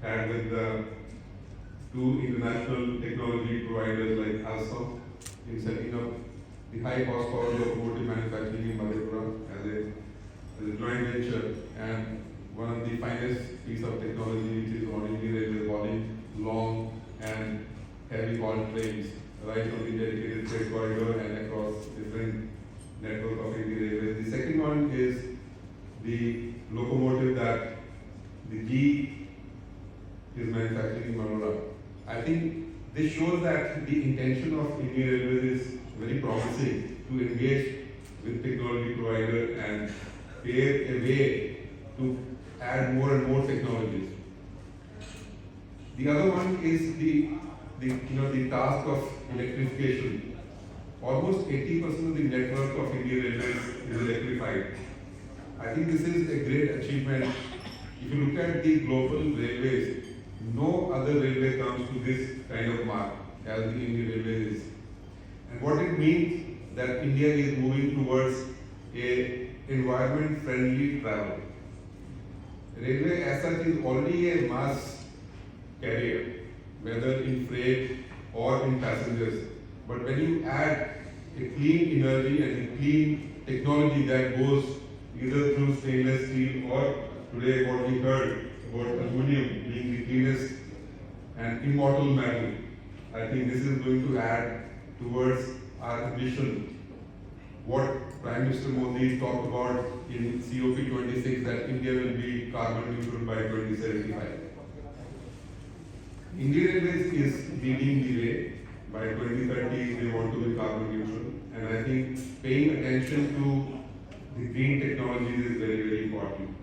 had with the two international technology providers like ASSOCHAM in setting up the high horsepower locomotive manufacturing in Madhepura as a joint venture, and one of the finest piece of technology which is on Indian Railways hauling long and heavy haul trains right on the dedicated freight corridor and across different network of Indian Railways. The second one is the locomotive that the G is manufacturing in Manora. I think this shows that the intention of Indian Railways is very promising to engage with technology provider and pave a way to add more and more technologies. The other one is the task of electrification. Almost 80% of the network of Indian Railways is electrified. I think this is a great achievement. If you look at the global railways, no other railway comes to this kind of mark as the Indian Railways is. And what it means that India is moving towards a environment-friendly travel. Railway as such is already a mass carrier, whether in freight or in passengers. But when you add a clean energy and a clean technology that goes either through stainless steel or today what we heard about aluminum being the cleanest and immortal metal, I think this is going to add towards our vision. What Prime Minister Modi talked about in COP26 that India will be carbon neutral by 2075. Indian Railways is leading the way. By 2030, they want to be carbon neutral, and I think paying attention to the green technologies is very, very important.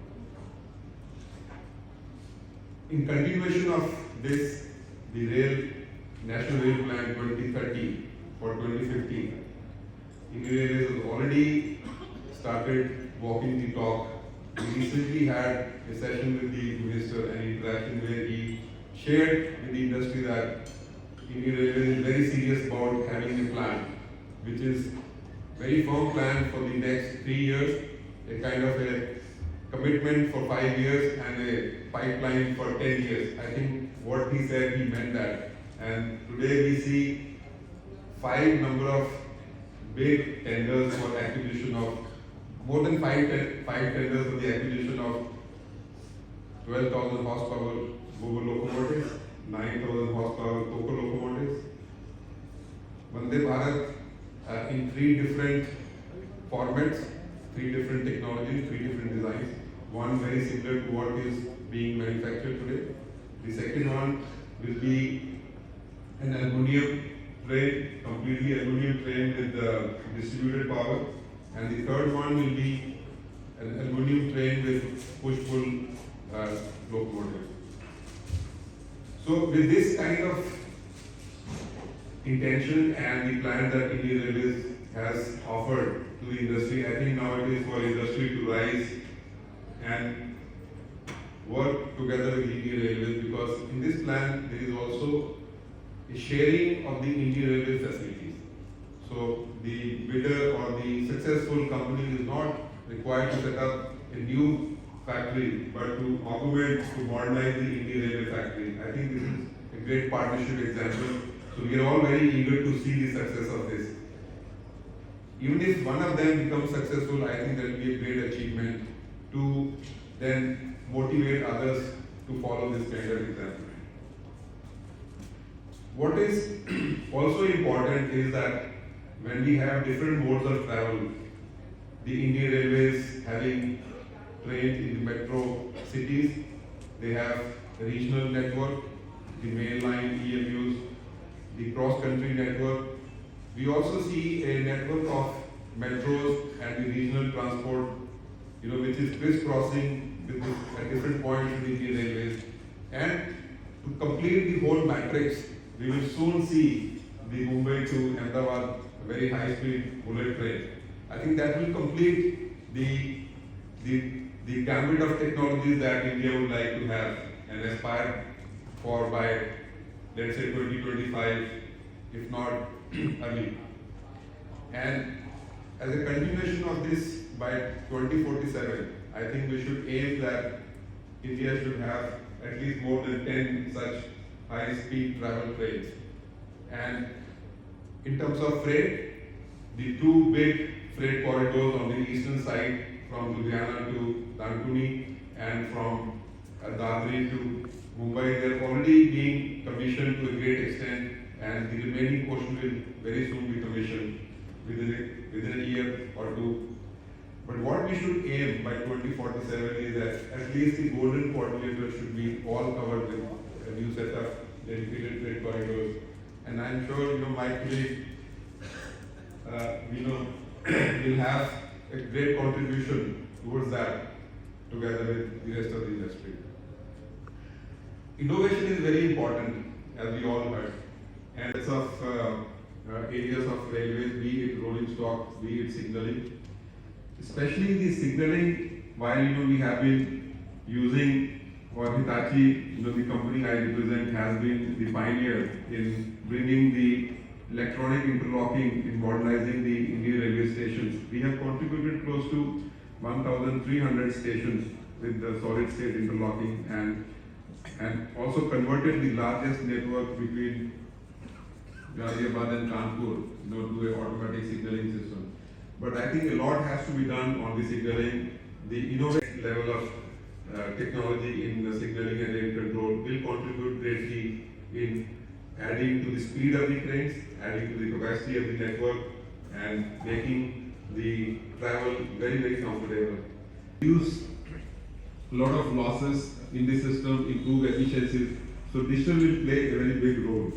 In continuation of this, the National Rail Plan 2030 for 2015, Indian Railways has already started walking the talk. We recently had a session with the minister, an interaction where he shared with the industry that Indian Railways is very serious about having a plan, which is very firm plan for the next 3 years, a kind of a commitment for 5 years and a pipeline for 10 years. I think what he said, he meant that. And today we see 5 number of big tenders for acquisition of, more than 5 tenders for the acquisition of 12,000 horsepower Bobber locomotives, 9,000 horsepower Coco locomotives. Vande Bharat in 3 different formats, 3 different technologies, 3 different designs. One very similar to what is being manufactured today. The second one will be an aluminum train, completely aluminum train with distributed power. And the third one will be an aluminum train with push-pull locomotive. So with this kind of intention and the plan that Indian Railways has offered to the industry, I think now it is for industry to rise and work together with Indian Railways, because in this plan there is also a sharing of the Indian Railways facilities. So the bidder or the successful company is not required to set up a new factory, but to augment, to modernize the Indian Railway factory. I think this is a great partnership example. So we are all very eager to see the success of this. Even if one of them becomes successful, I think that will be a great achievement to then motivate others to follow this kind of example. What is also important is that when we have different modes of travel, the Indian Railways having trains in the metro cities, they have a regional network, the main line EMUs, the cross-country network. We also see a network of metros and the regional transport, which is crisscrossing at different points in the Indian Railways. And to complete the whole matrix, we will soon see the Mumbai to Ahmedabad very high-speed bullet train. I think that will complete the gambit of technologies that India would like to have and aspire for by, let's say, 2025, if not early. And as a continuation of this, by 2047, I think we should aim that India should have at least more than 10 such high-speed travel trains. And in terms of freight, the two big freight corridors on the eastern side from Ludhiana to Dankuni and from Dadri to Mumbai, they are already being commissioned to a great extent, and the remaining portion will very soon be commissioned within a year or two. But what we should aim by 2047 is that at least the golden quadrilateral should be all covered with a new set of dedicated freight corridors. And I'm sure my colleague will have a great contribution towards that together with the rest of the industry. Innovation is very important, as we all heard. And it's of areas of railways, be it rolling stock, be it signaling. Especially the signaling, while we have been using, or Hitachi, the company I represent, has been the pioneer in bringing the electronic interlocking in modernizing the Indian railway stations. We have contributed close to 1,300 stations with the solid state interlocking and also converted the largest network between Ghaziabad and Kanpur to an automatic signaling system. But I think a lot has to be done on the signaling. The innovative level of technology in the signaling and air control will contribute greatly in adding to the speed of the trains, adding to the capacity of the network, and making the travel very, very comfortable. Use a lot of losses in the system, improve efficiencies. So digital will play a very big role,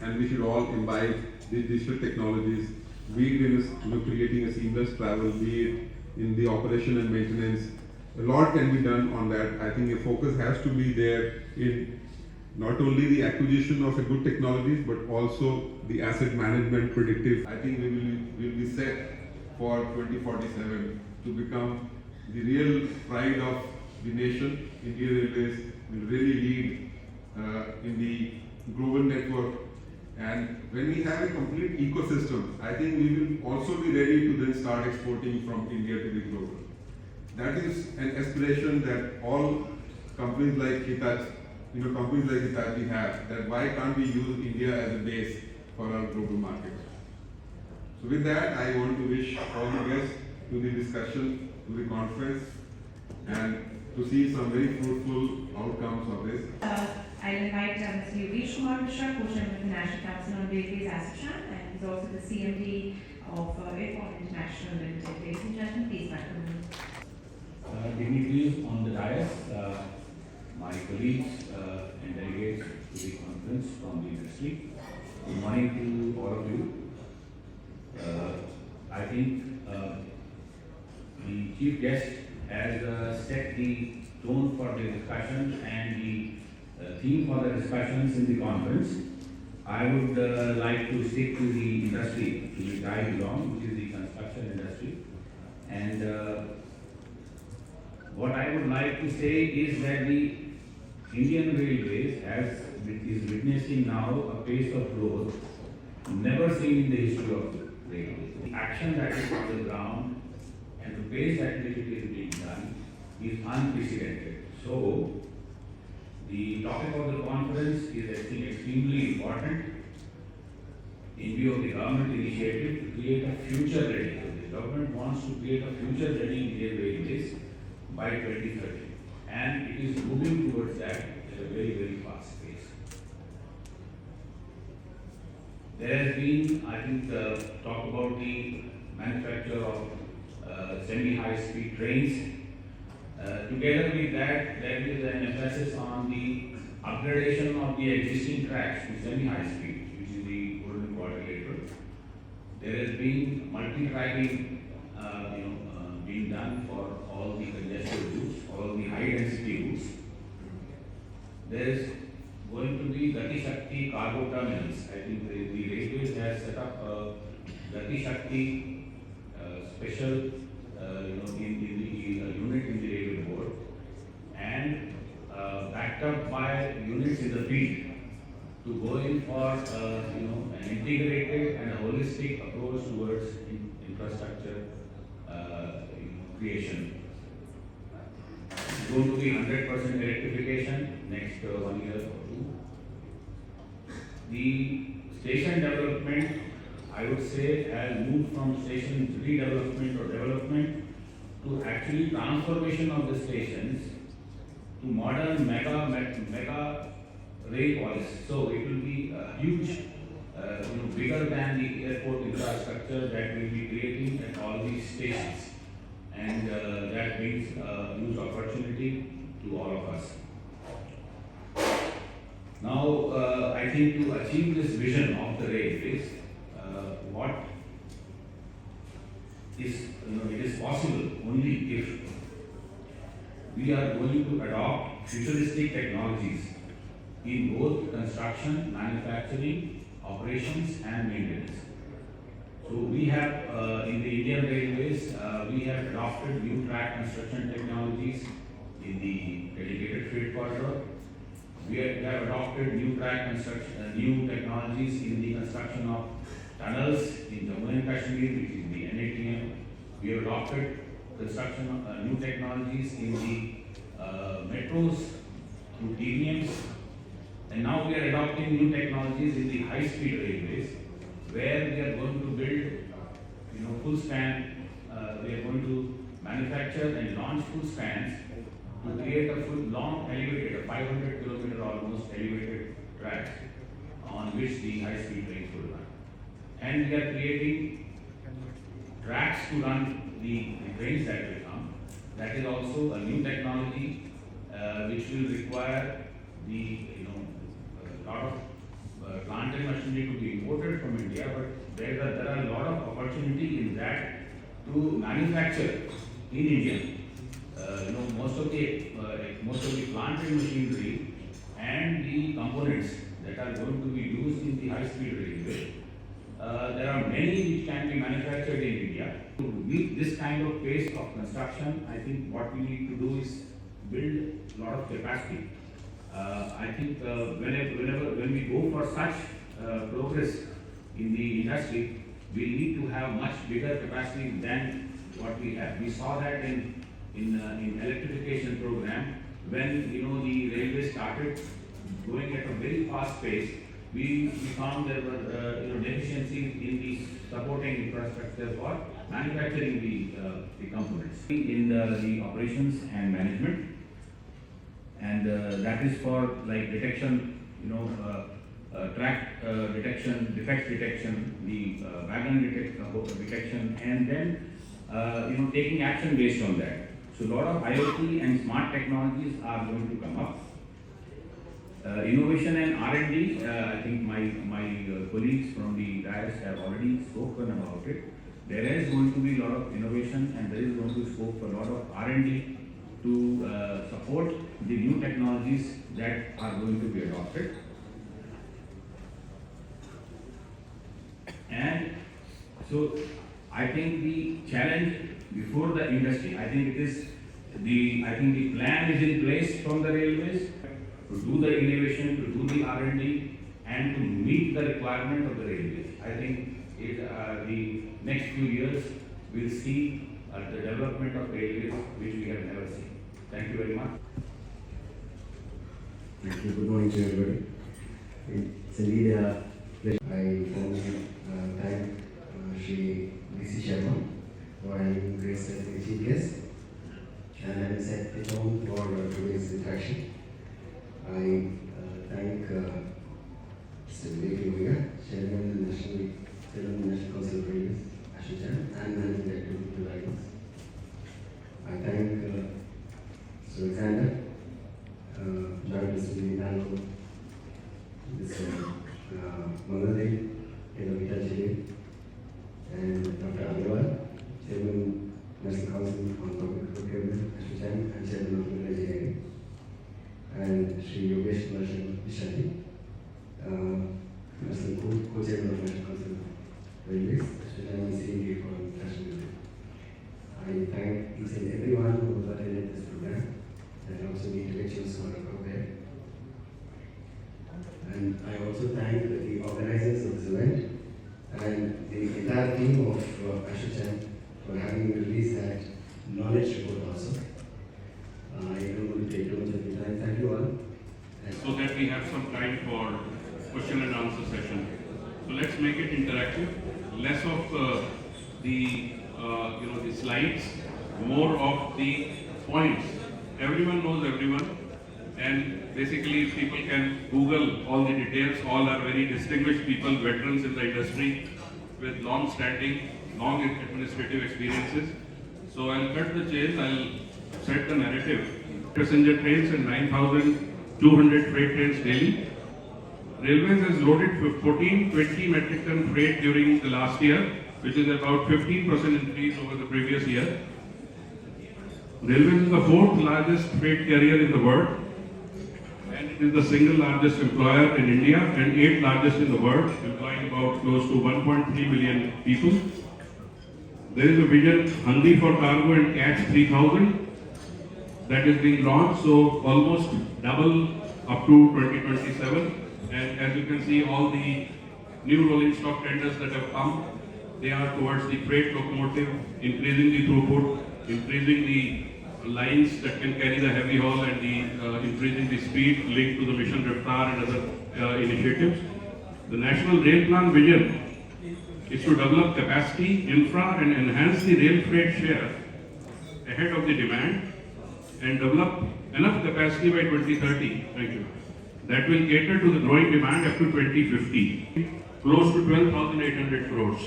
and we should all imbibe these digital technologies, be it in creating a seamless travel, be it in the operation and maintenance. A lot can be done on that. I think a focus has to be there in not only the acquisition of a good technologies, but also the asset management predictive. I think we will be set for 2047 to become the real pride of the nation. Indian Railways will really lead in the global network. And when we have a complete ecosystem, I think we will also be ready to then start exporting from India to the global. That is an aspiration that all companies like Hitachi, have, that why can't we use India as a base for our global market. So with that, I want to wish all the guests to the discussion, to the conference, and to see some very fruitful outcomes of this. I'll invite Mr. Vaishnaw, co-chairman of the National Council on Railways ASSOCHAM, and he's also the CMD of Airport International Limited. Ladies and gentlemen, please welcome him. Dignitaries on the dais, my colleagues and delegates to the conference from the industry. Good morning to all of you. I think the chief guest has set the tone for the discussion and the theme for the discussions in the conference. I would like to stick to the industry to which I belong, which is the construction industry. And what I would like to say is that the Indian Railways is witnessing now a pace of growth never seen in the history of the railways. The action that is on the ground and the pace at which it is being done is unprecedented. So, the topic of the conference is extremely important in view of the government initiative to create a future ready. So the government wants to create a future ready Indian Railways by 2030, and it is moving towards that at a very, very fast pace. There has been, I think, talk about the manufacture of semi-high speed trains. Together with that, there is an emphasis on the upgradation of the existing tracks to semi-high speed, which is the golden quadrilateral. There has been multi-tracking being done for all the congested routes, all the high density routes. There is going to be Gati Shakti cargo terminals. I think the railways has set up a Gati Shakti special in the unit in the railway board, and backed up by units in the field to go in for an integrated and a holistic approach towards infrastructure creation. going to be 100% electrification next 1 year or two. The station development, I would say, has moved from station redevelopment or development to actually transformation of the stations to modern mega rail policy. So it will be huge, bigger than the airport infrastructure that we will be creating at all these stations, and that brings huge opportunity to all of us. Now, I think to achieve this vision of the railways, what is, it is possible only if we are going to adopt futuristic technologies in both construction, manufacturing, operations and maintenance. So we have, in the Indian Railways, we have adopted new track construction technologies in the dedicated freight corridor. We have adopted new track construction, new technologies in the construction of tunnels in Jammu and Kashmir, which is the NATM. We have adopted construction of new technologies in the metros through TVMs. And now we are adopting new technologies in the high-speed railways, where we are going to build, full span. We are going to manufacture and launch full spans to create a full long elevated, 500 kilometer almost elevated tracks on which the high-speed trains will run. And we are creating tracks to run the trains that will come. That is also a new technology which will require the lot of plant and machinery to be imported from India, but there are a lot of opportunity in that to manufacture in India. Most of the plant and machinery and the components that are going to be used in the high-speed railway. There are many which can be manufactured in India. To meet this kind of pace of construction, I think what we need to do is build a lot of capacity. I think when we go for such progress in the industry, we need to have much bigger capacity than what we have. We saw that in electrification program, when the railway started going at a very fast pace. We found there were deficiencies in the supporting infrastructure for manufacturing the components in the operations and management. And that is for like detection, track detection, defect detection, the wagon detection, and then taking action based on that. So a lot of IoT and smart technologies are going to come up. Innovation and R&D, I think my colleagues from the dais have already spoken about it. There is going to be a lot of innovation, and there is going to be scope for a lot of R&D to support the new technologies that are going to be adopted. And so I think the challenge before the industry, I think the plan is in place from the railways to do the innovation, to do the R&D, and to meet the requirement of the railways. I think the next few years we'll see the development of railways which we have never seen. Thank you very much. Thank you. Good morning to everybody. It's indeed a pleasure. I formally thank Shri Sharma for having graced us as chief guest and having set the tone for today's interaction. I thank Mr. Vivek Loya, Chairman of the National Council of Railways, ASSOCHAM, and Managing Director of the Railways. I thank Mr. Alexander, Jardosh of the panel, Mr. Mangadev, Head of Hitachi, and Dr. Agarwal, Chairman National Council on Public Procurement, ASSOCHAM, and Chairman of the Engineering, and Shri Vishnu, National Co-Chairman of National Council of Railways, ASSOCHAM, and CMD for National. I thank each and everyone who attended this program, and also the intellectuals who are there. And I also thank the organizers of this event and the entire team of ASSOCHAM for having released that knowledge report also. I have some time for question and answer session. So let's make it interactive. Less of the slides, more of the points. Everyone knows everyone, and basically people can Google all the details. All are very distinguished people, veterans in the industry with long-standing, long administrative experiences. So I'll cut the chase. I'll set the narrative. Passenger trains and 9,200 freight trains daily. Railways has loaded 1420 metric ton freight during the last year, which is about 15% increase over the previous year. Railways is the fourth largest freight carrier in the world, and it is the single largest employer in India and eighth largest in the world, employing about close to 1.3 million people. There is a vision Hungry for Cargo and Catch 3000 that is being launched, so almost double up to 2027. And as you can see, all the new rolling stock tenders that have come, they are towards the freight locomotive, increasing the throughput, increasing the lines that can carry the heavy haul, and increasing the speed linked to the Mission Raftar and other initiatives. The National Rail Plan vision is to develop capacity, infra, and enhance the rail freight share ahead of the demand, and develop enough capacity by 2030. Thank you. That will cater to the growing demand up to 2050, close to 12,800 crores.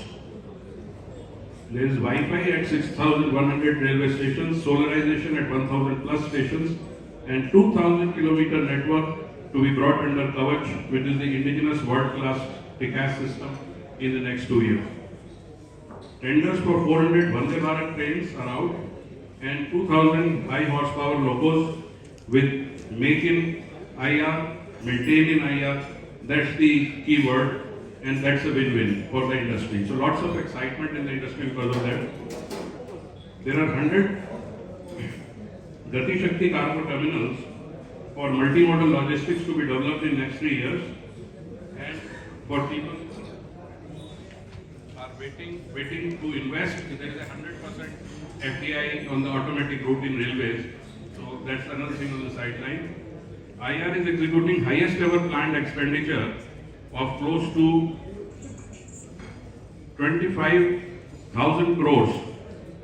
There is Wi-Fi at 6,100 railway stations, solarization at 1,000 plus stations, and 2,000 kilometer network to be brought under Kavach, which is the indigenous world-class TCAS system, in the next 2 years. Tenders for 400 Vande Bharat trains are out, and 2,000 high horsepower locos with make in IR, maintain in IR. That's the key word, and that's a win-win for the industry. So lots of excitement in the industry because of that. There are 100 Gati Shakti cargo terminals for multimodal logistics to be developed in next 3 years, and for people are waiting to invest. There is a 100% FDI on the automatic route in railways, so that's another thing on the sideline. IR is executing highest ever planned expenditure of close to 25,000 crores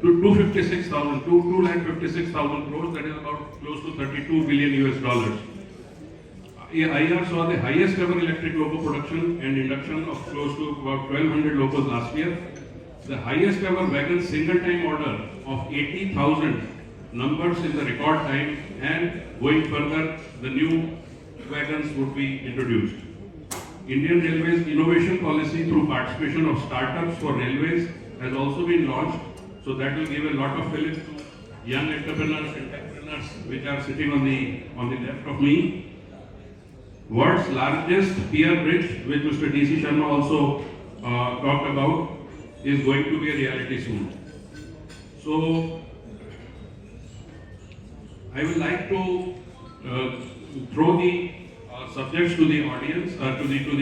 to 256,000 crores, that is about close to $32 billion. IR saw the highest ever electric loco production and induction of close to about 1,200 locos last year. The highest ever wagon single time order of 80,000 numbers in the record time, and going further, the new wagons would be introduced. Indian Railways innovation policy through participation of startups for railways has also been launched, so that will give a lot of fillip to young entrepreneurs and techpreneurs which are sitting on the left of me. World's largest pier bridge, which Mr. D.C. Sharma also talked about, is going to be a reality soon. So I would like to throw the subjects to the audience, to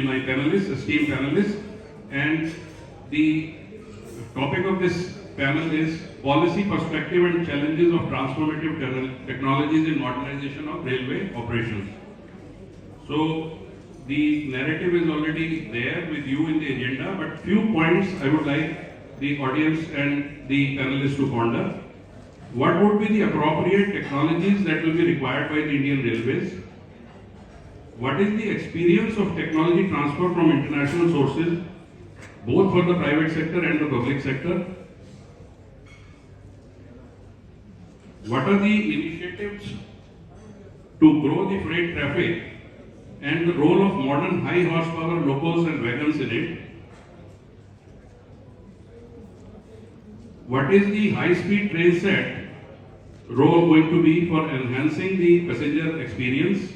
my panelists, esteemed panelists, and the topic of this panel is policy perspective and challenges of transformative technologies in modernization of railway operations. So the narrative is already there with you in the agenda, but few points I would like the audience and the panelists to ponder. What would be the appropriate technologies that will be required by the Indian Railways? What is the experience of technology transfer from international sources, both for the private sector and the public sector? What are the initiatives to grow the freight traffic and the role of modern high horsepower locos and wagons in it? What is the high-speed train set role going to be for enhancing the passenger experience?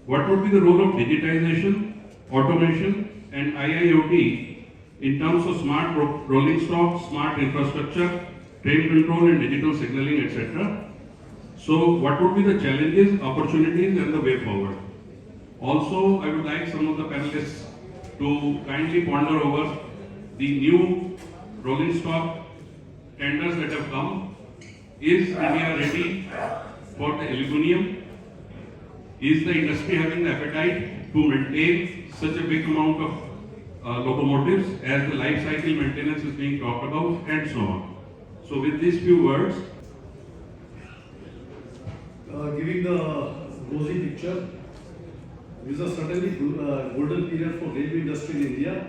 What would be the role of digitization, automation, and IIoT in terms of smart rolling stock, smart infrastructure, train control and digital signaling, etc.? So what would be the challenges, opportunities, and the way forward? Also, I would like some of the panelists to kindly ponder over the new rolling stock tenders that have come. Is India ready for the aluminum? Is the industry having the appetite to maintain such a big amount of locomotives as the life cycle maintenance is being talked about, and so on? So with these few words, giving the rosy picture, this is certainly golden period for railway industry in India,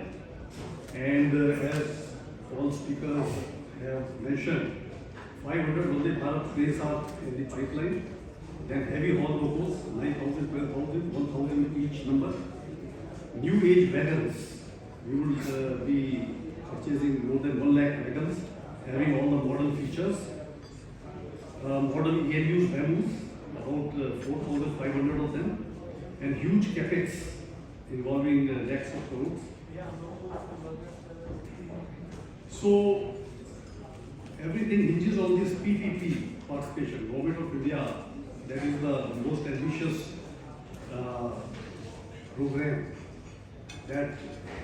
and as all speakers have mentioned, 500 Vande Bharat trains are in the pipeline, then heavy haul locos, 9,000, 12,000, 1,000 each number. New age wagons, we will be purchasing more than 1 lakh wagons, having all the modern features. Modern ELUs, BAMUs, about 4,500 of them, and huge capex involving lakhs of crores. So everything hinges on this PPP participation. Government of India, that is the most ambitious program that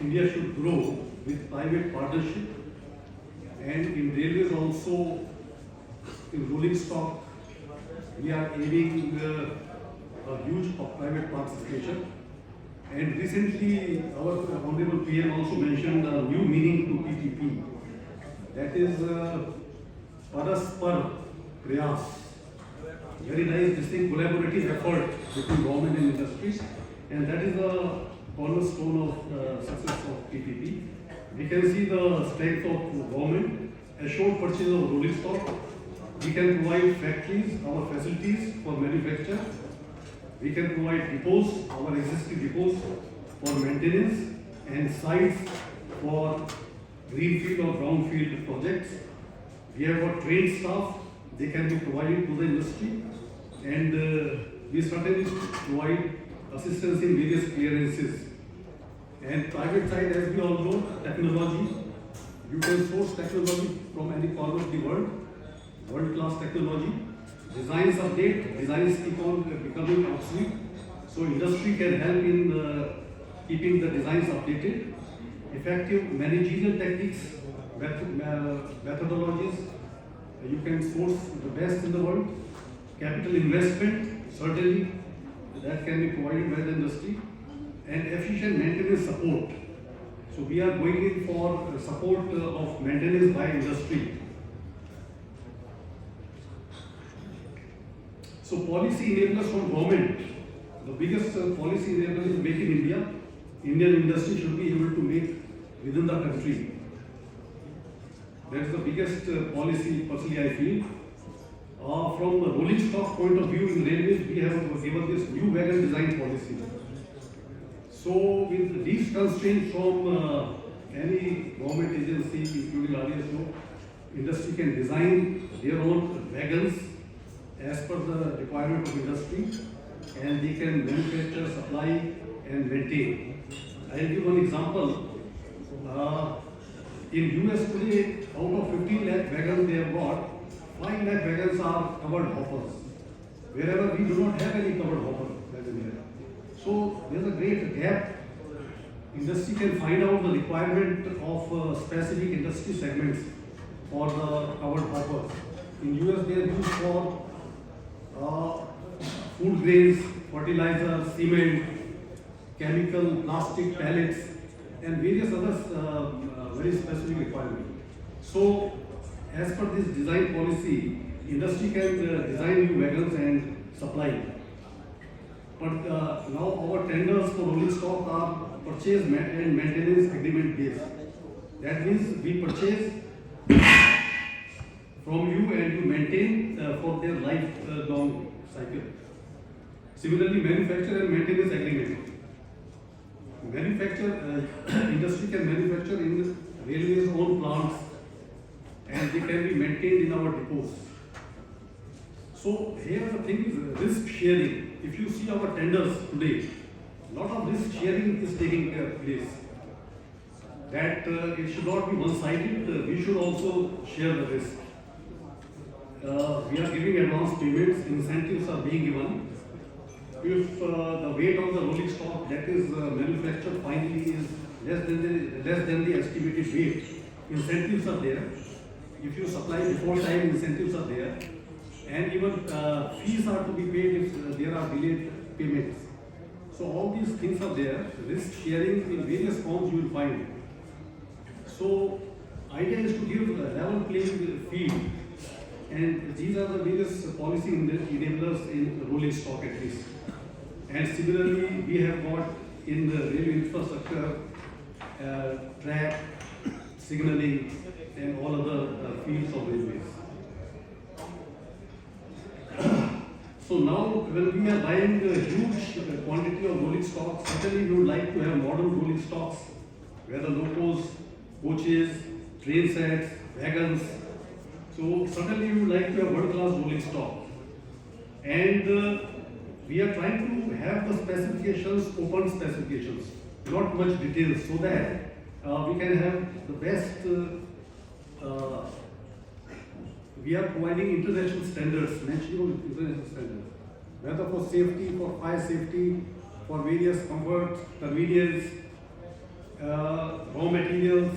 India should grow with private partnership, and in railways also, in rolling stock, we are aiming a huge private participation. And recently, our Honorable PM also mentioned a new meaning to PPP. That is Paraspar Prayas. Very nice, distinct collaborative effort between government and industries, and that is the cornerstone of success of PPP. We can see the strength of government, assured purchase of rolling stock. We can provide factories, our facilities for manufacture. We can provide depots, our existing depots for maintenance, and sites for greenfield or brownfield projects. We have got trained staff, they can be provided to the industry, and we certainly provide assistance in various clearances. And private side, as we all know, technology, you can source technology from any corner of the world, world-class technology. Designs update, designs keep on becoming obsolete, so industry can help in keeping the designs updated. Effective managerial techniques, methodologies, you can source the best in the world. Capital investment, certainly, that can be provided by the industry. And efficient maintenance support. So we are going in for support of maintenance by industry. So policy enablers from government. The biggest policy enabler is Make in India. Indian industry should be able to make within the country. That is the biggest policy, personally I feel. From the rolling stock point of view in railways, we have given this new wagon design policy. So with these constraints from any government agency, including RASO, industry can design their own wagons as per the requirement of industry, and they can manufacture, supply and maintain. I will give one example. In US today, out of 15 lakh wagons they have got, 5 lakh wagons are covered hoppers. Wherever we do not have any covered hopper wagon here. So there is a great gap. Industry can find out the requirement of specific industry segments for the covered hoppers. In US they are used for food grains, fertilizer, cement, chemical, plastic, pellets, and various other very specific requirements. So, as per this design policy, industry can design new wagons and supply. But now our tenders for rolling stock are purchase and maintenance agreement based. That means we purchase from you and you maintain for their lifelong cycle. Similarly, manufacture and maintenance agreement. Industry can manufacture in railways own plants and they can be maintained in our depots. So here the thing is risk sharing. If you see our tenders today, a lot of risk sharing is taking place. That it should not be one-sided, we should also share the risk. We are giving advance payments, incentives are being given. If the weight of the rolling stock that is manufactured finally is less than the estimated weight, incentives are there. If you supply before time, incentives are there. And even fees are to be paid if there are delayed payments. So all these things are there. Risk sharing in various forms you will find. So idea is to give a level playing field, and these are the various policy enablers in rolling stock at least. And similarly, we have got in the railway infrastructure, track, signaling, and all other fields of railways. So now, when we are buying a huge quantity of rolling stock, certainly we would like to have modern rolling stocks, where the locos, coaches, train sets, wagons. So certainly we would like to have world-class rolling stock. And we are trying to have the specifications, open specifications, not much details, so that we can have the best. We are providing international standards, mentioning international standards, whether for safety, for fire safety, for various comfort, convenience, raw materials,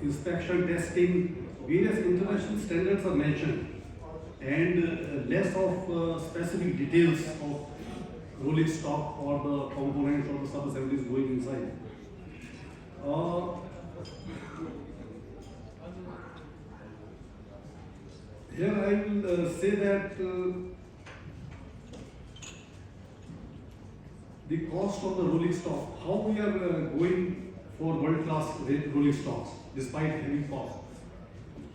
inspection, testing, various international standards are mentioned, and less of specific details of rolling stock or the components or the sub-assemblies going inside. Here I will say that the cost of the rolling stock, how we are going for world-class rolling stocks despite heavy cost.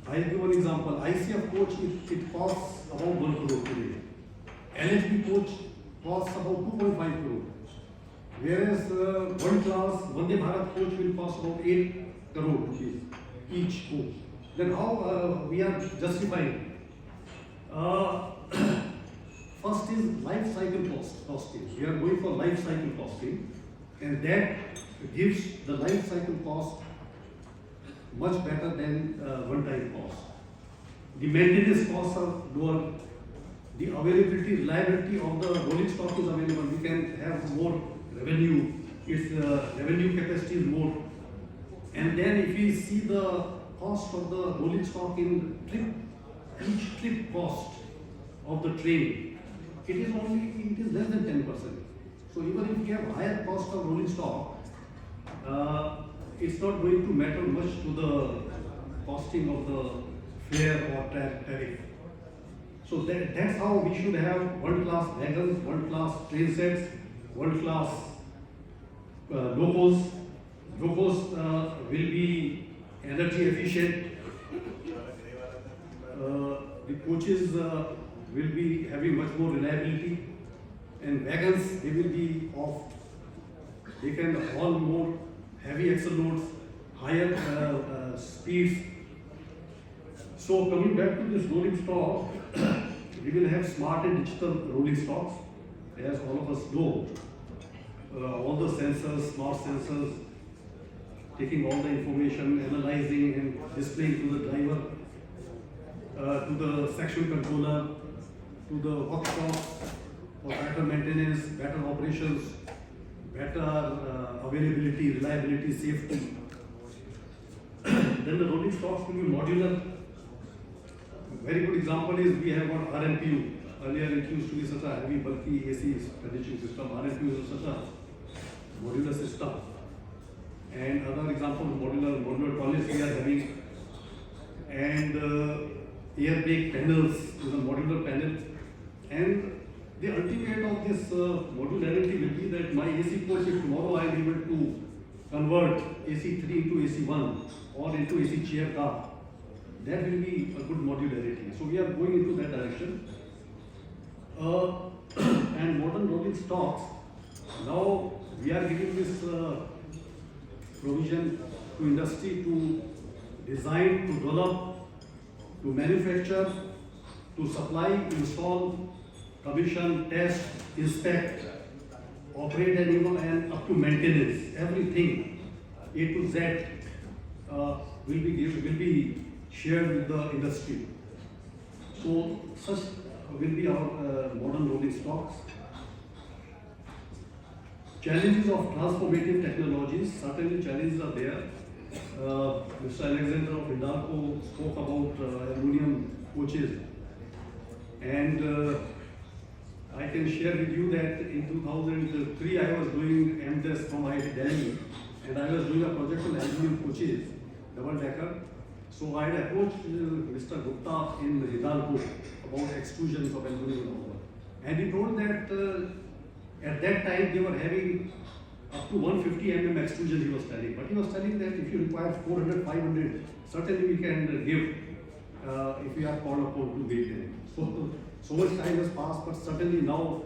I'll give one example. ICF coach, it costs about 1 crore today. LHB coach costs about 2.5 crore. Whereas world-class Vande Bharat coach will cost about 8 crore rupees each coach. Then how we are justifying? First is life cycle costing. We are going for life cycle costing, and that gives the life cycle cost much better than one-time cost. The maintenance costs are lower. The availability, reliability of the rolling stock is available. We can have more revenue. Its revenue capacity is more. And then if we see the cost of the rolling stock in each trip cost of the train, it is less than 10%. So even if we have higher cost of rolling stock, it's not going to matter much to the costing of the fare or tariff. So that's how we should have world-class wagons, world-class train sets, world-class locos. Locos will be energy efficient. The coaches will be having much more reliability, and wagons, they will be they can haul more heavy axle loads, higher speeds. So coming back to this rolling stock, we will have smart and digital rolling stocks, as all of us know. All the sensors, smart sensors, taking all the information, analyzing and displaying to the driver, to the section controller, to the workshop for better maintenance, better operations, better availability, reliability, safety. Then the rolling stocks will be modular. Very good example is we have got RMPU. Earlier it used to be such a heavy, bulky AC conditioning system. RMPU is such a modular system. And other example, modular toilets we are having. And air brake panels is a modular panel. And the ultimate of this modularity will be that my AC coach, if tomorrow I am able to convert AC3 into AC1 or into AC chair car, that will be a good modularity. So we are going into that direction. And modern rolling stocks, now we are giving this provision to industry to design, to develop, to manufacture, to supply, install, commission, test, inspect, operate and up to maintenance. Everything A to Z will be shared with the industry. So such will be our modern rolling stocks. Challenges of transformative technologies, certainly challenges are there. Mr. Alexander of Hindalco spoke about aluminum coaches, and I can share with you that in 2003 I was doing MDes from IIT Delhi, and I was doing a project on aluminum coaches, double-decker. So I had approached Mr. Gupta in Hidalgo about extrusions of aluminum, and he told that at that time they were having up to 150 mm extrusion, he was telling. But he was telling that if you require 400, 500, certainly we can give if we are called upon to make them. So much time has passed, but certainly now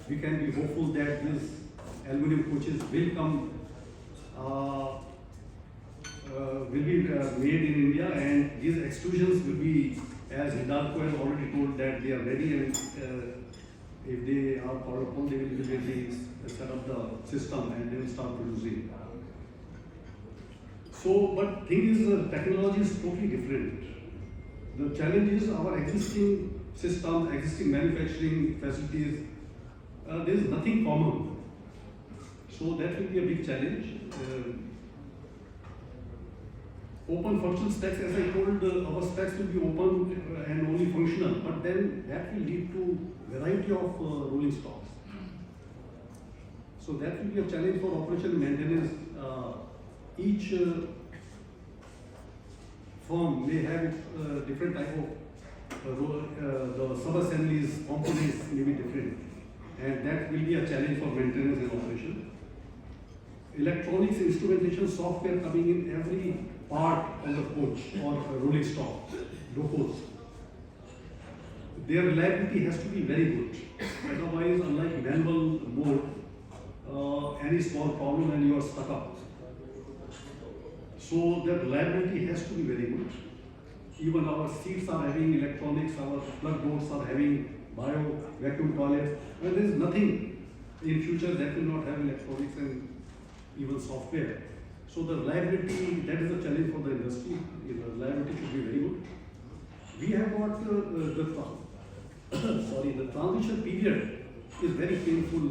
we can be hopeful that these aluminum coaches will come, will be made in India, and these extrusions will be, as Hidalgo has already told, that they are ready, and if they are called upon, they will immediately set up the system and they will start producing. So, but thing is, technology is totally different. The challenge is our existing systems, existing manufacturing facilities, there is nothing common. So that will be a big challenge. Open functional stacks, as I told, our stacks will be open and only functional, but then that will lead to variety of rolling stocks. So that will be a challenge for operation and maintenance. Each firm may have different type of the sub-assemblies, components may be different, and that will be a challenge for maintenance and operation. Electronics, instrumentation, software coming in every part of the coach or rolling stock, locos. Their reliability has to be very good. Otherwise, unlike manual mode, any small problem and you are stuck up. So the reliability has to be very good. Even our seats are having electronics, our plug doors are having bio vacuum toilets. Well, there is nothing in future that will not have electronics and even software. So the reliability, that is a challenge for the industry. The reliability should be very good. We have got the transition period is very painful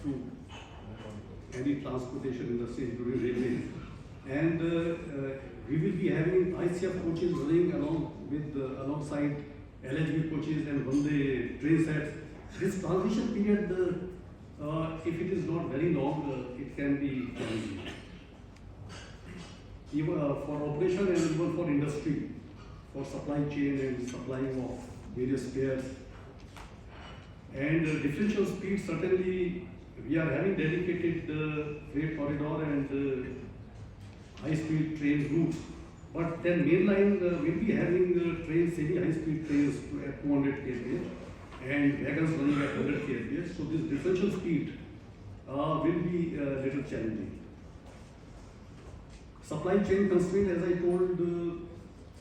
to any transportation industry, including railways. And we will be having ICF coaches running alongside LHB coaches and Vande train sets. This transition period, if it is not very long, it can be challenging. Even for operation and even for industry, for supply chain and supplying of various spares. And differential speed, certainly we are having dedicated freight corridor and high-speed train routes. But then mainline will be having trains, semi-high-speed trains at 200 kph and wagons running at 100 kph. So this differential speed will be a little challenging. Supply chain constraint, as I told,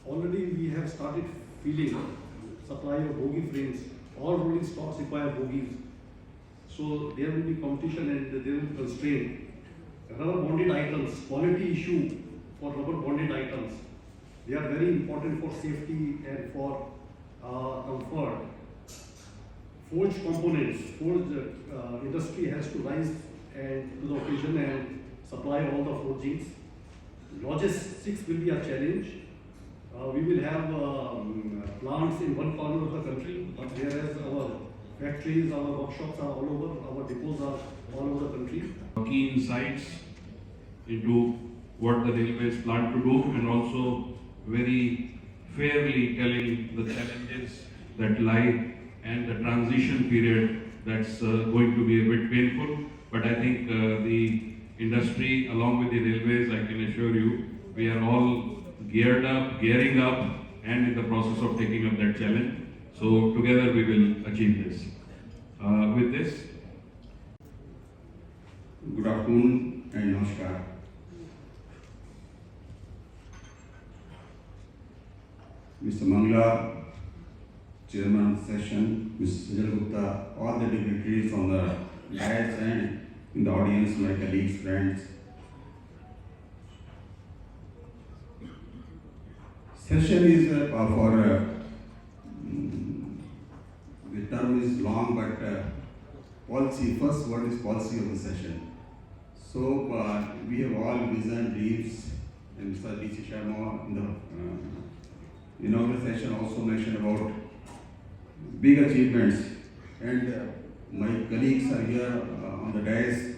already we have started feeling supply of bogie frames. All rolling stocks require bogies. So there will be competition and there will be constraint. Rubber bonded items, quality issue for rubber bonded items. They are very important for safety and for comfort. Forged components, industry has to rise and to the occasion and supply all the forgings. Logistics will be a challenge. We will have plants in one corner of the country, but whereas our factories, our workshops are all over, our depots are all over the country. Key insights into what the railways plan to do, and also very fairly telling the challenges that lie and the transition period that's going to be a bit painful. But I think the industry along with the railways, I can assure you, we are all gearing up and in the process of taking up that challenge. So together we will achieve this. With this, good afternoon and namaskar. Mr. Mangla, Chairman Session, Mr. Sajal Gupta, all the dignitaries on the dais and in the audience, my colleagues, friends. Session is for the term is long, but policy, first what is policy of the session. So we have all vision, dreams, and Mr. D.C. Sharma in the inaugural session also mentioned about big achievements and my colleagues are here on the dais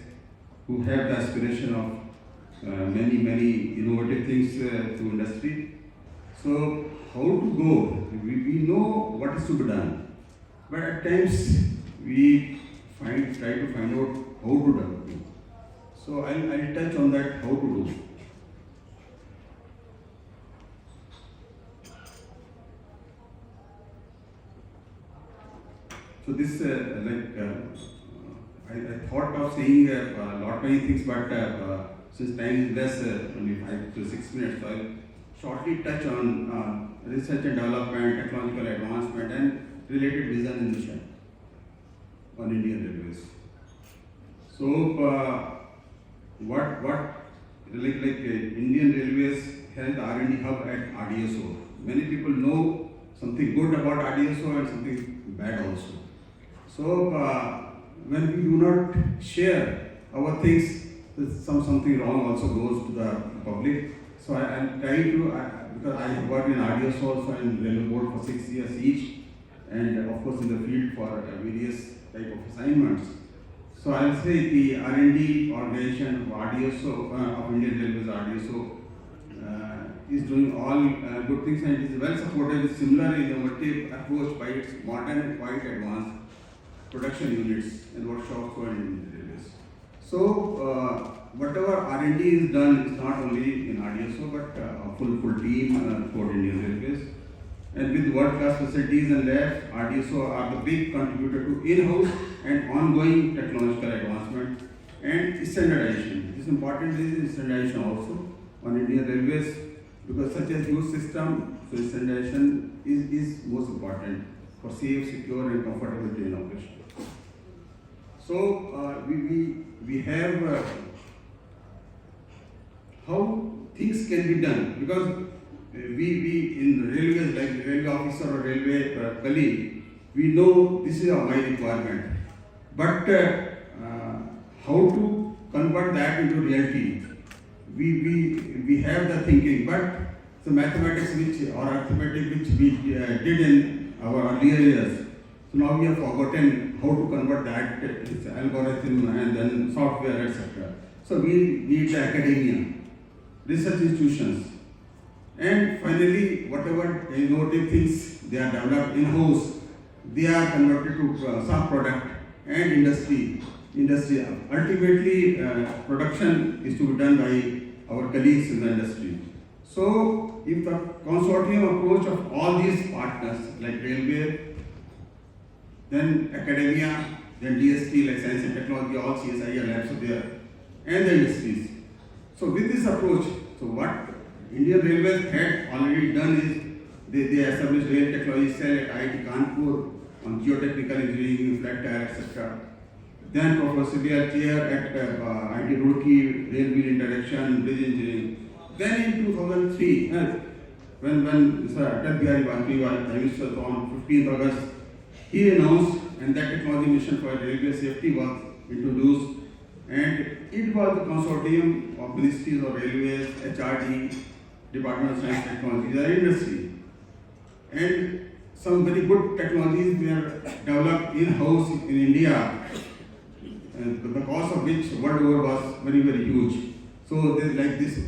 who have the aspiration of many innovative things to industry. So how to go? We know what is to be done, but at times we try to find out how to do. So I'll touch on that, how to do. So this I thought of saying many things, but since time is less, only 5 to 6 minutes, so I'll shortly touch on research and development, technological advancement, and related vision and mission on Indian Railways. So Indian Railways has R&D hub at RDSO. Many people know something good about RDSO and something bad also. So when we do not share our things, something wrong also goes to the public. So I'm trying to, because I have worked in RDSO also and railway board for 6 years each, and of course in the field for various type of assignments. So I'll say the R&D organization of RDSO, of Indian Railways RDSO, is doing all good things and is well supported with similar innovative approach by its modern and quite advanced production units and workshops for Indian Railways. So whatever R&D is done is not only in RDSO but a full team for Indian Railways. And with world-class facilities and labs, RDSO are the big contributor to in-house and ongoing technological advancement and standardization. It is important is standardization also on Indian Railways, because such a huge system, so standardization is most important for safe, secure and comfortable train operation. So we have how things can be done, because we in railways, like railway officer or railway colleague, we know this is my requirement, but how to convert that into reality? We have the thinking, but the mathematics or arithmetic which we did in our earlier years, so now we have forgotten how to convert that into algorithm and then software, etc. So we need the academia, research institutions, and finally whatever innovative things they are developed in-house, they are converted to some product and industry. Ultimately, production is to be done by our colleagues in the industry. So, if the consortium approach of all these partners, like railway, then academia, then DST, like science and technology, all CSIR labs are there, and the industries. So, with this approach, so what Indian Railways had already done is they established rail technology cell at IIT Kanpur on geotechnical engineering, flat tire, etc. Then professorial chair at IIT Roorkee, rail wheel interaction, bridge engineering. Then in 2003, when Sir Atal Bihari Vajpayee was Prime Minister on 15th August, he announced, and that technology mission for railway safety was introduced, and it was the consortium of ministries of railways, HRD, Department of Science and Technology, the industry, and some very good technologies were developed in-house in India, and the cost of which world over was very huge. So like this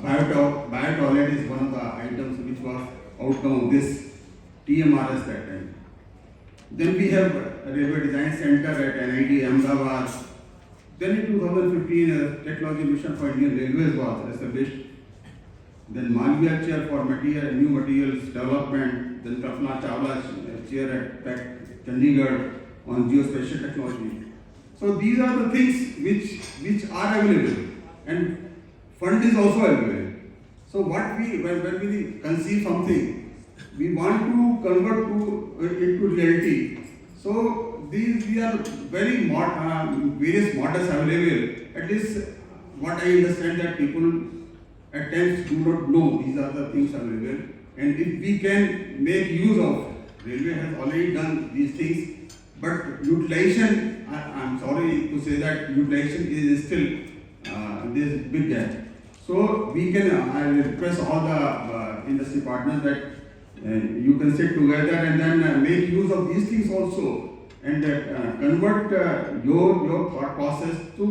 biotoilet is one of the items which was outcome of this TMRS that time. Then we have a Railway Design Center at NIT Ahmedabad. Then in 2015, a technology mission for Indian Railways was established. Then Malviya chair for new materials development. Then Kalpana Chawla chair at Chandigarh on geospatial technology. So these are the things which are available, and fund is also available. So when we conceive something, we want to convert it to reality. So these are very various models available. At least what I understand that people at times do not know these are the things available. And if we can make use of, railway has already done these things, but utilization, I'm sorry to say that utilization is still there's a big gap. So we can, I request all the industry partners that you can sit together and then make use of these things also, and convert your thought process to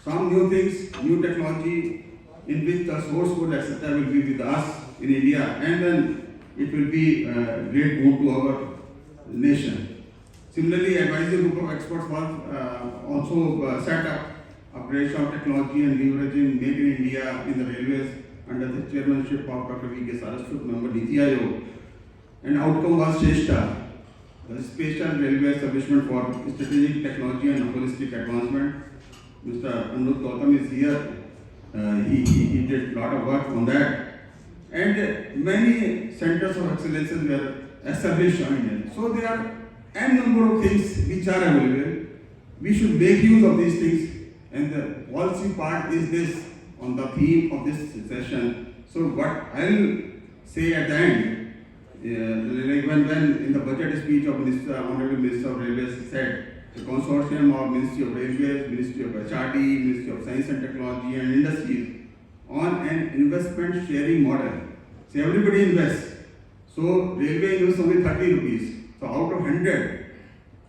some new things, new technology in which the source code etc. will be with us in India, and then it will be great boon to our nation. Similarly, advisory group of experts was also set up upgradation of technology and leveraging Make in India in the railways under the chairmanship of Dr. V.K. Saraswat, member Niti Aayog. And outcome was Shri, the Special Railway Establishment for Strategic Technology and Holistic Advancement. Mr. Anup Gautam is here. He did a lot of work on that. And many centers of excellence were established in India. So there are n number of things which are available. We should make use of these things. And the policy part is this on the theme of this session. So what I'll say at the end, like when in the budget speech of Honorable Minister of Railways said, the consortium of Ministry of Railways, Ministry of HRD, Ministry of Science and Technology and Industries on an investment sharing model. So everybody invests. So railway invests only 30 rupees. So out of 100,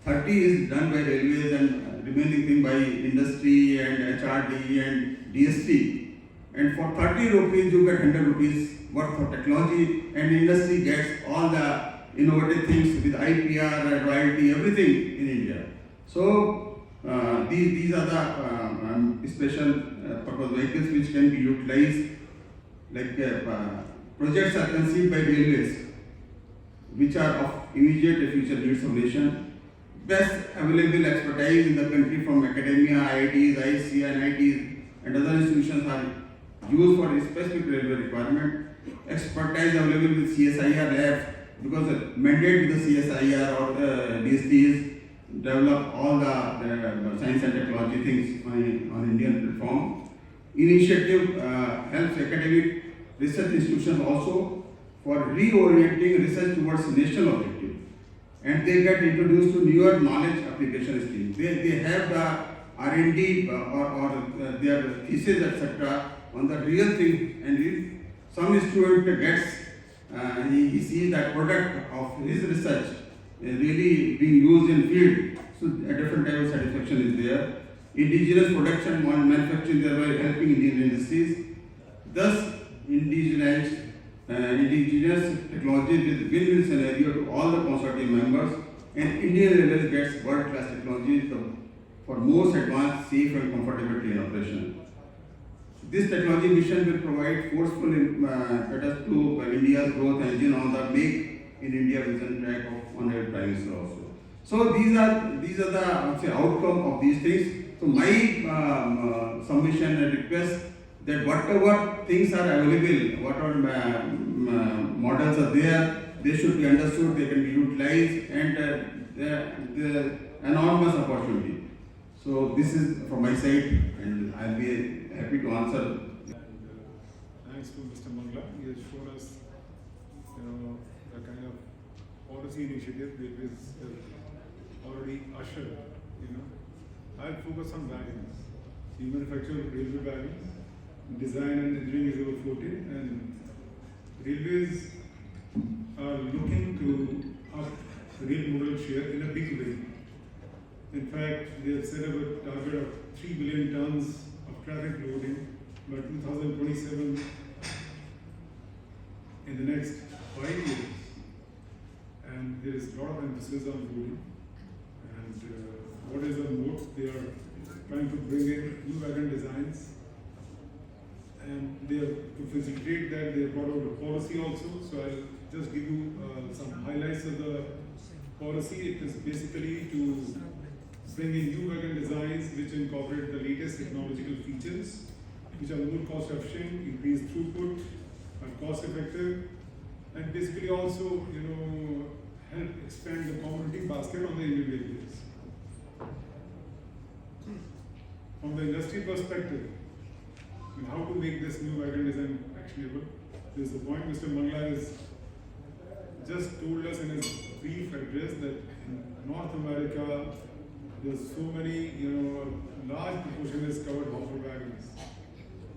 30 is done by railways and remaining thing by industry and HRD and DST. And for 30 rupees you get 100 rupees worth of technology, and industry gets all the innovative things with IPR, royalty, everything in India. So these are the special purpose vehicles which can be utilized, like projects are conceived by railways which are of immediate future needs of nation. Best available expertise in the country from academia, IITs, ICI, NITs and other institutions are used for a specific railway requirement. Expertise available with CSIR labs, because the mandate with the CSIR or DST is develop all the science and technology things on Indian platform. Initiative helps academic research institutions also for reorienting research towards national objective, and they get introduced to newer knowledge application streams. They have the R&D or their thesis etc. on the real thing, and if some student gets he sees that product of his research really being used in field, so a different type of satisfaction is there. Indigenous production and manufacturing thereby helping Indian industries. Thus, indigenous technology with win-win scenario to all the consortium members, and Indian Railways gets world-class technology for most advanced, safe and comfortable train operation. This technology mission will provide forceful impetus to India's growth engine on the Make in India vision track of Honorable Prime Minister also. So these are the I would say outcome of these things. So my submission and request that whatever things are available, whatever models are there, they should be understood, they can be utilized, and the enormous opportunity. So this is from my side, and I'll be happy to answer. Thanks to Mr. Mangla. He has shown us, the kind of policy initiative Railways already ushered. I'll focus on wagons. We manufacture railway wagons. Design and engineering is our forte, and railways are looking to up rail modal share in a big way. In fact, they have set up a target of 3 billion tons of traffic loading by 2027 in the next 5 years. And there is a lot of emphasis on loading. And what is the moat? They are trying to bring in new wagon designs. And they have, to facilitate that, they have brought out a policy also. So I'll just give you some highlights of the policy. It is basically to bring in new wagon designs which incorporate the latest technological features, which are more cost efficient, increase throughput, are cost effective, and basically also help expand the commodity basket on the Indian railways. From the industry perspective, how to make this new wagon design actionable? This is the point. Mr. Mangla has just told us in his brief address that in North America, there's so many, large proportion is covered Hon'ble wagons.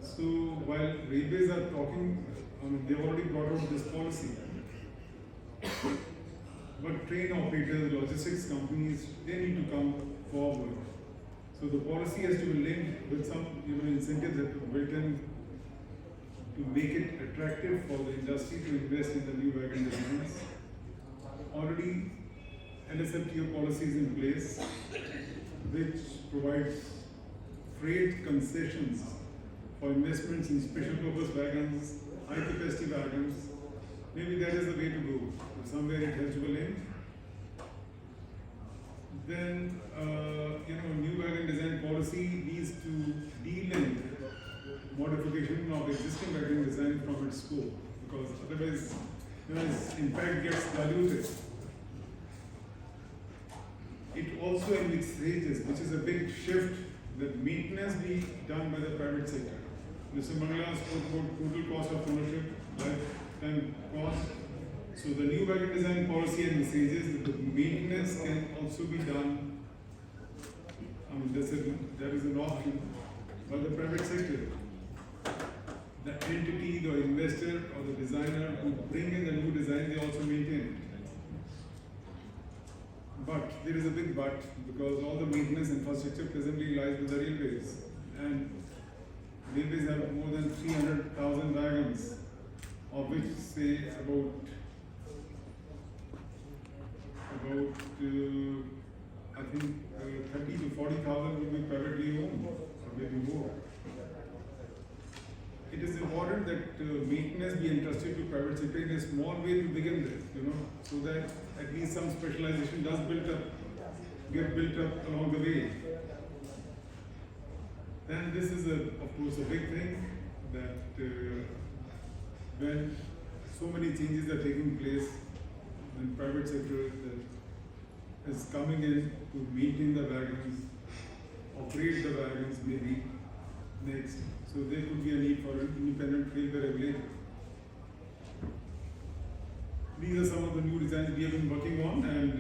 So while railways are talking, they've already brought out this policy. but train operators, logistics companies, they need to come forward. So the policy has to be linked with some incentives that are built in to make it attractive for the industry to invest in the new wagon designs. Already LSFTO policies in place which provides freight concessions for investments in special purpose wagons, high capacity wagons. Maybe that is the way to go. If somewhere it has to be linked. Then new wagon design policy needs to de-link modification of existing wagon design from its scope, because otherwise its impact gets diluted. It also envisages, which is a big shift, that maintenance be done by the private sector. Mr. Mangala spoke about total cost of ownership, lifetime cost. So the new wagon design policy envisages that the maintenance can also be done. That is an option by the private sector. The entity, the investor, or the designer who bring in the new design, they also maintain it. But there is a big but, because all the maintenance infrastructure presently lies with the railways, and railways have more than 300,000 wagons, of which say about 30 to 40,000 will be privately owned, or maybe more. It is important that maintenance be entrusted to private sector in a small way to begin with, so that at least some specialization does get built up along the way. Then this is of course a big thing, that when so many changes are taking place, when private sector is coming in to maintain the wagons, operate the wagons maybe next. So there could be a need for an independent railway regulator. These are some of the new designs we have been working on, and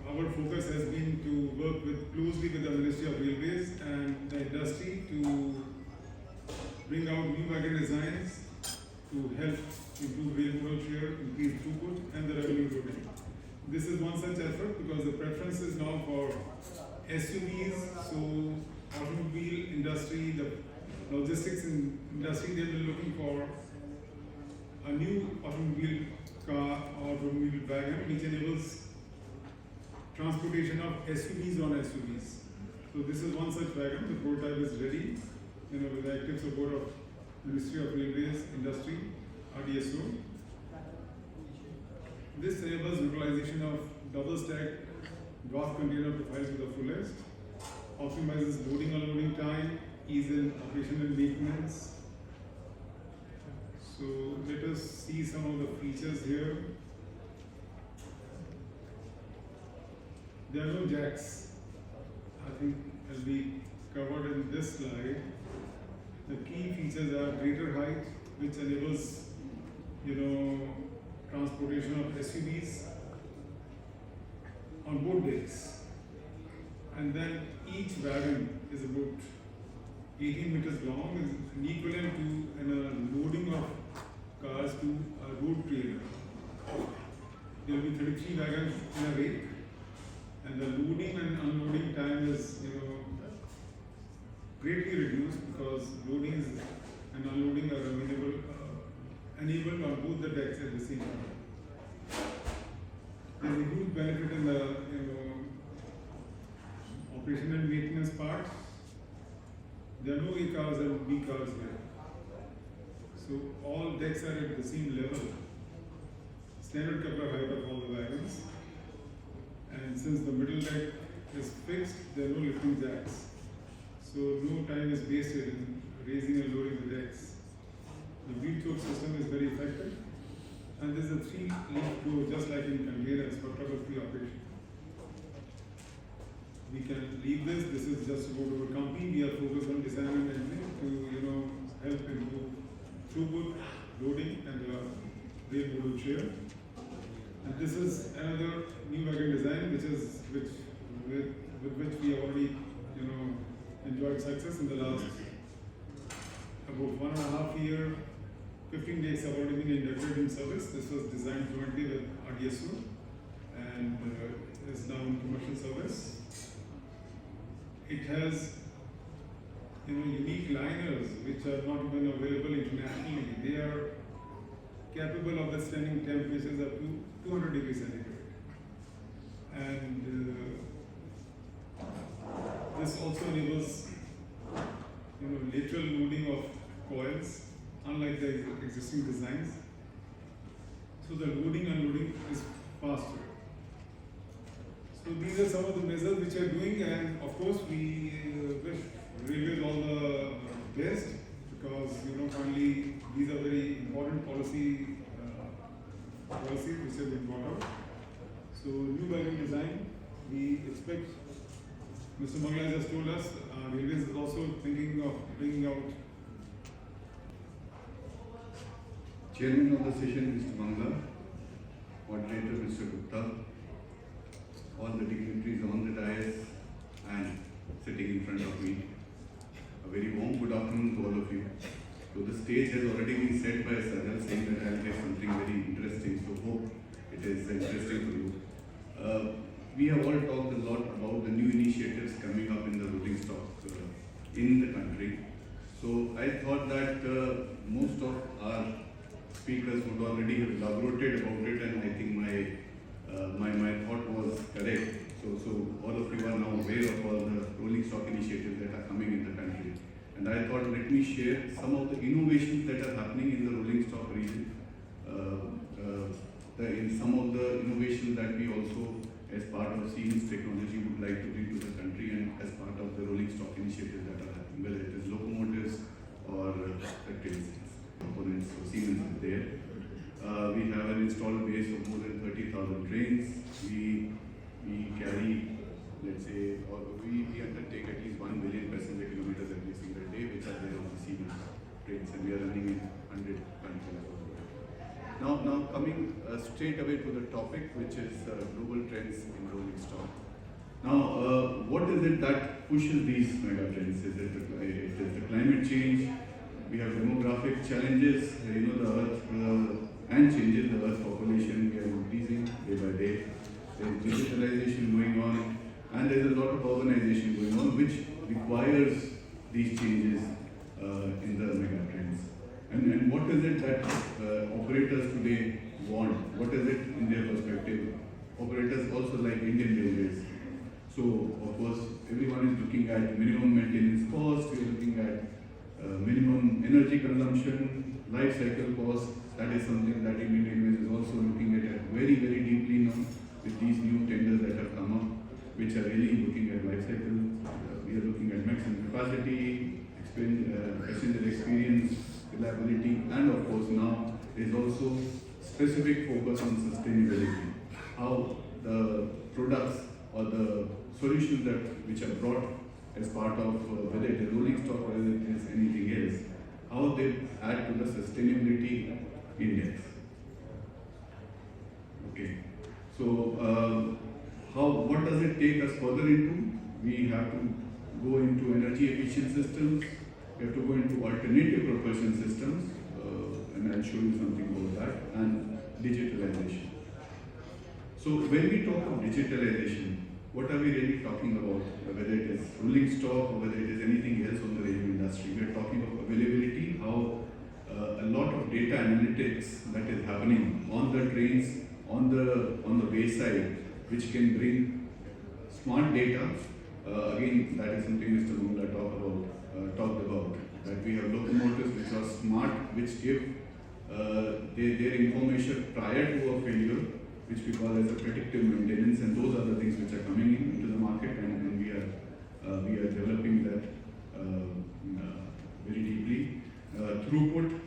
our focus has been to work closely with the Ministry of Railways and the industry to bring out new wagon designs to help improve rail modal share, increase throughput, and the revenue growth. This is one such effort, because the preference is now for SUVs, so automobile industry, the logistics industry, they will be looking for a new automobile car or automobile wagon which enables transportation of SUVs on SUVs. So this is one such wagon. The prototype is ready, with the active support of Ministry of Railways, Industry, RDSO. This enables utilization of double stack draft container profiles to the fullest, optimizes loading and unloading time, ease in operation and maintenance. So let us see some of the features here. There are no jacks. I think will be covered in this slide. The key features are greater height, which enables, transportation of SUVs on both decks. And then each wagon is about 18 meters long, is equivalent to loading of cars to a road trailer. There will be 33 wagons in a rake, and the loading and unloading time is greatly reduced, because loading and unloading are enabled on both the decks at the same time. There is a huge benefit in the operation and maintenance part. There are no A cars and B cars here. So all decks are at the same level. Standard coupler height of all the wagons. And since the middle deck is fixed, there are no lifting jacks. So no time is wasted in raising and lowering the decks. The wheel choke system is very effective. And there is a 3-leaf door, just like in conveyors, for trouble-free operation. We can leave this. This is just about our company. We are focused on design and engineering to help improve throughput, loading, and rail modal share. And this is another new wagon design, with which we have already enjoyed success in the last about 1.5 years. 15 days have already been inducted in service. This was designed jointly with RDSO, and is now in commercial service. It has unique liners which are not even available internationally. They are capable of withstanding temperatures up to 200 degrees centigrade. And this also enables lateral loading of coils, unlike the existing designs. So the loading and unloading is faster. So these are some of the measures which are doing, and of course we wish railways all the best, because finally these are very important policies which have been brought out. So new wagon design, we expect, Mr. Mangla has told us, railways is also thinking of bringing out. Chairman of the session, Mr. Mangla, moderator, Mr. Gupta, all the dignitaries on the dais and sitting in front of me. A very warm good afternoon to all of you. So the stage has already been set by Sajal saying that I'll get something very interesting, so hope it is interesting for you. We have all talked a lot about the new initiatives coming up in the rolling stock in the country. So I thought that most of our speakers would already have elaborated about it, and I think my thought was correct. So all of you are now aware of all the rolling stock initiatives that are coming in the country. And I thought, let me share some of the innovations that are happening in the rolling stock region. In some of the innovations that we also, as part of Siemens technology, would like to bring to the country, and as part of the rolling stock initiatives that are happening, whether it is locomotives or the trains. Components, so Siemens is there. We have an installed base of more than 30,000 trains. We carry, let's say, or we undertake at least 1 million passenger kilometers every single day, which are there on the Siemens trains, and we are running in 100 countries. Now coming straight away to the topic, which is global trends in rolling stock. Now, what is it that pushes these mega trends? It is the climate change. We have demographic challenges. The Earth and changes. The Earth population, we are increasing day by day. There is digitalization going on, and there is a lot of urbanization going on, which requires these changes in the mega trends. And what is it that operators today want? What is it in their perspective? Operators also like Indian Railways. So, of course, everyone is looking at minimum maintenance cost, we are looking at minimum energy consumption, life cycle cost. That is something that Indian Railways is also looking at very, very deeply now with these new tenders that have come up, which are really looking at life cycle. We are looking at maximum capacity, passenger experience, reliability, and of course now there is also specific focus on sustainability. How the products or the solutions which are brought as part of whether it is rolling stock or whether it is anything else, how they add to the sustainability index. Okay, so what does it take us further into? We have to go into energy efficient systems. We have to go into alternative propulsion systems, and I'll show you something about that, and digitalization. So when we talk of digitalization, what are we really talking about? Whether it is rolling stock or whether it is anything else on the railway industry, we are talking of availability, how a lot of data analytics that is happening on the trains, on the wayside, which can bring smart data. Again, that is something Mr. Mangla talked about, that we have locomotives which are smart, which give their information prior to a failure, which we call as a predictive maintenance, and those are the things which are coming into the market, and we are developing that very deeply. Throughput,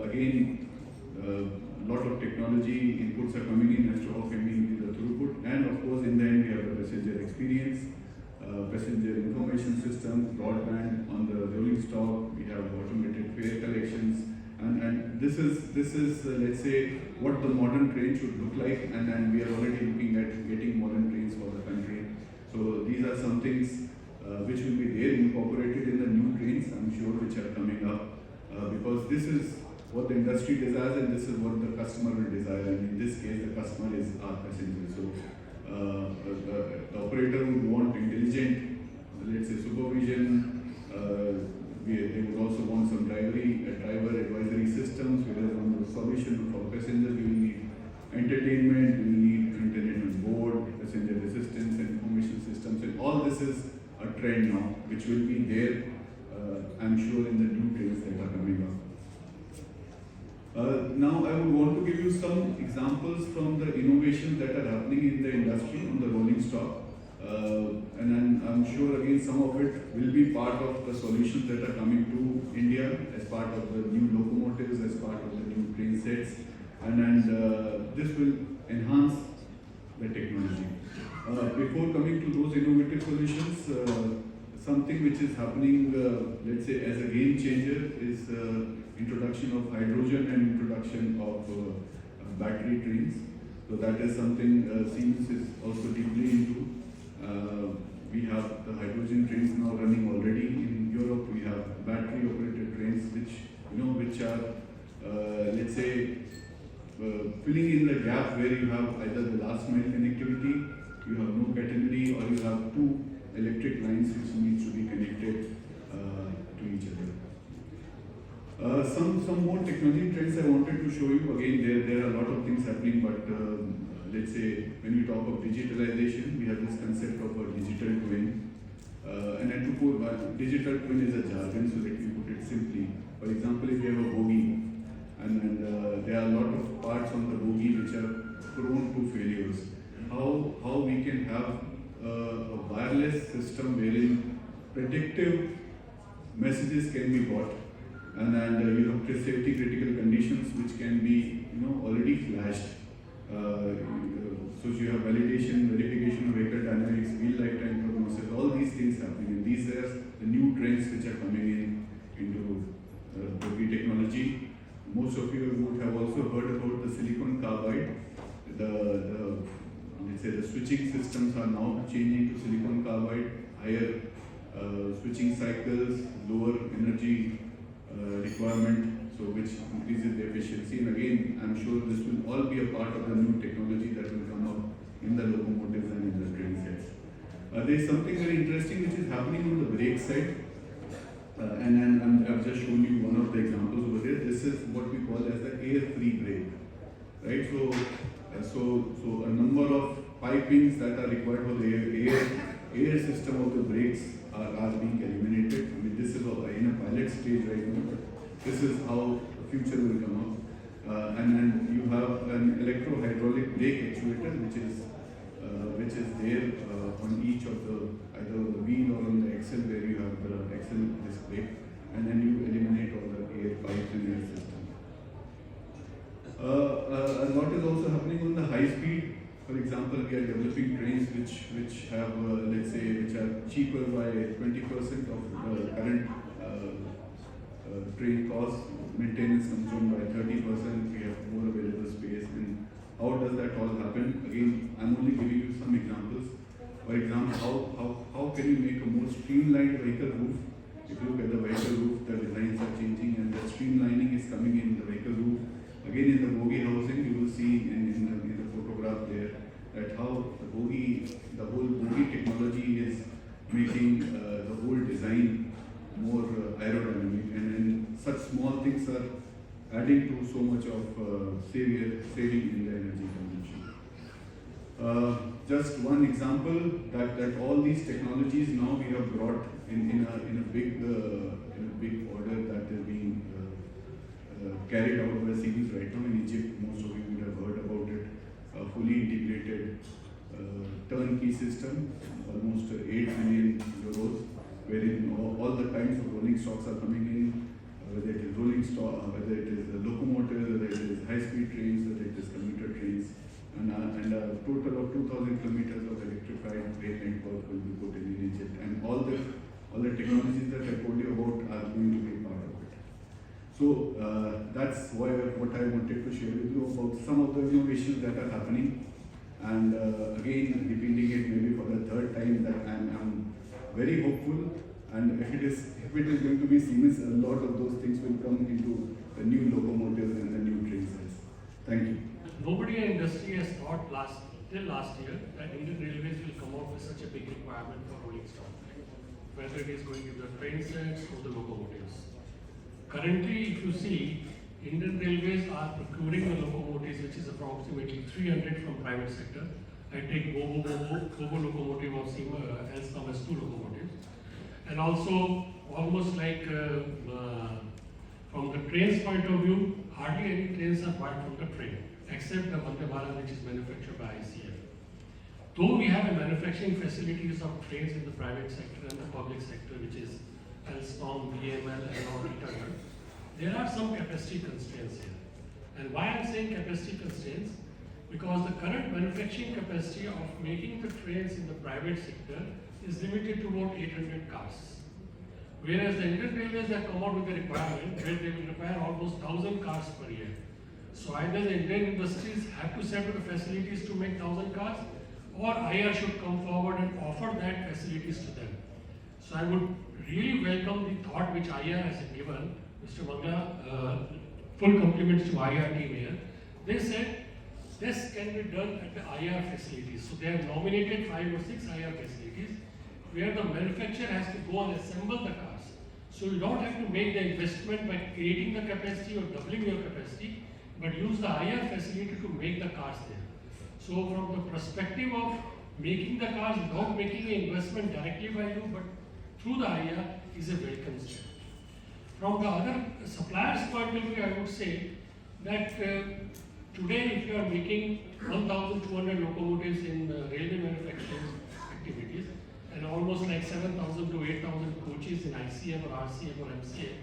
again, a lot of technology inputs are coming in as to how can we increase the throughput, and of course in the end we have the passenger experience, passenger information system, broadband on the rolling stock. We have automated fare collections, and this is let's say what the modern train should look like, and we are already looking at getting modern trains for the country. So these are some things which will be there incorporated in the new trains, I'm sure, which are coming up, because this is what the industry desires and this is what the customer will desire. And in this case, the customer is our passenger. So the operator would want intelligent, let's say, supervision. They would also want some driver advisory systems, whereas on the solution for passengers, we will need entertainment, we will need internet on board, passenger assistance, information systems, and all this is a trend now, which will be there, I'm sure, in the new trains that are coming up. Now I would want to give you some examples from the innovations that are happening in the industry on the rolling stock. And I'm sure again some of it will be part of the solutions that are coming to India as part of the new locomotives, as part of the new train sets, and this will enhance the technology. Before coming to those innovative solutions, something which is happening, let's say, as a game changer is introduction of hydrogen and introduction of battery trains. So that is something Siemens is also deeply into. We have the hydrogen trains now running already in Europe. We have battery operated trains which are, let's say, filling in the gap where you have either the last mile connectivity, you have no catenary, or you have two electric lines which needs to be connected to each other. Some more technology trends I wanted to show you. Again, there are a lot of things happening, but let's say when we talk of digitalization, we have this concept of a digital twin. And I took digital twin is a jargon, so let me put it simply. For example, if you have a bogie, and there are a lot of parts on the bogie which are prone to failures, how we can have a wireless system wherein predictive messages can be got, and safety critical conditions which can be already flashed. So you have validation, verification of vehicle dynamics, wheel lifetime prognosis, all these things happening. And these are the new trends which are coming into the technology. Most of you would have also heard about the silicon carbide. Let's say the switching systems are now changing to silicon carbide, higher switching cycles, lower energy requirement, so which increases the efficiency. And again, I'm sure this will all be a part of the new technology that will come up in the locomotives and in the train sets. There is something very interesting which is happening on the brake side, and I've just shown you one of the examples over there. This is what we call as the air-free brake, right? So a number of pipings that are required for the air system of the brakes are being eliminated. I mean, this is in a pilot stage right now, but this is how the future will come up. And then you have an electro-hydraulic brake actuator which is there on each of either on the wheel or on the axle, where you have the axle disc brake, and then you eliminate all the air pipes in your system. A lot is also happening on the high speed. For example, we are developing trains which have, let's say, which are cheaper by 20% of the current train cost. Maintenance comes down by 30%. We have more available space. And how does that all happen? Again, I'm only giving you some examples. For example, how can you make a more streamlined vehicle roof? If you look at the vehicle roof, the designs are changing and the streamlining is coming in the vehicle roof. Again, in the bogie housing, you will see in the photograph there that how the whole bogie technology is making the whole design more aerodynamic, and then such small things are adding to so much of saving in the energy consumption. Just one example that all these technologies now we have brought in a big order that is being carried out by Siemens right now in Egypt. Most of you would have heard about it. A fully integrated turnkey system, almost 8 billion euros, wherein all the kinds of rolling stocks are coming in, whether it is rolling stock, whether it is a locomotive, whether it is high-speed trains, whether it is commuter trains, and a total of 2,000 kilometers of electrified rail network will be put in Egypt, and all the technologies that I told you about are going to be part of it. So that's what I wanted to share with you about some of the innovations that are happening. And again, repeating it maybe for the third time, that I'm very hopeful And if it is going to be Siemens, a lot of those things will come into the new locomotives and the new train sets. Thank you. Nobody in industry has thought till last year that Indian Railways will come out with such a big requirement for rolling stock, whether it is going to the train sets or the locomotives. Currently, if you see, Indian Railways are procuring the locomotives, which is approximately 300 from private sector. I take Bobo locomotive of Alstom as 2 locomotives. And also, almost like from the trains point of view, hardly any trains are bought from the train, except the Vande Bharat, which is manufactured by ICF. Though we have a manufacturing facilities of trains in the private sector and the public sector, which is Alstom, BML, and all internal, there are some capacity constraints here. And why I'm saying capacity constraints? Because the current manufacturing capacity of making the trains in the private sector is limited to about 800 cars. Whereas the Indian Railways have come out with a requirement where they will require almost 1,000 cars per year. So either the Indian industries have to set up the facilities to make 1,000 cars, or IR should come forward and offer that facilities to them. So I would really welcome the thought which IR has given. Mr. Mangla, full compliments to IR team here. They said this can be done at the IR facilities. So they have nominated 5 or 6 IR facilities where the manufacturer has to go and assemble the cars. So you don't have to make the investment by creating the capacity or doubling your capacity, but use the IR facility to make the cars there. So from the perspective of making the cars without making an investment directly by you, but through the IR is a welcome step. From the other suppliers' point of view, I would say that today if you are making 1,200 locomotives in railway manufacturing activities and almost like 7,000 to 8,000 coaches in ICF or RCF or MCF,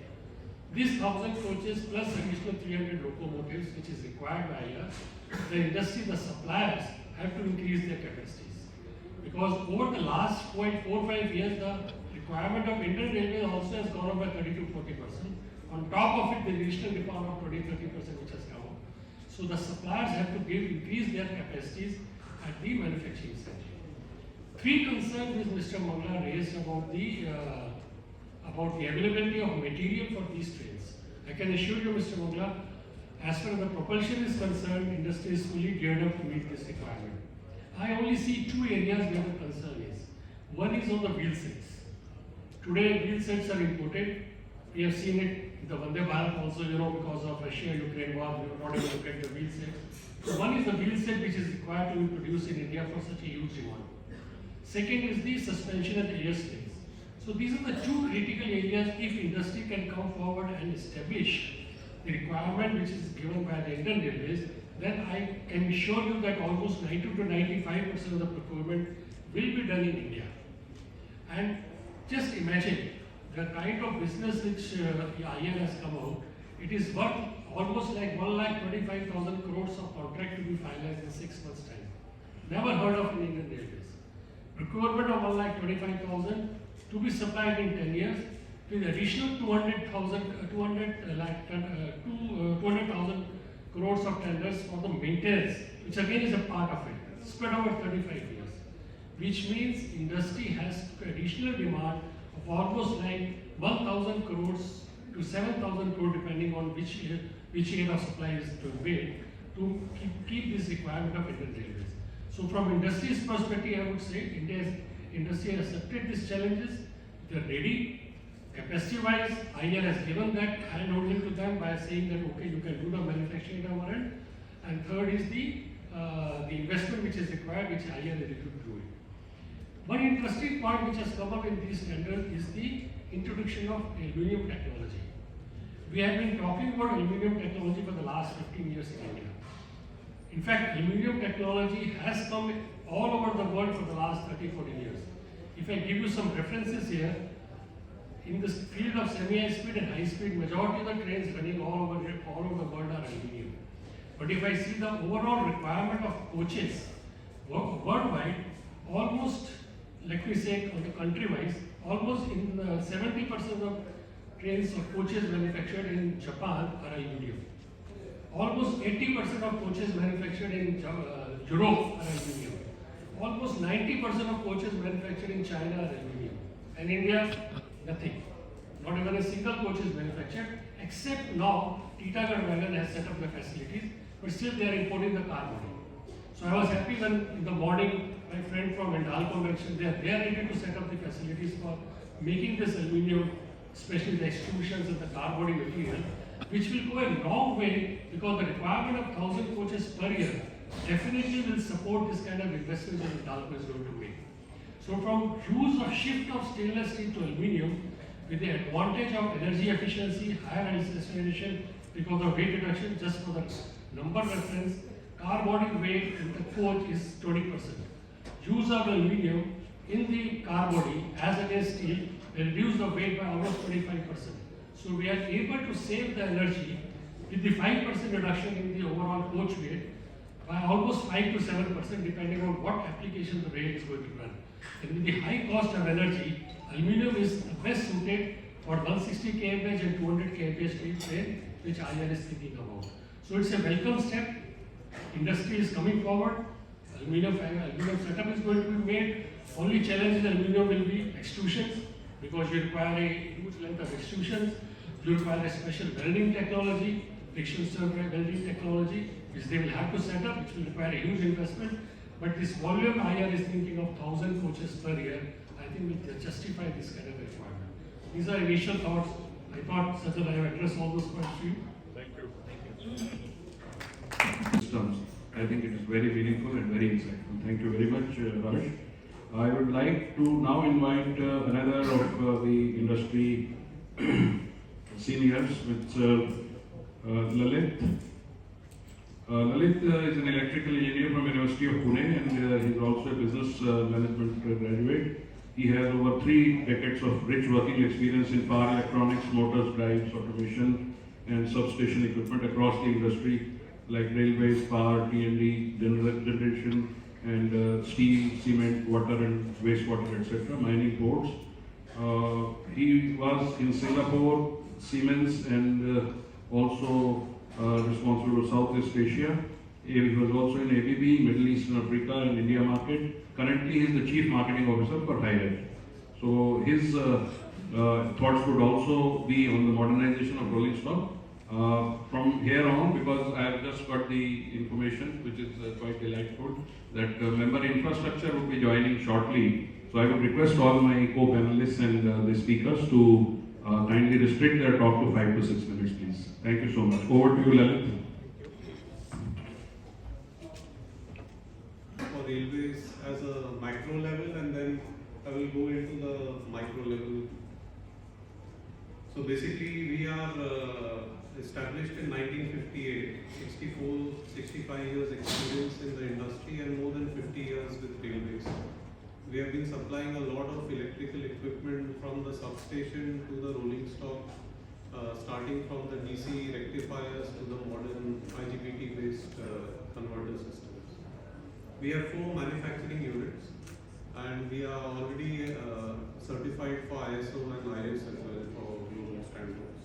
these 1,000 coaches plus additional 300 locomotives which is required by IR, the industry, the suppliers have to increase their capacities. Because over the last 4-5 years, the requirement of Indian Railways also has gone up by 30 to 40%. On top of it, the additional demand of 20-30% which has come up. So the suppliers have to increase their capacities at the manufacturing side. 3 concerns which Mr. Mangla raised about the availability of material for these trains. I can assure you, Mr. Mangla, as far as the propulsion is concerned, industry is fully geared up to meet this requirement. I only see 2 areas where the concern is. One is on the wheel sets. Today, wheel sets are imported. We have seen it in the Vande Bharat also, because of Russia-Ukraine war, we were not able to get the wheel set. So one is the wheel set which is required to be produced in India for such a huge demand. Second is the suspension and the air springs. So these are the 2 critical areas. If industry can come forward and establish the requirement which is given by the Indian Railways, then I can assure you that almost 90 to 95% of the procurement will be done in India. And just imagine the kind of business which IR has come out. It is worth almost like 1,25,000 crores of contract to be finalized in 6 months' time. Never heard of in Indian Railways. Procurement of 1,25,000 to be supplied in 10 years with additional 200,000 crores of tenders for the maintenance, which again is a part of it, spread over 35 years. Which means industry has additional demand of almost like 1,000 crores to 7,000 crores depending on which year of supply is to be to keep this requirement of Indian Railways. So from industry's perspective, I would say India's industry has accepted these challenges. They are ready. Capacity-wise, IR has given that hand-holding to them by saying that okay, you can do the manufacturing at our end. And third is the investment which is required, which IR is ready to do it. One interesting point which has come up in these tenders is the introduction of aluminum technology. We have been talking about aluminum technology for the last 15 years in India. In fact, aluminum technology has come all over the world for the last 30-40 years. If I give you some references here, in the field of semi-high speed and high speed, majority of the trains running all over the world are aluminum. But if I see the overall requirement of coaches worldwide, almost, let me say on the country-wise, almost in 70% of trains or coaches manufactured in Japan are aluminum. Almost 80% of coaches manufactured in Europe are aluminum. Almost 90% of coaches manufactured in China are aluminum. And India, Nothing. Not even a single coach is manufactured, except now Titagarh Wagon has set up the facilities, but still they are importing the car body. So I was happy when in the morning my friend from Hon'ble mentioned they are ready to set up the facilities for making this aluminium, especially the extrusions and the car body material, which will go a long way because the requirement of 1,000 coaches per year definitely will support this kind of investment that Hon'ble is going to make. So from use of shift of stainless steel to aluminium, with the advantage of energy efficiency, higher restoration because of weight reduction, just for the number reference, car body weight in the coach is 20%. Use of aluminium in the car body as against steel will reduce the weight by almost 25%. So we are able to save the energy with the 5% reduction in the overall coach weight by almost 5 to 7% depending on what application the rail is going to run. And with the high cost of energy, aluminium is the best suited for 160 kmph and 200 kmph steel train, which IR is thinking about. So it's a welcome step. Industry is coming forward. Aluminium setup is going to be made. Only challenge in aluminium will be extrusions, because you require a huge length of extrusions. You require a special welding technology, friction stir welding technology, which they will have to set up, which will require a huge investment. But this volume IR is thinking of 1,000 coaches per year, I think will justify this kind of requirement. These are initial thoughts. I thought Sajal, I have addressed all those points to you. Thank you. Systems. I think it is very meaningful and very insightful. Thank you very much, Raj. I would like to now invite another of the industry seniors, with Lalit. Lalit is an electrical engineer from University of Pune, and he is also a business management graduate. He has over 3 decades of rich working experience in power electronics, motors, drives, automation, and substation equipment across the industry, like railways, power, T&D, generation, and steel, cement, water and wastewater, etc., mining ports. He was in Singapore, Siemens, and also responsible for Southeast Asia. He was also in ABB, Middle East and Africa and India market. Currently, he is the Chief Marketing Officer for HiRail. So his thoughts would also be on the modernization of rolling stock. From here on, because I have just got the information, which is quite delightful, that member infrastructure will be joining shortly. So I would request all my co-panelists and the speakers to kindly restrict their talk to 5 to 6 minutes, please. Thank you so much. Over to you, Lalit. For railways as a macro level, and then I will go into the micro level. So basically, we are established in 1958, 65 years experience in the industry and more than 50 years with railways. We have been supplying a lot of electrical equipment from the substation to the rolling stock, starting from the DC rectifiers to the modern IGBT based converter systems. We have 4 manufacturing units, and we are already certified for ISO and IS as well for global standards.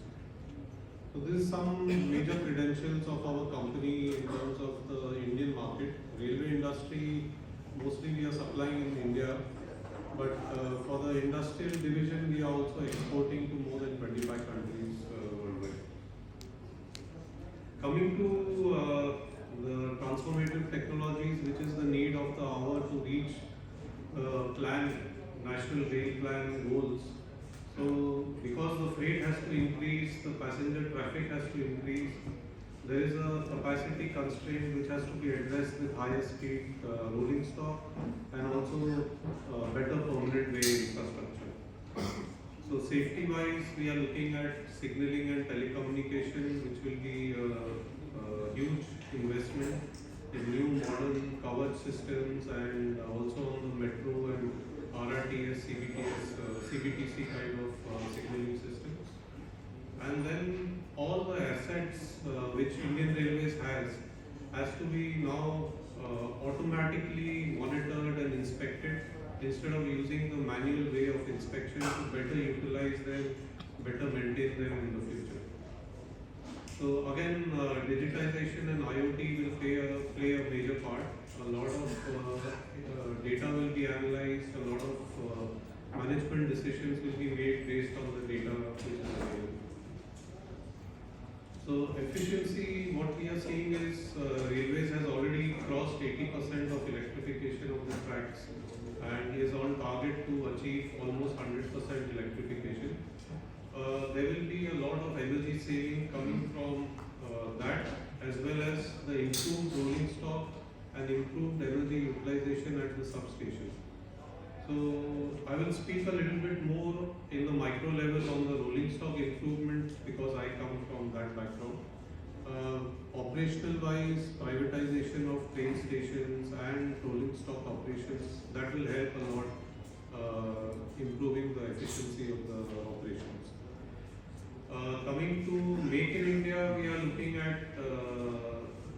So this is some major credentials of our company in terms of the Indian market. Railway industry, mostly we are supplying in India, but for the industrial division, we are also exporting to more than 25 countries worldwide. Coming to the transformative technologies, which is the need of the hour to reach planned national rail plan goals. So because the freight has to increase, the passenger traffic has to increase, there is a capacity constraint which has to be addressed with higher speed rolling stock and also better permanent way infrastructure. So safety wise, we are looking at signaling and telecommunication, which will be a huge investment in new modern coverage systems, and also on the metro and RRTS, CBTC kind of signaling systems. And then all the assets which Indian Railways has to be now automatically monitored and inspected instead of using the manual way of inspection, to better utilize them, better maintain them in the future. So again, digitization and IoT will play a major part. A lot of data will be analyzed, a lot of management decisions will be made based on the data which is available. So efficiency, what we are seeing is railways has already crossed 80% of electrification of the tracks and is on target to achieve almost 100% electrification. There will be a lot of energy saving coming from that, as well as the improved rolling stock and improved energy utilization at the substation. So I will speak a little bit more in the micro level on the rolling stock improvement because I come from that background. Operational wise, privatization of train stations and rolling stock operations, that will help a lot improving the efficiency of the operations. Coming to Make in India, we are looking at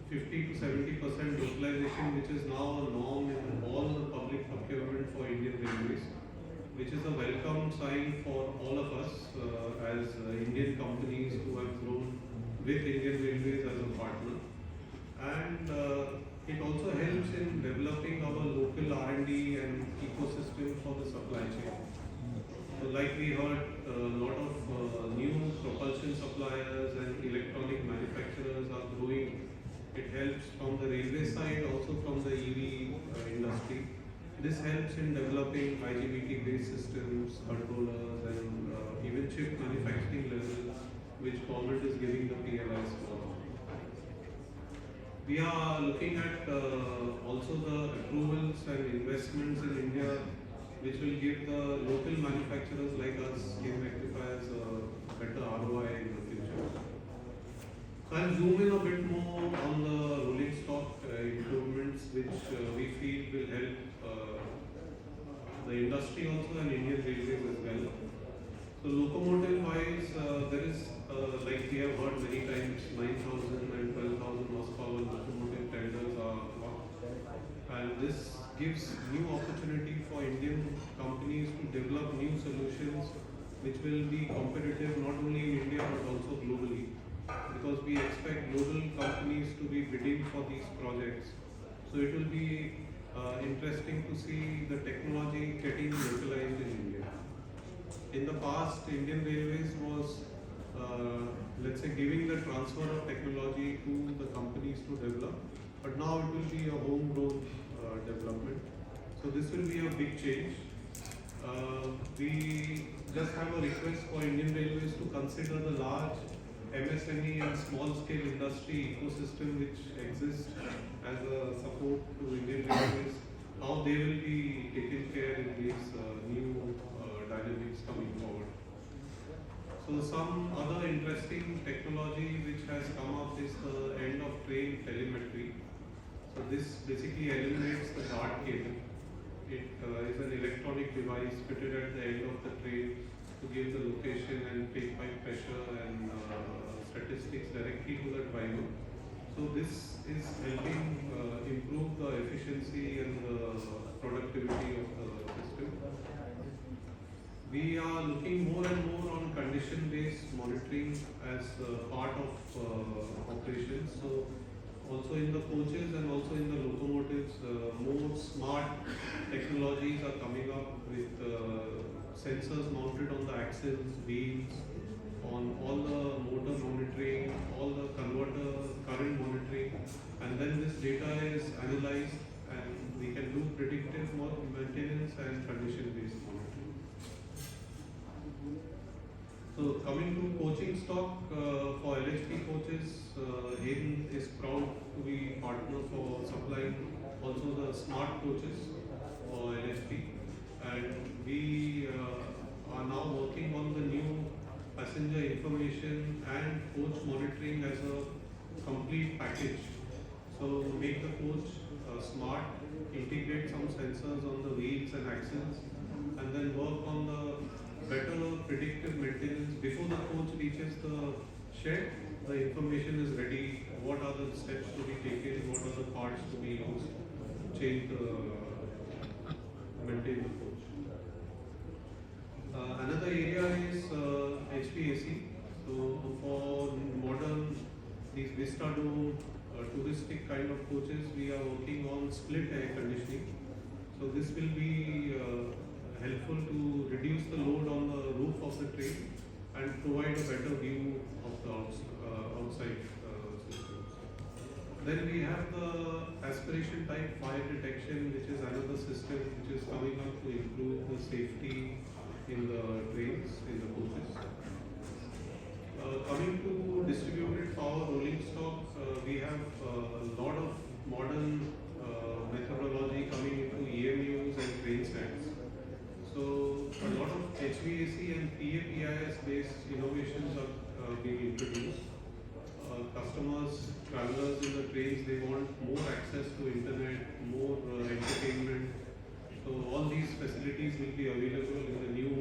50 to 70% utilization, which is now a norm in all the public procurement for Indian Railways, which is a welcome sign for all of us as Indian companies who have grown with Indian Railways as a partner. And it also helps in developing our local R&D and ecosystem for the supply chain. So like we heard, a lot of new propulsion suppliers and electronic manufacturers are growing. It helps from the railway side, also from the EV industry. This helps in developing IGBT-based systems, controllers, and even chip manufacturing level, which government is giving the PLIs for. We are looking at also the approvals and investments in India, which will give the local manufacturers like us, skin rectifiers, better ROI in the future. So I'll zoom in a bit more on the rolling stock improvements, which we feel will help the industry also and Indian Railways as well. So locomotive wise, there is like we have heard many times, 9,000 and 12,000 horsepower locomotive tenders are up, and this gives new opportunity for Indian companies to develop new solutions which will be competitive not only in India but also globally, because we expect global companies to be bidding for these projects. So it will be interesting to see the technology getting localized in India. In the past, Indian Railways was, let's say, giving the transfer of technology to the companies to develop, but now it will be a homegrown development. So this will be a big change. We just have a request for Indian Railways to consider the large MSME and small scale industry ecosystem which exists as a support to Indian Railways, how they will be taken care in these new dynamics coming forward. So some other interesting technology which has come up is the end of train telemetry. So this basically eliminates the guard cable. It is an electronic device fitted at the end of the train to give the location and take pipe pressure and statistics directly to the driver. So this is helping improve the efficiency and the productivity of the system. We are looking more and more on condition-based monitoring as part of operations. So also in the coaches and also in the locomotives, more smart technologies are coming up with sensors mounted on the axles, wheels, on all the motor monitoring, all the converter current monitoring, and then this data is analyzed and we can do predictive maintenance and condition-based monitoring. So coming to coaching stock for LHP coaches, Hayden is proud to be partner for supplying also the smart coaches for LHP, and we are now working on the new passenger information and coach monitoring as a complete package. So make the coach smart, integrate some sensors on the wheels and axles, and then work on the better predictive maintenance before the coach reaches the shed. The information is ready. What are the steps to be taken? What are the parts to be used to change maintain the coach? Another area is HVAC. So for modern, these Vista Dome, touristic kind of coaches, we are working on split air conditioning. So this will be helpful to reduce the load on the roof of the train and provide a better view of the outside systems. Then we have the aspiration type fire detection, which is another system which is coming up to improve the safety in the trains, in the coaches. Coming to distributed power rolling stock, we have a lot of modern methodology coming into EMUs and train sets. So a lot of HVAC and PAPIS based innovations are being introduced. Customers, travelers in the trains, they want more access to internet, more entertainment. So all these facilities will be available in the new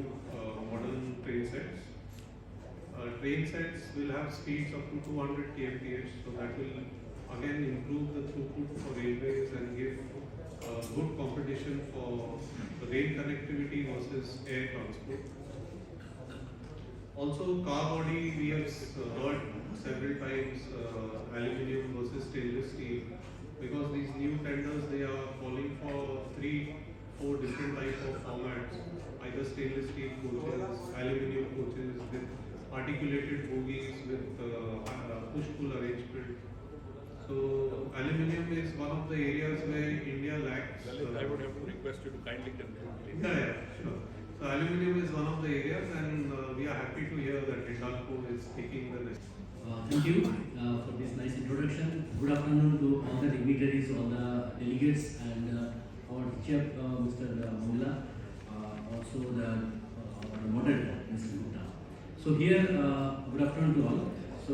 modern train sets. Train sets will have speeds up to 200 kmph, so that will again improve the throughput for railways and give good competition for rail connectivity versus air transport. Also, car body, we have heard several times aluminium versus stainless steel, because these new tenders, they are calling for 3-4 different types of formats, either stainless steel coaches, aluminium coaches with articulated bogies with push-pull arrangement. So aluminium is one of the areas where India lacks. I would have to request you to kindly conclude. Yeah, sure. So aluminium is one of the areas, and we are happy to hear that Hindalco is taking the next. Thank you for this nice introduction. Good afternoon to all the dignitaries, all the delegates, and our chair, Mr. Mulla, also the moderator, Mr. Gupta. So here, good afternoon to all. So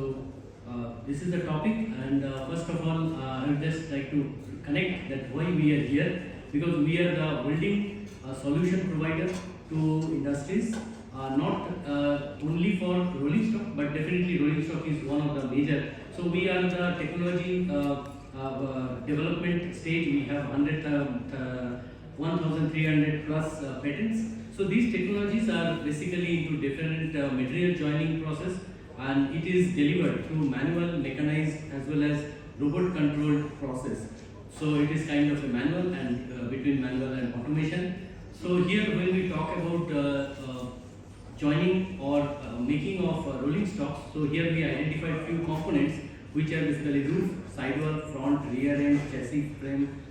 this is the topic, and first of all, I would just like to connect that why we are here, because we are the welding solution provider to industries, not only for rolling stock, but definitely rolling stock is one of the major. So we are the technology development stage. We have 1,300 plus patents. So these technologies are basically into different material joining process, and it is delivered through manual, mechanized, as well as robot controlled process. So it is kind of a manual and between manual and automation. So here when we talk about joining or making of rolling stocks, so here we identified few components which are basically roof, sidewall, front, rear end, chassis frame,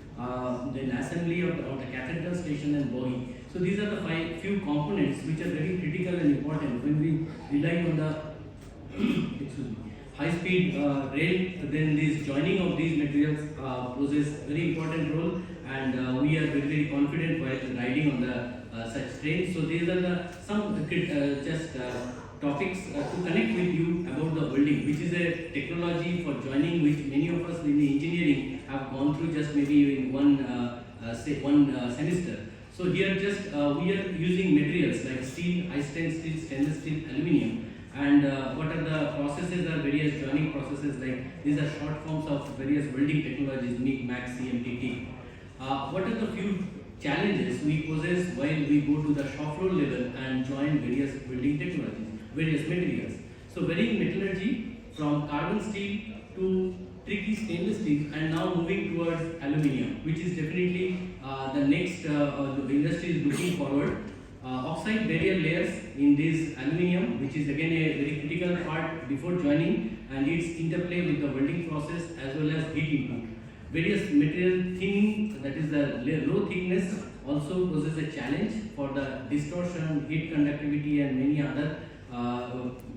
then assembly of the catheter station and bogie. So these are the few components which are very critical and important when we rely on the high-speed rail. Then this joining of these materials poses very important role, and we are very confident while riding on the such trains. So these are some topics to connect with you about the welding, which is a technology for joining which many of us in the engineering have gone through just maybe in one semester. So here just we are using materials like steel, high-strength steel, stainless steel, aluminium, and what are the processes are various joining processes, like these are short forms of various welding technologies, MIG, MAX, CMTT. What are the few challenges we possess while we go to the shop floor level and join various welding technologies, various materials? So varying metallurgy from carbon steel to tricky stainless steel, and now moving towards aluminium, which is definitely the next the industry is looking forward. Oxide barrier layers in this aluminium, which is again a very critical part before joining, and its interplay with the welding process as well as heat input. Various material thinning, that is the low thickness, also poses a challenge for the distortion, heat conductivity, and many other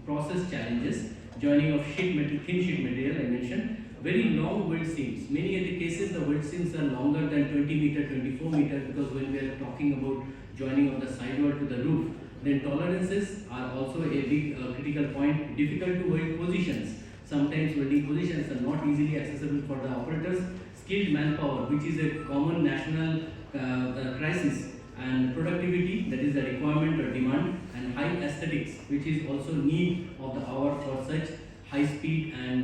process challenges. Joining of thin sheet material I mentioned. Very long weld seams. Many of the cases the weld seams are longer than 20 meter, 24 meter, because when we are talking about joining of the sidewall to the roof, then tolerances are also a big critical point. Difficult to weld positions. Sometimes welding positions are not easily accessible for the operators. Skilled manpower, which is a common national crisis, and productivity, that is the requirement or demand, and high aesthetics, which is also need of the hour for such high speed, and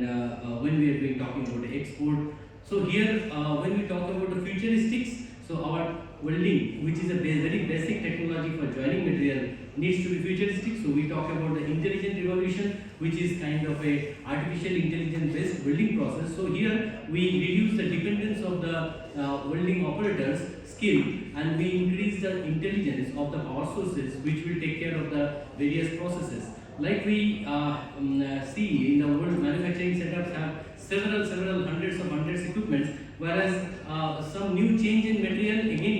when we have been talking about the export. So here when we talk about the futuristics, so our welding, which is a very basic technology for joining material, needs to be futuristic. So we talk about the intelligent revolution, which is kind of a artificial intelligence based welding process. So here we reduce the dependence of the welding operators skill, and we increase the intelligence of the power sources which will take care of the various processes. Like we see in the world, manufacturing setups have several hundreds equipments, whereas some new change in material again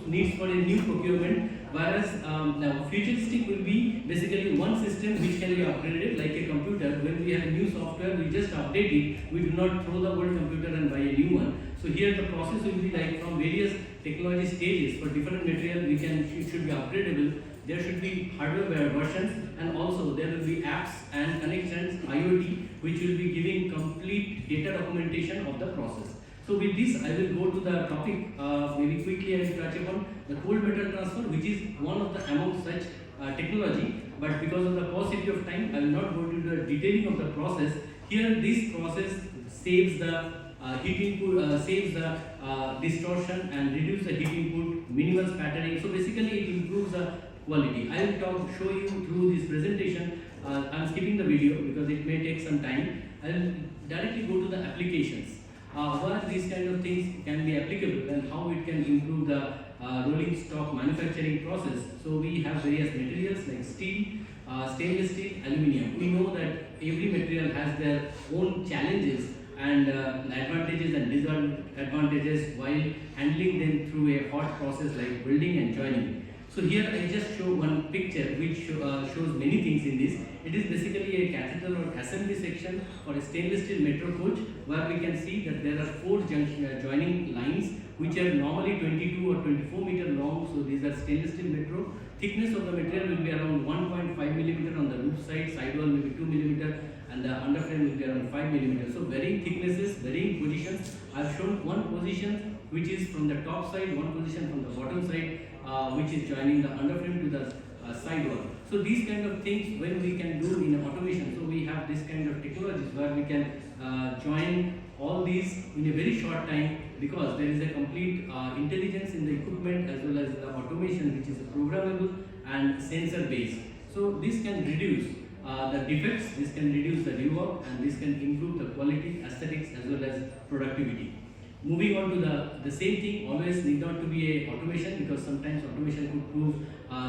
needs for a new procurement, whereas now futuristic will be basically one system which can be upgraded like a computer. When we have a new software, we just update it, we do not throw the old computer and buy a new one. So here the process will be like from various technology stages. For different material it should be upgradable. There should be hardware versions, and also there will be apps and connections, IoT, which will be giving complete data documentation of the process. So with this, I will go to the topic. Very quickly, I will touch upon the cold metal transfer, which is one of the among such technology. But because of the paucity of time, I will not go into the detailing of the process. Here, this process saves the heat input, saves the distortion and reduce the heat input, minimal spattering. So basically, it improves the quality. I will show you through this presentation. I am skipping the video because it may take some time. I will directly go to the applications. Where these kind of things can be applicable and how it can improve the rolling stock manufacturing process. So we have various materials like steel, stainless steel, aluminium. We know that every material has their own challenges and advantages and disadvantages while handling them through a hot process like welding and joining. So here I just show one picture which shows many things in this. It is basically a cathedral or assembly section for a stainless steel metro coach, where we can see that there are 4 joining lines which are normally 22 or 24 meter long. So these are stainless steel metro. Thickness of the material will be around 1.5 millimeter on the roof side, sidewall maybe 2 millimeter, and the underframe will be around 5 millimeter. So varying thicknesses, varying positions. I have shown one position which is from the top side, one position from the bottom side, which is joining the underframe to the sidewall. So these kind of things when we can do in automation. So we have this kind of technologies where we can join all these in a very short time, because there is a complete intelligence in the equipment as well as the automation which is programmable and sensor based. So this can reduce the defects, this can reduce the rework, and this can improve the quality, aesthetics as well as productivity. Moving on to the same thing, always need not to be a automation, because sometimes automation could prove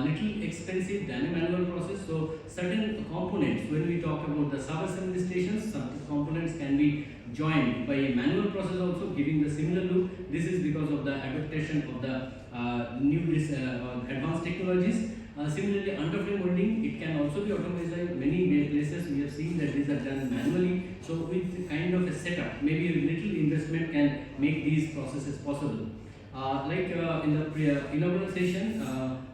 little expensive than a manual process. So certain components, when we talk about the sub-assembly stations, some components can be joined by a manual process also, giving the similar look. This is because of the adaptation of the new advanced technologies. Similarly, underframe welding, it can also be automated. Many places we have seen that these are done manually. So with kind of a setup, maybe a little investment can make these processes possible. In the inaugural session,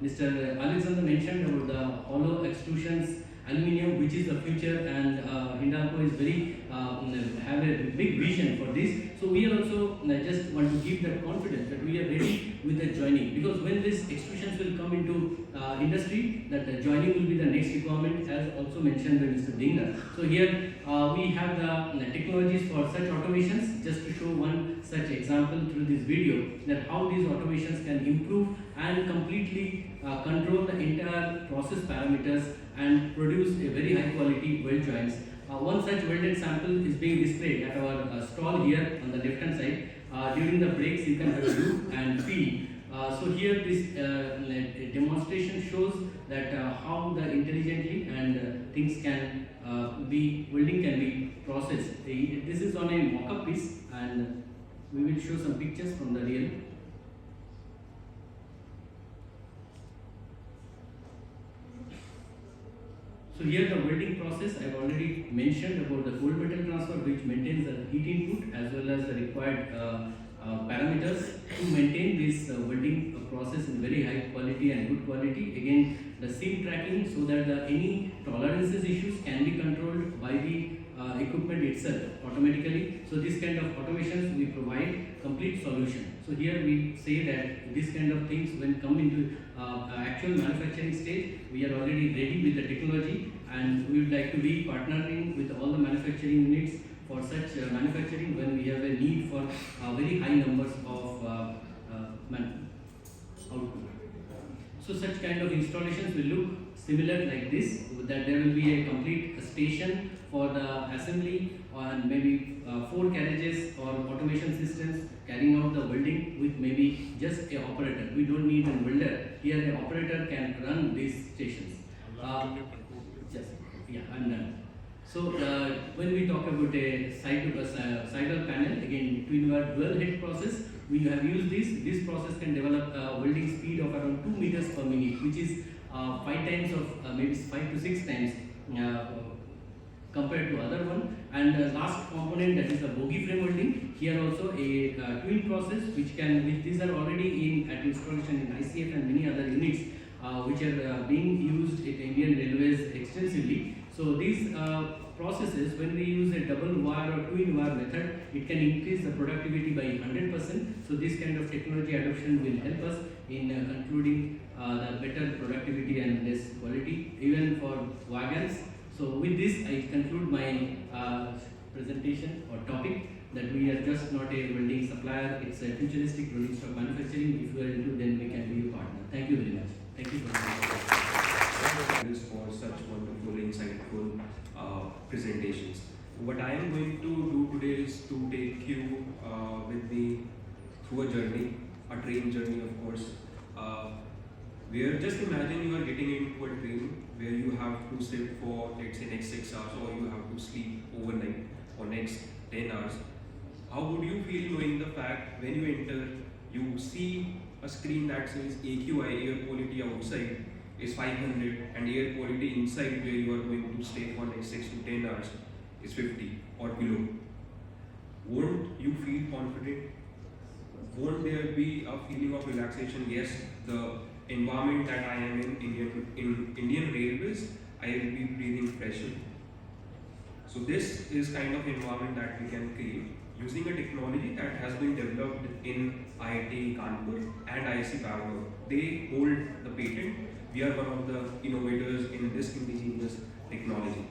Mr. Alexander mentioned about the hollow extrusions, aluminium, which is the future, and Hindalco is very have a big vision for this. So we are also just want to give that confidence that we are ready with the joining, because when these extrusions will come into industry, that the joining will be the next requirement, as also mentioned by Mr. Dingler. So here we have the technologies for such automations. Just to show one such example through this video, that how these automations can improve and completely control the entire process parameters and produce a very high quality weld joints. One such welded sample is being displayed at our stall here on the left hand side. During the breaks, you can have a look and feel. So here this demonstration shows that how the intelligently and things can welding can be processed. This is on a mock-up piece, and we will show some pictures from the real. So here the welding process, I have already mentioned about the cold metal transfer, which maintains the heat input as well as the required parameters to maintain this welding process in very high quality and good quality. Again, the seam tracking, so that any tolerances issues can be controlled by the equipment itself automatically. So this kind of automations we provide complete solution. So here we say that this kind of things, when come into actual manufacturing stage, we are already ready with the technology, and we would like to be partnering with all the manufacturing units for such manufacturing when we have a need for very high numbers of output. So such kind of installations will look similar like this. that there will be a complete station for the assembly and maybe 4 carriages or automation systems carrying out the welding with maybe just a operator. We don't need a welder. Here an operator can run these stations. Just, yeah, I'm done. So when we talk about a sidal panel, again twin wire dual head process, we have used this. This process can develop a welding speed of around 2 meters per minute, which is 5 times of maybe 5 to 6 times compared to other one. And last component, that is the bogie frame welding. Here also a twin process which these are already at installation in ICF and many other units which are being used in Indian Railways extensively. So these processes, when we use a double wire or twin wire method, it can increase the productivity by 100%. So this kind of technology adoption will help us in concluding the better productivity and less quality, even for wagons. So with this, I conclude my presentation or topic, that we are just not a welding supplier, it's a futuristic rolling stock manufacturing. If you are into, then we can be your partner. Thank you very much. Thank you for such wonderful, insightful presentations. What I am going to do today is to take you with me through a journey, a train journey, of course. Where just imagine you are getting into a train where you have to sit for, let's say, next 6 hours, or you have to sleep overnight for next 10 hours. How would you feel knowing the fact when you enter, you see a screen that says AQI, air quality outside, is 500, and air quality inside where you are going to stay for next 6 to 10 hours is 50 or below? Won't you feel confident? Won't there be a feeling of relaxation? Yes, the environment that I am in Indian Railways, I will be breathing fresh air. So this is kind of environment that we can create using a technology that has been developed in IIT Kanpur and IIC Bangalore. They hold the patent. We are one of the innovators in this indigenous technology.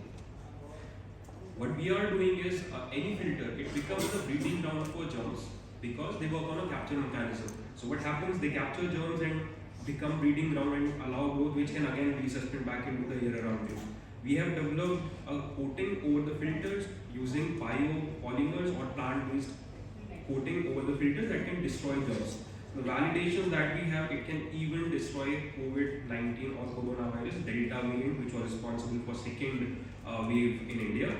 What we are doing is any filter, it becomes a breeding ground for germs because they work on a capture mechanism. So what happens, they capture germs and become breeding ground and allow growth, which can again resuscitate back into the air around you. We have developed a coating over the filters using biopolymers or plant-based coating over the filters that can destroy germs. The validations that we have, it can even destroy COVID-19 or coronavirus Delta variant, which was responsible for second wave in India.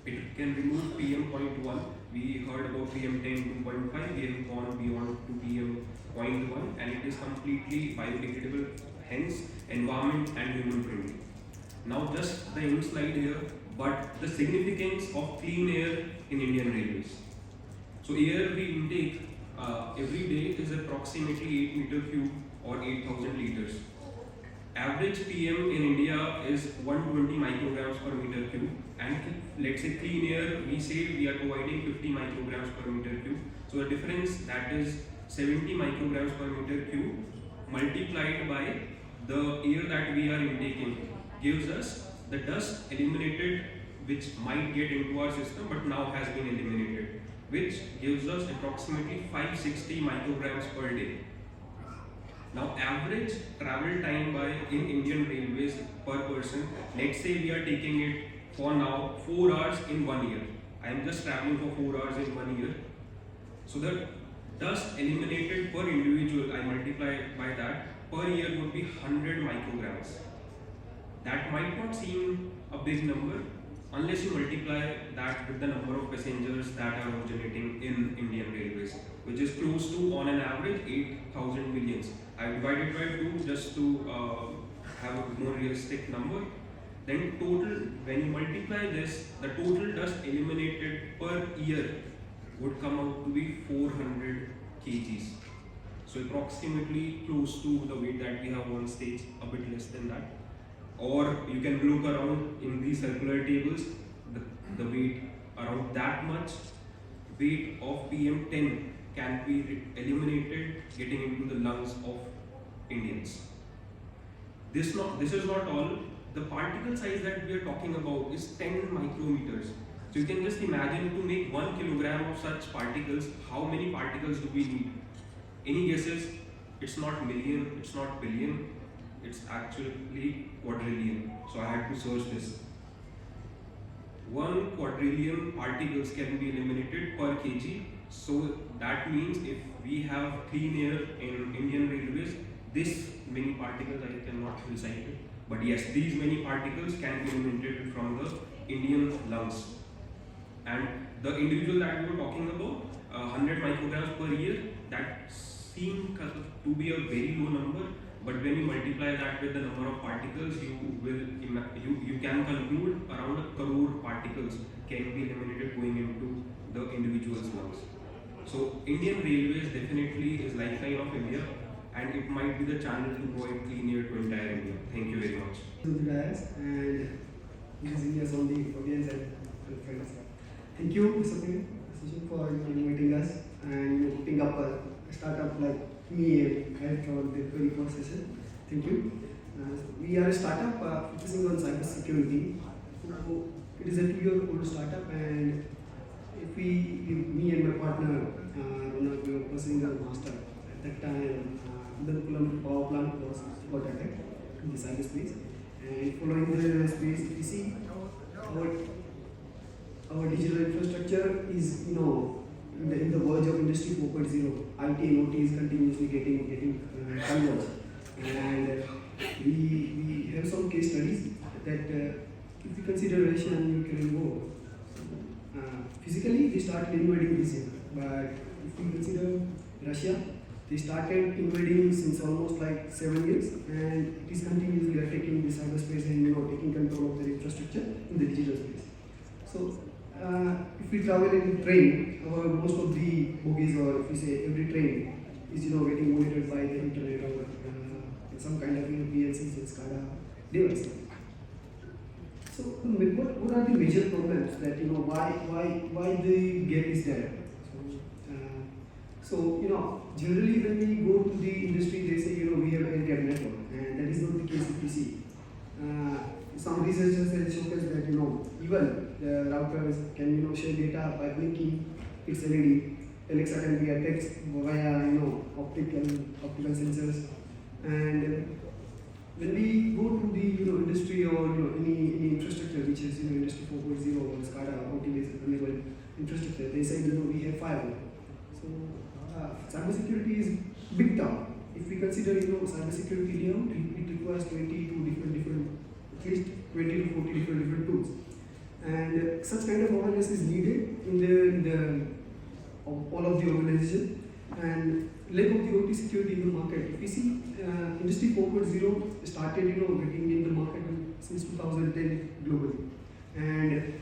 It can remove PM.1. We heard about PM10 2.5. We have gone beyond to PM.1, and it is completely biodegradable, hence environment and human friendly. Now just the end slide here, but the significance of clean air in Indian Railways. So air we intake every day is approximately 8 meter cube or 8,000 liters. Average PM in India is 120 micrograms per meter cube, and let's say clean air, we say we are providing 50 micrograms per meter cube. So the difference, that is 70 micrograms per meter cube multiplied by the air that we are intaking, gives us the dust eliminated, which might get into our system but now has been eliminated, which gives us approximately 560 micrograms per day. Now average travel time in Indian Railways per person, let's say we are taking it for now 4 hours in 1 year. I am just traveling for 4 hours in 1 year. So the dust eliminated per individual, I multiply by that, per year would be 100 micrograms. That might not seem a big number unless you multiply that with the number of passengers that are originating in Indian Railways, which is close to, on an average, 8,000 millions. I divided by 2 just to have a more realistic number. Then total, when you multiply this, the total dust eliminated per year would come out to be 400 kgs. So approximately close to the weight that we have on stage, a bit less than that. Or you can look around in these circular tables, the weight around that much weight of PM10 can be eliminated getting into the lungs of Indians. This is not all. The particle size that we are talking about is 10 micrometers. So you can just imagine, to make 1 kilogram of such particles, how many particles do we need? Any guesses? It's not million, it's not billion. it's actually quadrillion. So I had to search this. 1 quadrillion particles can be eliminated per kg. So that means if we have clean air in Indian Railways, this many particles, I cannot recite it, but yes, these many particles can be eliminated from the Indian lungs. And the individual that we were talking about, 100 micrograms per year, that seems to be a very low number, but when you multiply that with the number of particles, you can conclude around 1 crore particles can be eliminated going into the individual's lungs. So Indian Railways definitely is lifeline of India, and it might be the channel to provide clean air to entire India. Thank you very much. And engineers on the audience and friends. Thank you, Mr. for inviting us and putting up a startup like me and for the very first session. Thank you. We are a startup focusing on cybersecurity. So it is a 2-year-old startup, and me and my partner, we were pursuing a master. At that time, the power plant was got attacked in the cyberspace. And following the space, if you see our digital infrastructure is, in the verge of Industry 4.0. IT and OT is continuously getting converged. And we have some case studies that if we consider Russia and Ukraine war, physically they started invading this year, but if we consider Russia, they started invading since almost like 7 years, and it is continuously attacking the cyberspace and taking control of their infrastructure in the digital space. So if we travel in train, most of the bogies, or if we say every train, is getting monitored by the internet or some kind of PLCs and SCADA device. So what are the major problems that why the gap is there? So generally when we go to the industry, they say we have air gap network, and that is not the case if we see. Some researchers have showcased that even the routers can share data by blinking its LED. Alexa can be attacked via optical sensors. And when we go to the industry or any infrastructure which is Industry 4.0 or SCADA OT based enabled infrastructure, they say we have firewall. So cybersecurity is big term. If we consider cybersecurity layout, it requires 20 to different at least 20 to 40 different tools, and such kind of awareness is needed in the all of the organization, and lack of the OT security in the market. If we see Industry 4.0 started getting in the market since 2010 globally, and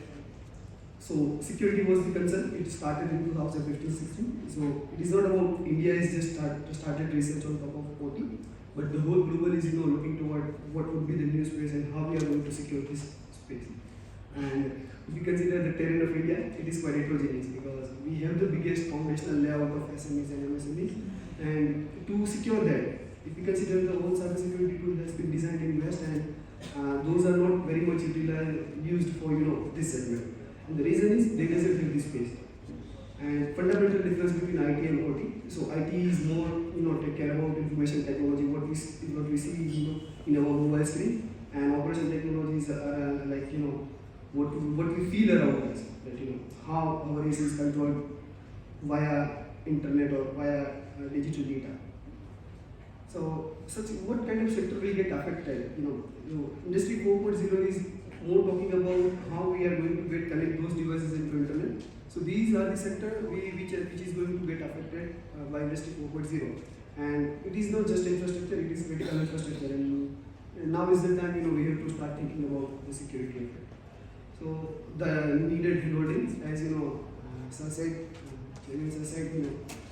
so security was the concern. It started in 2015-16. So it is not about India is just started research on top of OT, but the whole global is looking toward what would be the new space and how we are going to secure this space. And if we consider the terrain of India, it is quite heterogeneous because we have the biggest foundational layout of SMEs and MSMEs, and to secure that, if we consider the whole cybersecurity tool has been designed in West, and those are not very much used for this segment. And the reason is they doesn't have this space. And fundamental difference between IT and OT. So IT is more take care about information technology, what we see in our mobile screen, and operation technologies are like what we feel around us, that how our AC is controlled via internet or via digital data. So what kind of sector will get affected? Industry 4.0 is more talking about how we are going to connect those devices into internet. So these are the sector which is going to get affected by Industry 4.0. And it is not just infrastructure, it is critical infrastructure. And now is the time we have to start thinking about the security of it. So the needed handholding, as Sir said,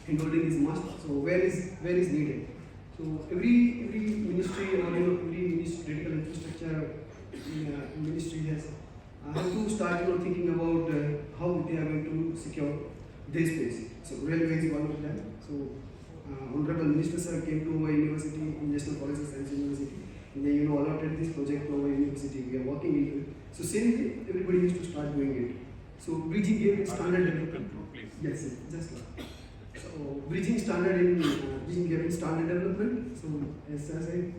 handholding is must. So where is needed? So every ministry or every critical infrastructure ministry has have to start thinking about how they are going to secure their space. So railway is one of them. So Honorable Minister Sir came to our university, National College of Science University, and they allotted this project to our university. We are working into it. So same thing, everybody has to start doing it. So bridging gap in standard development. Yes, just like. So bridging gap in standard development. So as I said,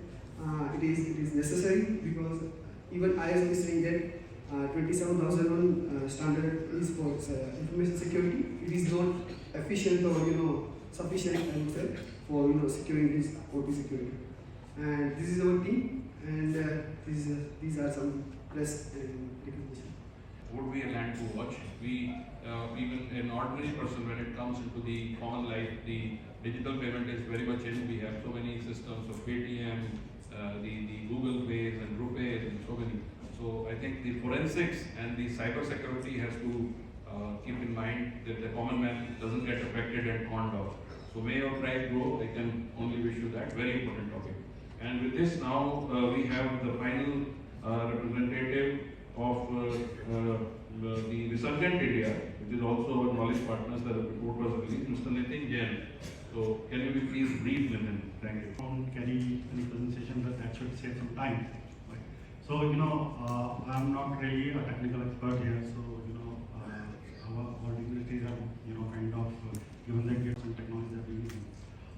it is necessary, because even ISO is saying that 27001 standard is for information security. It is not efficient or sufficient, I would say, for securing this OT security. And this is our team, and these are some press and recognition. Would be a land to watch. We, even an ordinary person, when it comes into the common life, the digital payment is very much in. We have so many systems of Paytm, the Google Pays and RuPay and so many. So I think the forensics and the cyber security has to keep in mind that the common man doesn't get affected and conned off. So may your tribe grow. I can only wish you that. Very important topic. And with this now, we have the final representative of the Resurgent India, which is also our knowledge partners. The report was released, Mr. Nitin Jain. So can you be please brief, Nitin? Thank you. Don't carry any presentation, but that should save some time. Right. So I'm not really a technical expert here. So our universities have kind of given the gifts and technology that we need.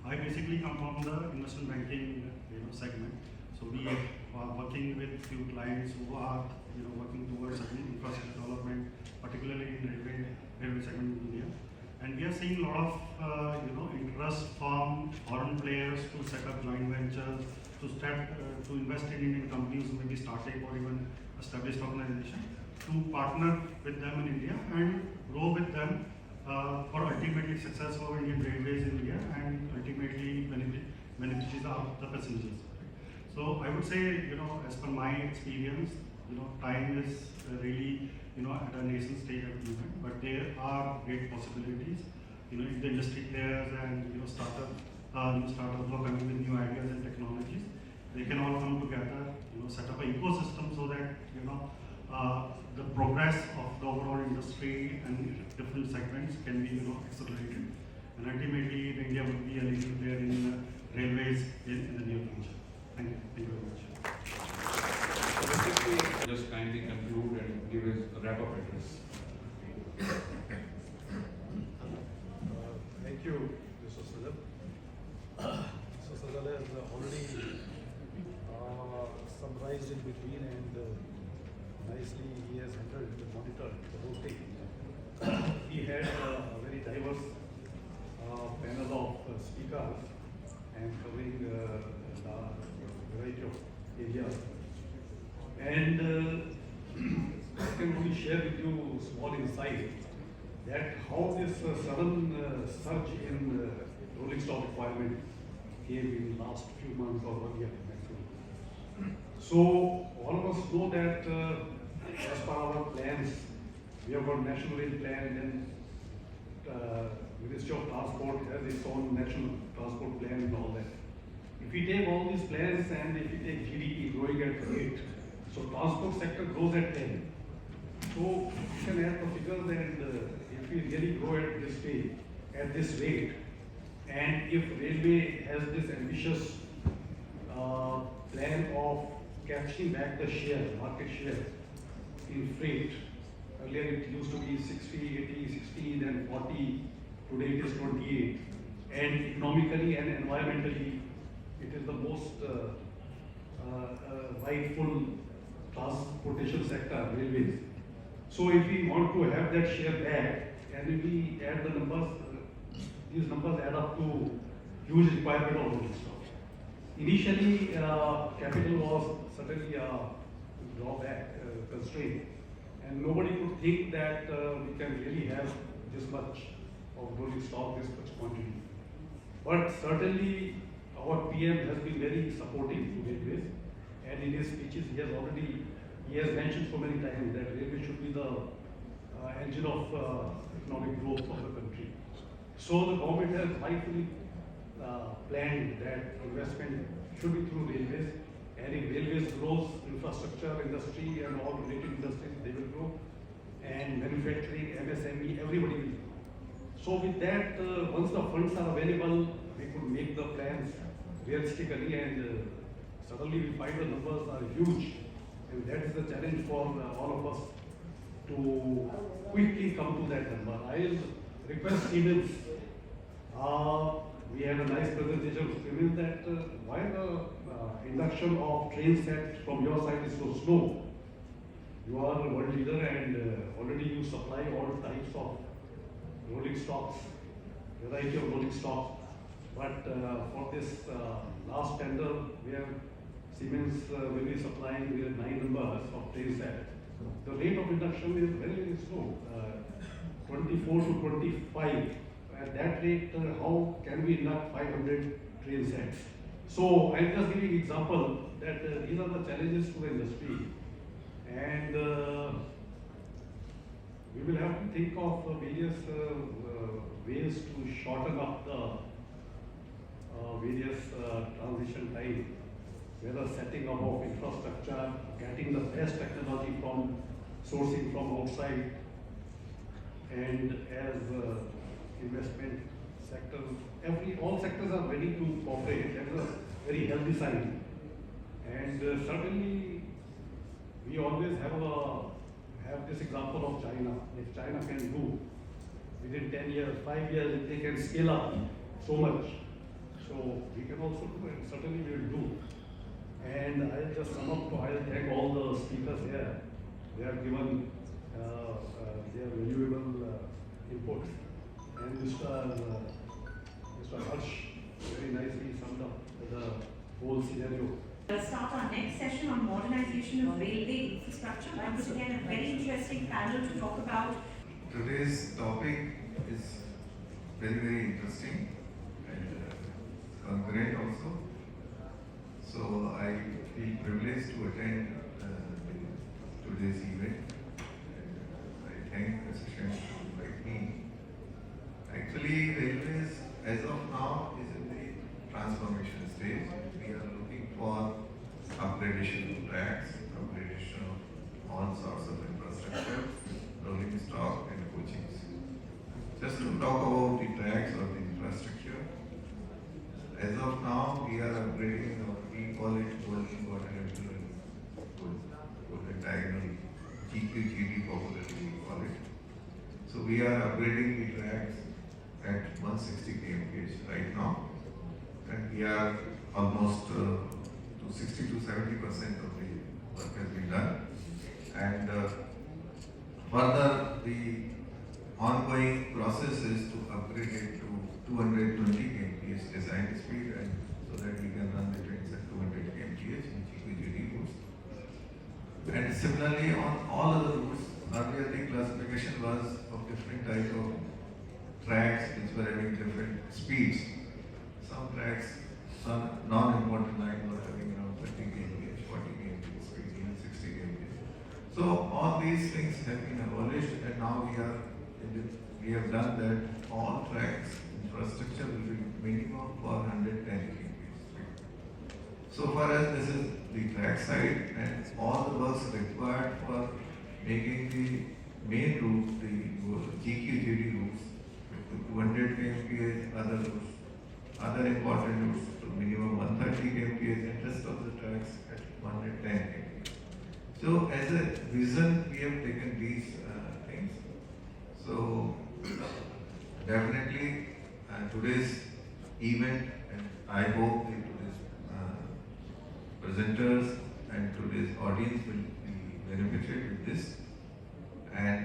I basically come from the investment banking segment. So we are working with few clients who are working towards infrastructure development, particularly in railway segment in India. And we are seeing a lot of interest from foreign players to set up joint ventures, to invest in Indian companies, maybe startup or even established organization, to partner with them in India and grow with them for ultimately success for Indian railways in India and ultimately beneficiaries of the passengers. So I would say, as per my experience, time is really, at a nascent stage at the moment, but there are great possibilities. If the industry players and startups who are coming with new ideas and technologies, they can all come together, set up an ecosystem so that the progress of the overall industry and different segments can be accelerated, and ultimately India will be a leading player in railways in the near future. Thank you. Thank you very much. Just kindly conclude and give us a wrap-up address. Thank you, Mr. Sadal. Mr. Sadal has already summarized in between, and nicely he has handled the monitor the whole thing. He had a very diverse panel of speakers and covering a variety of areas. And I can only share with you a small insight that how this sudden surge in rolling stock requirement came in the last few months or 1 year maximum. So all of us know that as per our plans, we have got national rail plan, and then Ministry of Transport has its own national transport plan and all that. If we take all these plans and if we take GDP growing at 8, so transport sector grows at 10. So you can add the figures, and if we really grow at this stage, at this rate, and if railway has this ambitious plan of capturing back the share, market share in freight. Earlier it used to be 60, 80, 60, then 40, today it is 28. And economically and environmentally, it is the most rightful transportation sector, railways. So if we want to have that share back, and if we add the numbers, these numbers add up to huge requirement of rolling stock. Initially, capital was certainly a drawback, constraint, and nobody could think that we can really have this much of rolling stock, this much quantity. But certainly, our PM has been very supportive to railways, and in his speeches he has mentioned so many times that railway should be the engine of economic growth of the country. So the government has rightfully planned that investment should be through railways, and if railways grows, infrastructure, industry and all related industries, they will grow, and manufacturing, MSME, everybody will grow. So with that, once the funds are available, we could make the plans realistically, and suddenly we find the numbers are huge, and that is the challenge for all of us to quickly come to that number. I will request Siemens we had a nice presentation of Siemens that why the induction of train set from your side is so slow. You are a world leader and already you supply all types of rolling stocks, variety of rolling stocks. But for this last tender, we have Siemens will be supplying with 9 numbers of train set. The rate of induction is very, very slow, 24 to 25. At that rate, how can we induct 500 train sets? So I'll just give you an example that these are the challenges to the industry. And we will have to think of various ways to shorten up the various transition time, whether setting up of infrastructure, getting the best technology from sourcing from outside, and as investment sectors, all sectors are ready to cooperate. That is a very healthy sign. And certainly, we always have this example of China. If China can do within 10 years, 5 years, if they can scale up so much, so we can also do it. Certainly, we will do. And I'll just sum up. I'll thank all the speakers here. They have given their valuable inputs. And Mr. Harsh very nicely summed up the whole scenario. We'll start our next session on modernization of railway infrastructure. Once again, a very interesting panel to talk about. Today's topic is very, very interesting and concurrent also. So I feel privileged to attend today's event. I thank ASSOCHAM to invite me. Actually, railways as of now is in the transformation stage. We are looking for upgradation of tracks, upgradation of all sorts of infrastructure, rolling stock and coachings. Just to talk about the tracks or the infrastructure, as of now we are upgrading we call it golden quadrangular golden diagonal, GQGD popularly we call it. So we are upgrading the tracks at 160 kmph right now, and we are almost to 60 to 70% of the work has been done, and further the ongoing process is to upgrade it to 220 kmph design speed, and so that we can run the trains at 200 kmph in GQGD routes. And similarly on all other routes, earlier the classification was of different types of tracks which were having different speeds. Some tracks, some non-important lines were having around 30 kmph, 40 kmph speed, even 60 kmph. So all these things have been abolished, and now we have done that all tracks infrastructure will be minimum for 110 kmph speed. So far as this is the track side, and all the works required for making the main route, the GQGD routes, 200 kmph, other important routes to minimum 130 kmph, and rest of the tracks at 110 kmph. So as a vision, we have taken these things. So definitely today's event, and I hope that today's presenters and today's audience will be benefited with this. And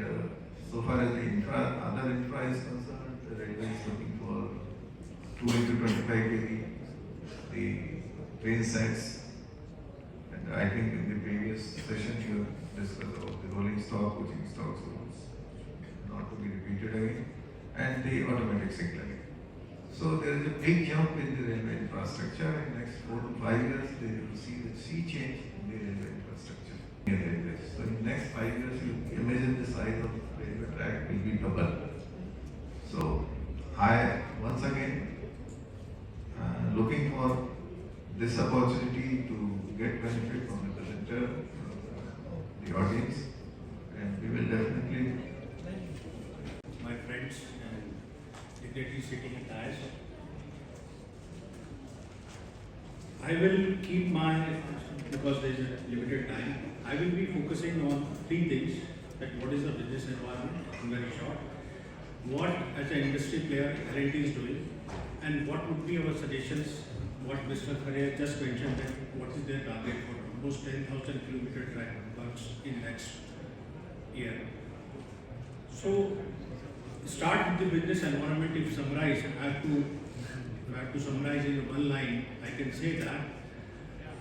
so far as the other infra is concerned, the railway is looking for 2 into 25 kV, the train sets, and I think in the previous session you discussed about the rolling stock, coaching stocks, not to be repeated again, and the automatic signaling. So there is a big jump in the railway infrastructure. In the next 4 to 5 years, they will see the sea change in the railway infrastructure. So in the next 5 years, you imagine the size of the railway track will be double. So I once again looking for this opportunity to get benefit from the presenter, the audience, and we will definitely. My friends and dignitaries sitting at dais, I will keep because there is a limited time, I will be focusing on 3 things: that what is the business environment in very short, what as an industry player L&T is doing, and what would be our suggestions, what Mr. Khare just mentioned, that what is their target for almost 10,000 kilometer track works in next year. So start with the business environment. If summarize, I have to summarize in one line, I can say that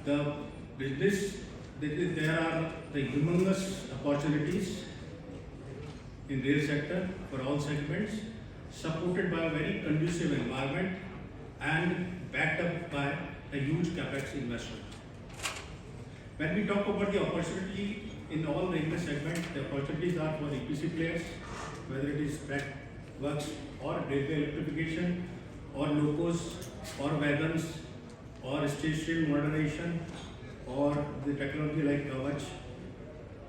the business, there are the humongous opportunities in rail sector for all segments, supported by a very conducive environment and backed up by a huge capex investment. When we talk about the opportunity in all railway segments, the opportunities are for EPC players, whether it is track works or railway electrification or locos or wagons or station modernization or the technology like Kavach,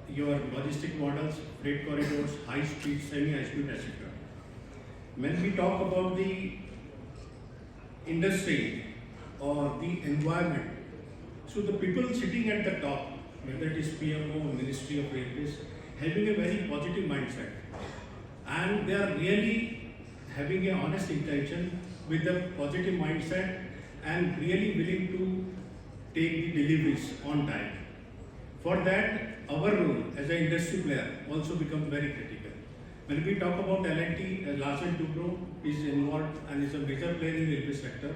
your logistic models, freight corridors, high speed, semi-high speed, etc. When we talk about the industry or the environment, so the people sitting at the top, whether it is PMO or Ministry of Railways, having a very positive mindset, and they are really having an honest intention with a positive mindset and really willing to take the deliveries on time. For that, our role as an industry player also becomes very critical. When we talk about L&T, Larsen Toubro is involved and is a major player in the railway sector,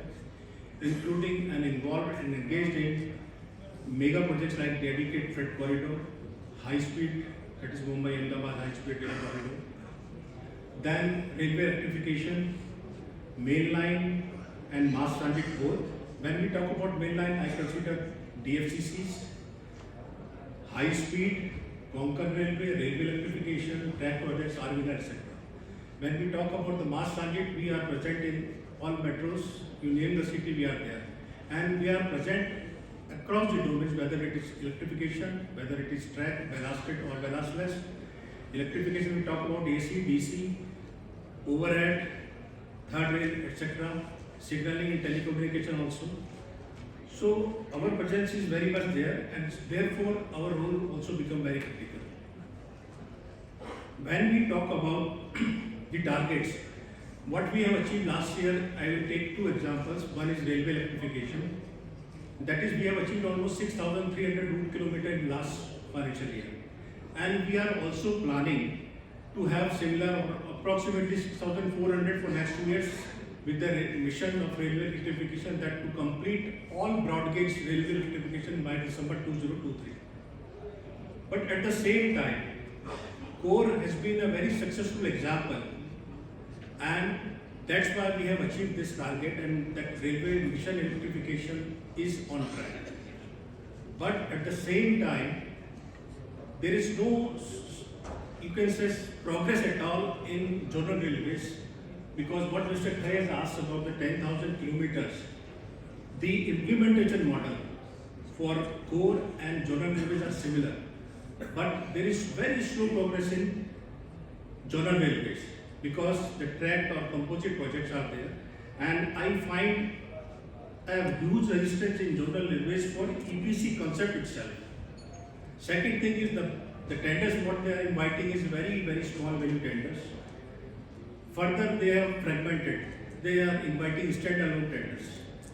including and involved and engaged in mega projects like dedicated freight corridor, high speed, that is Mumbai-Ahmedabad high speed rail corridor, then railway electrification, main line and mass transit both. When we talk about main line, I consider DFCCs, high speed, Konkan Railway, railway electrification, track projects, RVNR, etc. When we talk about the mass transit, we are present in all metros, you name the city, we are there. And we are present across the domains, whether it is electrification, whether it is track, ballasted or ballastless. Electrification, we talk about AC, DC, overhead, third rail, etc. Signaling and telecommunication also. So our presence is very much there, and therefore our role also becomes very critical. When we talk about the targets, what we have achieved last year, I will take two examples. One is railway electrification. That is, we have achieved almost 6,300 route kilometers in last financial year. And we are also planning to have similar, approximately 6,400 for next 2 years, with the mission of railway electrification, that to complete all broad gauge railway electrification by December 2023. But at the same time, core has been a very successful example, and that's why we have achieved this target, and that railway mission electrification is on track. But at the same time, there is no, you can say, progress at all in zonal railways. Because what Mr. Khare has asked about the 10,000 kilometers, the implementation model for core and zonal railways are similar. But there is very slow progress in zonal railways because the tracked or composite projects are there. And I find a huge resistance in zonal railways for EPC concept itself. Second thing is the tenders what they are inviting is very, very small value tenders. Further, they have fragmented. They are inviting standalone tenders,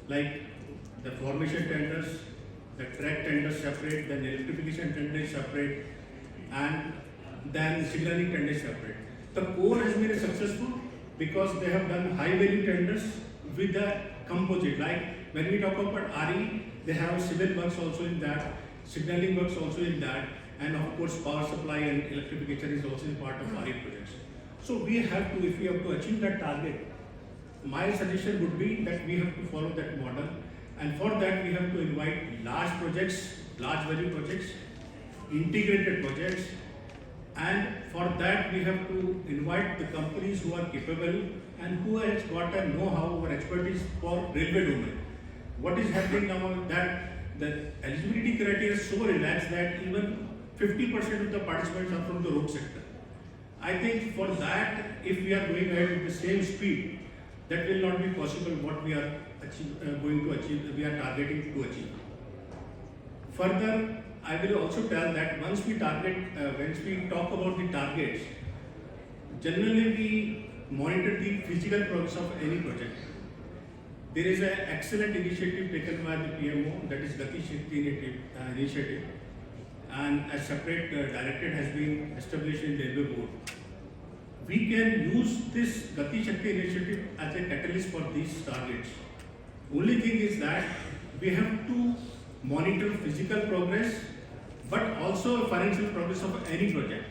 like the formation tenders, the track tenders separate, then the electrification tenders separate, and then the signaling tenders separate. The core has been successful because they have done high value tenders with the composite. Like when we talk about RE, they have civil works also in that, signaling works also in that, and of course power supply and electrification is also part of RE projects. So we have to, if we have to achieve that target, my suggestion would be that we have to follow that model, and for that we have to invite large projects, large value projects, integrated projects, and for that we have to invite the companies who are capable and who has got a know-how or expertise for railway domain. What is happening now is that the eligibility criteria is so relaxed that even 50% of the participants are from the road sector. I think for that, if we are going ahead with the same speed, that will not be possible what we are going to achieve, we are targeting to achieve. Further, I will also tell that once we target, once we talk about the targets, generally we monitor the physical progress of any project. there is an excellent initiative taken by the PMO, that is Gati Shakti initiative, and a separate directorate has been established in the Railway Board. We can use this Gati Shakti initiative as a catalyst for these targets. Only thing is that we have to monitor physical progress, but also financial progress of any project.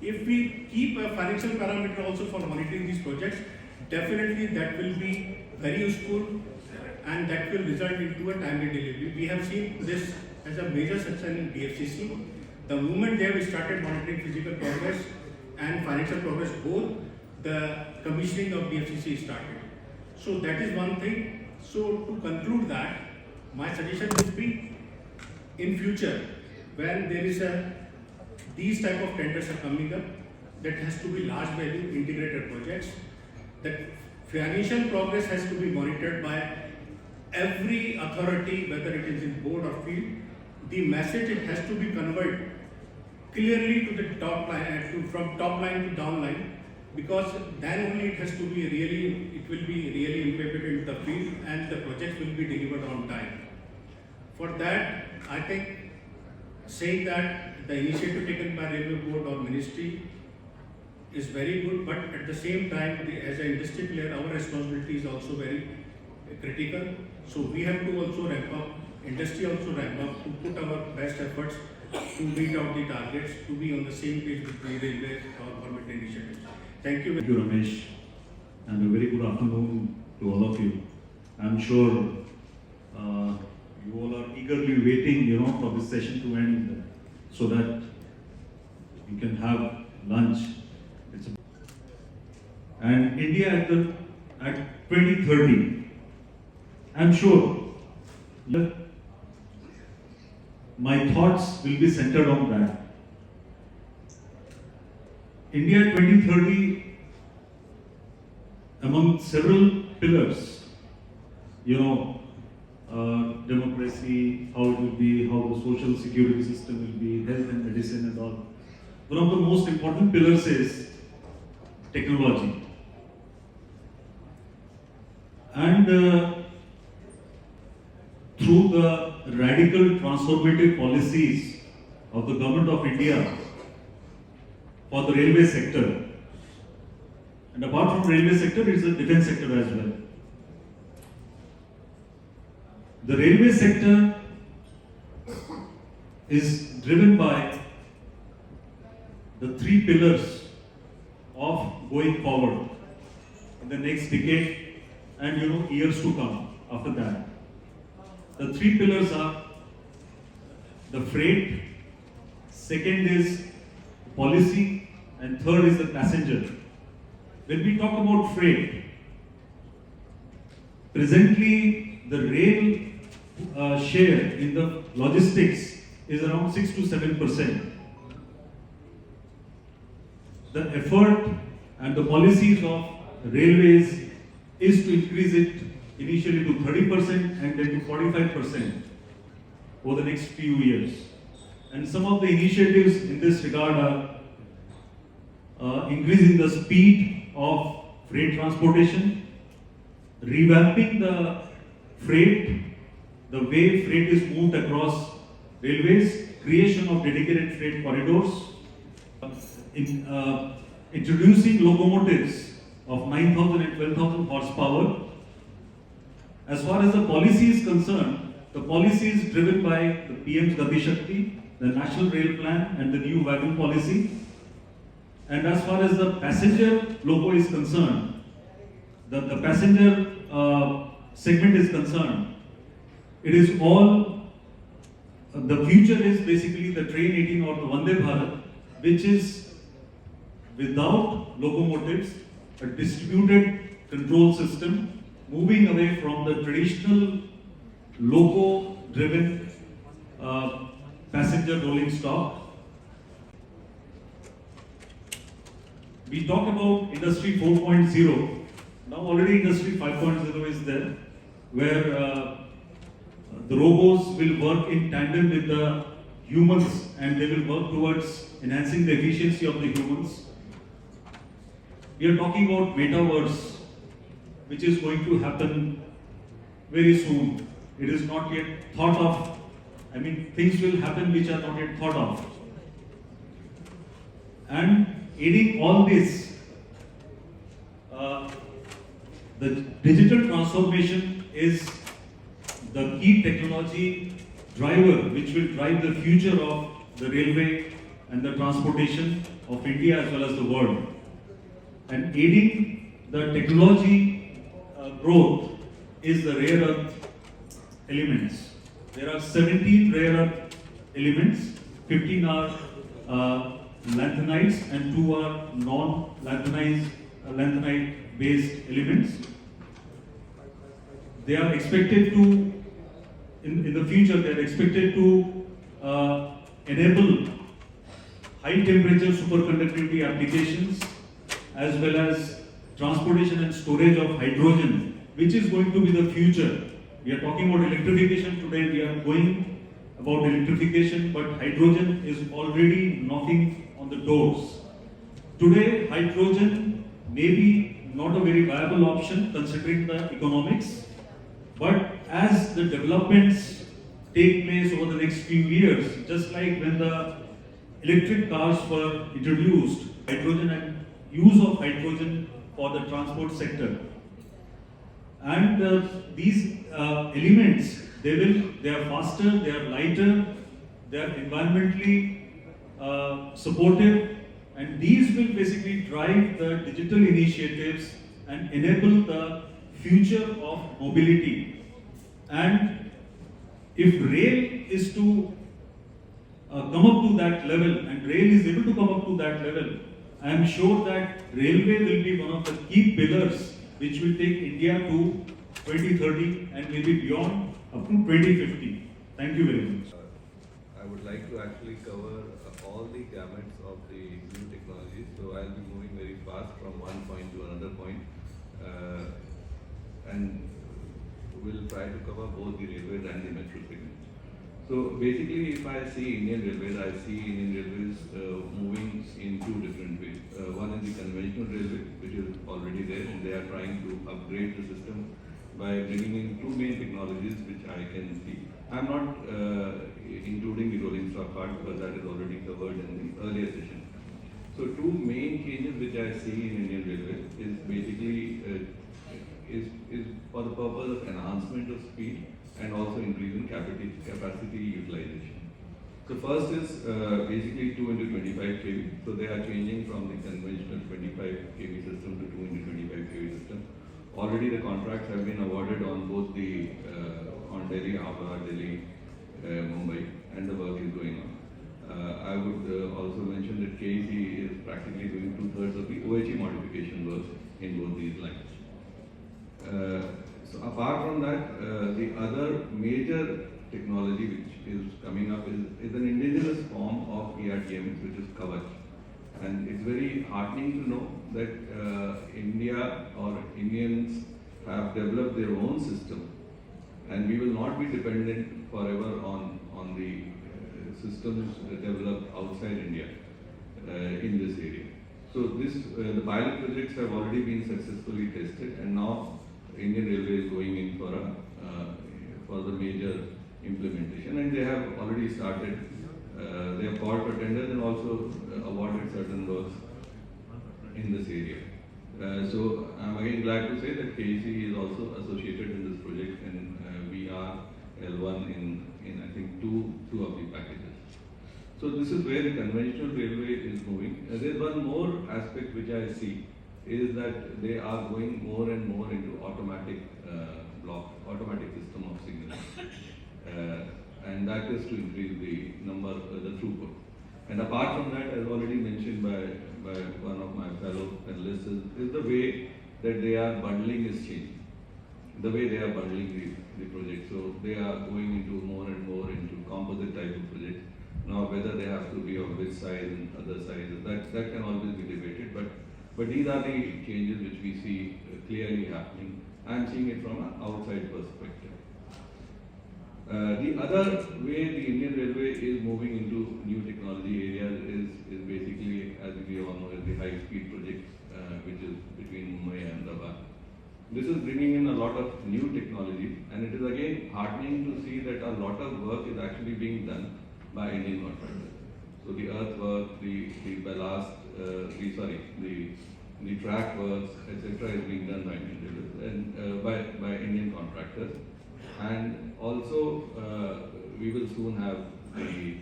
If we keep a financial parameter also for monitoring these projects, definitely that will be very useful and that will result into a timely delivery. We have seen this as a major success in DFCC. The moment they have started monitoring physical progress and financial progress both, the commissioning of DFCC started. So that is one thing. So to conclude that, my suggestion would be, in future, when there is these type of tenders are coming up, that has to be large value integrated projects, that financial progress has to be monitored by every authority, whether it is in board or field. The message, it has to be conveyed clearly to the top line, from top line to down line, because then only it has to be it will be really implemented into the field and the projects will be delivered on time. For that, I think saying that the initiative taken by Railway Board or Ministry is very good, but at the same time, as an industry player, our responsibility is also very critical. So we have to also ramp up, industry also ramp up, to put our best efforts to meet out the targets, to be on the same page with the railway or government initiatives. Thank you. Thank you, Ramesh, and a very good afternoon to all of you. I'm sure you all are eagerly waiting, for this session to end, so that you can have lunch. And India at 2030, I'm sure my thoughts will be centered on that. India 2030, among several pillars, democracy, how it will be, how the social security system will be, health and medicine and all. One of the most important pillars is technology. And through the radical transformative policies of the Government of India for the railway sector, and apart from railway sector, it's the defense sector as well. The railway sector is driven by the three pillars of going forward in the next decade and years to come after that. The three pillars are the freight, second is policy, and third is the passenger. When we talk about freight, presently the rail share in the logistics is around 6 to 7%. The effort and the policies of railways is to increase it initially to 30% and then to 45% over the next few years. And some of the initiatives in this regard are increasing the speed of freight transportation, revamping the freight, the way freight is moved across railways, creation of dedicated freight corridors, introducing locomotives of 9,000 and 12,000 horsepower. As far as the policy is concerned, the policy is driven by the PM's Gati Shakti, the National Rail Plan and the new wagon policy. And as far as the passenger loco is concerned, the passenger segment is concerned, it is all, the future is basically the Train 18 or the Vande Bharat, which is without locomotives, a distributed control system, moving away from the traditional loco-driven passenger rolling stock. We talk about Industry 4.0. Now already Industry 5.0 is there, where the robots will work in tandem with the humans and they will work towards enhancing the efficiency of the humans. We are talking about metaverse, which is going to happen very soon. It is not yet thought of. I mean, things will happen which are not yet thought of. And aiding all this, the digital transformation is the key technology driver which will drive the future of the railway and the transportation of India as well as the world. And aiding the technology growth is the rare earth elements. There are 17 rare earth elements, 15 are lanthanides and 2 are lanthanide based elements. They are expected to, in the future, they are expected to enable high temperature superconductivity applications as well as transportation and storage of hydrogen, which is going to be the future. We are talking about electrification today, we are going about electrification, but hydrogen is already knocking on the doors. Today, hydrogen may be not a very viable option considering the economics, but as the developments take place over the next few years, just like when the electric cars were introduced, hydrogen and use of hydrogen for the transport sector. And these elements, they are faster, they are lighter, they are environmentally supportive, and these will basically drive the digital initiatives and enable the future of mobility. And if rail is to come up to that level, and rail is able to come up to that level, I am sure that railway will be one of the key pillars which will take India to 2030 and maybe beyond up to 2050. Thank you very much. I would like to actually cover all the gamuts of the new technologies. So I'll be moving very fast from one point to another point. And we'll try to cover both the railways and the metro segment. So basically, if I see Indian Railways, I see Indian Railways moving in two different ways. One is the conventional railway, which is already there, and they are trying to upgrade the system by bringing in two main technologies, which I can see. I'm not including the rolling stock part because that is already covered in the earlier session. So two main changes which I see in Indian Railways is basically is for the purpose of enhancement of speed and also increasing capacity utilization. So first is basically 2 into 25 kV. So they are changing from the conventional 25 kV system to 2 into 25 kV system. Already the contracts have been awarded on both the on Delhi, Ahmedabad, Delhi, Mumbai, and the work is going on. I would also mention that KEC is practically doing 2/3 of the OHE modification work in both these lines. So apart from that, the other major technology which is coming up is an indigenous form of ERTMS, which is Kavach. And it's very heartening to know that India or Indians have developed their own system, and we will not be dependent forever on the systems developed outside India in this area. So the pilot projects have already been successfully tested, and now Indian Railway is going in for the major implementation, and they have already started. They have called for tenders and also awarded certain works in this area. So I'm again glad to say that KEC is also associated in this project, and we are L1 in I think two of the packages. So this is where the conventional railway is moving. There's one more aspect which I see is that they are going more and more into automatic system of signals. And that is to increase the throughput. And apart from that, as already mentioned by one of my fellow panelists, is the way that they are bundling is changing. The way they are bundling the project. So they are going into more and more into composite type of projects. Now whether they have to be of which size and other sizes, that can always be debated. But these are the changes which we see clearly happening. I am seeing it from an outside perspective. The other way the Indian Railway is moving into new technology areas is basically, as we all know, is the high-speed project, which is between Mumbai and Ahmedabad. this is bringing in a lot of new technology, and it is again heartening to see that a lot of work is actually being done by Indian contractors. So the earthwork, the ballast, the track works, etc. is being done by Indian Railways and by Indian contractors. And also we will soon have the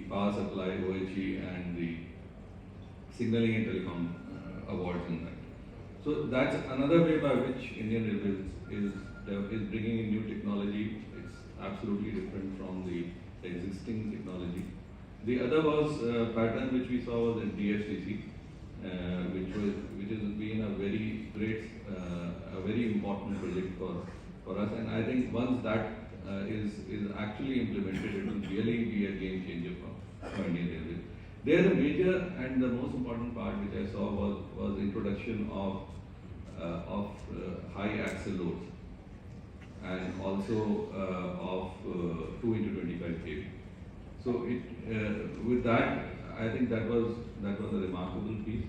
power supply, OHE, and the signaling and telecom awards in that. So that's another way by which Indian Railways is bringing in new technology. It's absolutely different from the existing technology. The other was pattern which we saw was in DFCC, which has been a very great, a very important project for us. And I think once that is actually implemented, it will really be a game changer for Indian Railways. There, the major and the most important part which I saw was introduction of high axle loads, and also of 2 into 25 kV. So with that, I think that was a remarkable piece.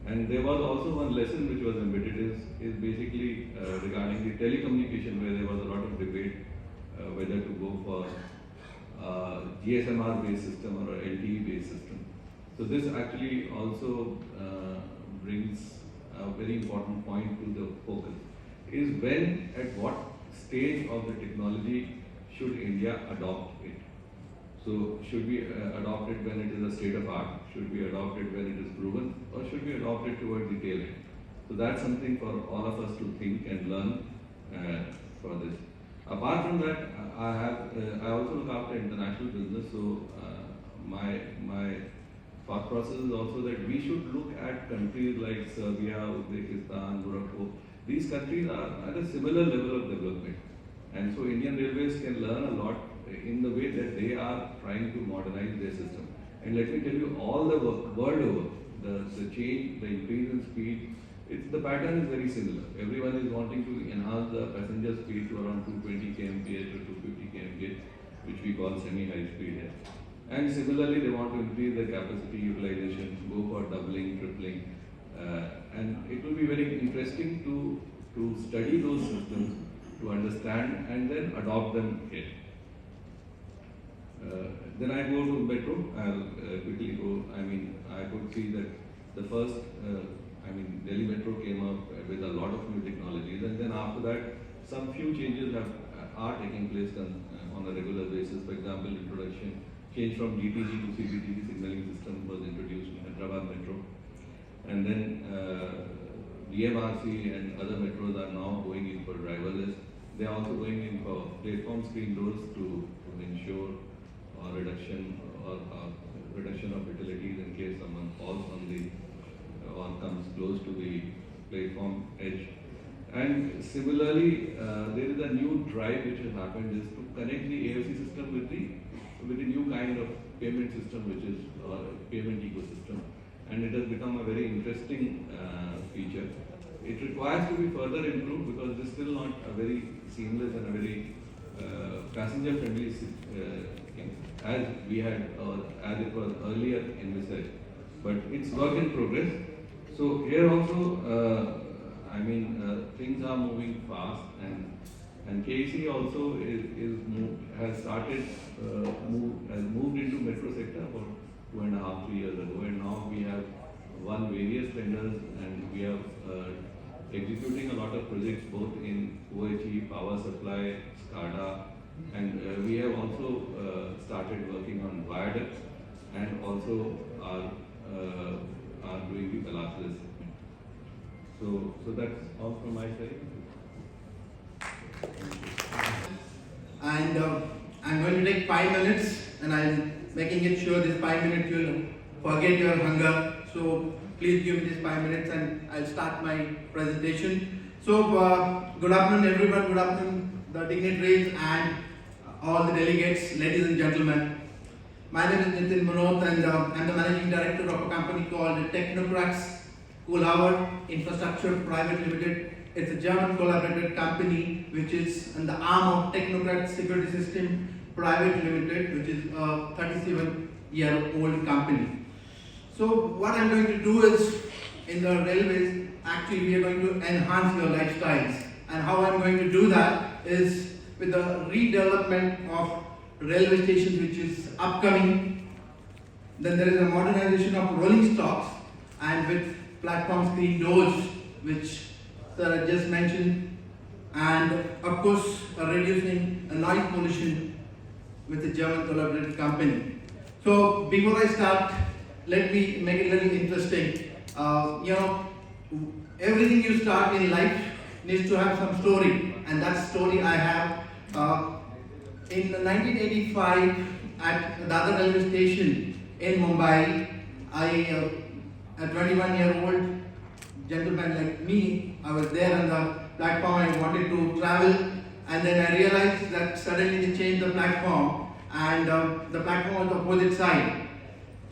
And there was also one lesson which was embedded is basically regarding the telecommunication, where there was a lot of debate whether to go for GSMR based system or a LTE based system. So this actually also brings a very important point to the focus, is when, at what stage of the technology should India adopt it? So should we adopt it when it is a state of art? Should we adopt it when it is proven? Or should we adopt it towards the tail end? So that's something for all of us to think and learn for this. Apart from that, I also look after international business. So my thought process is also that we should look at countries like Serbia, Uzbekistan, Morocco. These countries are at a similar level of development. And so Indian Railways can learn a lot in the way that they are trying to modernize their system. And let me tell you, all the world over, the change, the increase in speed, the pattern is very similar. Everyone is wanting to enhance the passenger speed to around 220 kmph or 250 kmph, which we call semi-high speed here. And similarly, they want to increase their capacity utilization, go for doubling, tripling. And it will be very interesting to study those systems, to understand and then adopt them here. Then I go to metro. I'll quickly go. I mean, I could see that the first, Delhi Metro came up with a lot of new technologies, and then after that, some few changes are taking place on a regular basis. For example, introduction, change from GTG to CBTG signaling system was introduced in Hyderabad Metro, and then DMRC and other metros are now going in for driverless. They are also going in for platform screen doors to ensure reduction of fatalities in case someone falls on the or comes close to the platform edge. And similarly, there is a new drive which has happened, is to connect the AFC system with the new kind of payment system, which is payment ecosystem, and it has become a very interesting feature. It requires to be further improved because it is still not a very seamless and a very passenger friendly as we had as it was earlier envisaged, but it's work in progress. So here also, things are moving fast, and KEC also has moved into metro sector about 2.5-3 years ago, and now we have won various tenders, and we are executing a lot of projects both in OHE, power supply, SCADA, and we have also started working on viaducts, and also are doing the ballast segment. So that's all from my side. And I'm going to take 5 minutes, and I'm making it sure this 5 minutes you'll forget your hunger. So please give me this 5 minutes, and I'll start my presentation. So good afternoon, everyone. Good afternoon, the dignitaries and all the delegates, ladies and gentlemen. My name is Nitin Manot, and I'm the managing director of a company called Technocrats Kohler Infrastructure Private Limited. It's a German collaborated company which is in the arm of Technocrats Security System Private Limited, which is a 37-year-old company. So what I'm going to do is, in the railways, actually we are going to enhance your lifestyles. And how I'm going to do that is with the redevelopment of railway stations which is upcoming. Then there is a modernization of rolling stocks and with platform screen doors which sir I just mentioned, and of course reducing noise pollution with a German collaborative company. So before I start, let me make it a little interesting. Everything you start in life needs to have some story, and that story I have. In 1985, at the other railway station in Mumbai, a 21-year-old gentleman like me, I was there on the platform. I wanted to travel, and then I realized that suddenly they changed the platform, and the platform was the opposite side.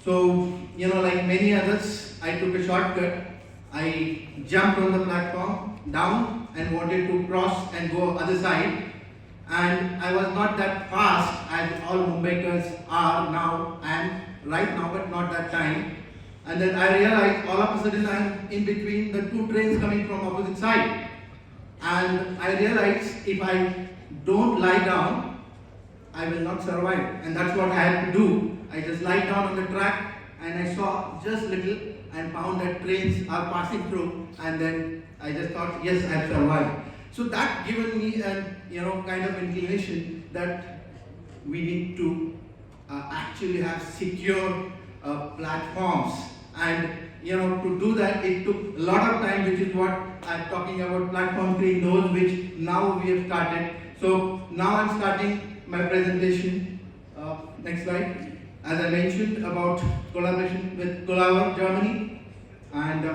So, like many others, I took a shortcut. I jumped on the platform down and wanted to cross and go other side. And I was not that fast as all Mumbaikars are now and right now, but not that time. And then I realized all of a sudden I'm in between the two trains coming from opposite side. And I realized if I don't lie down, I will not survive. And that's what I had to do. I just lied down on the track and I saw just little and found that trains are passing through. And then I just thought, yes, I've survived. So that given me a kind of inclination that we need to actually have secure platforms, and to do that it took a lot of time, which is what I'm talking about platform screen doors, which now we have started. So now I'm starting my presentation. Next slide. As I mentioned about collaboration with Collaborative Germany, and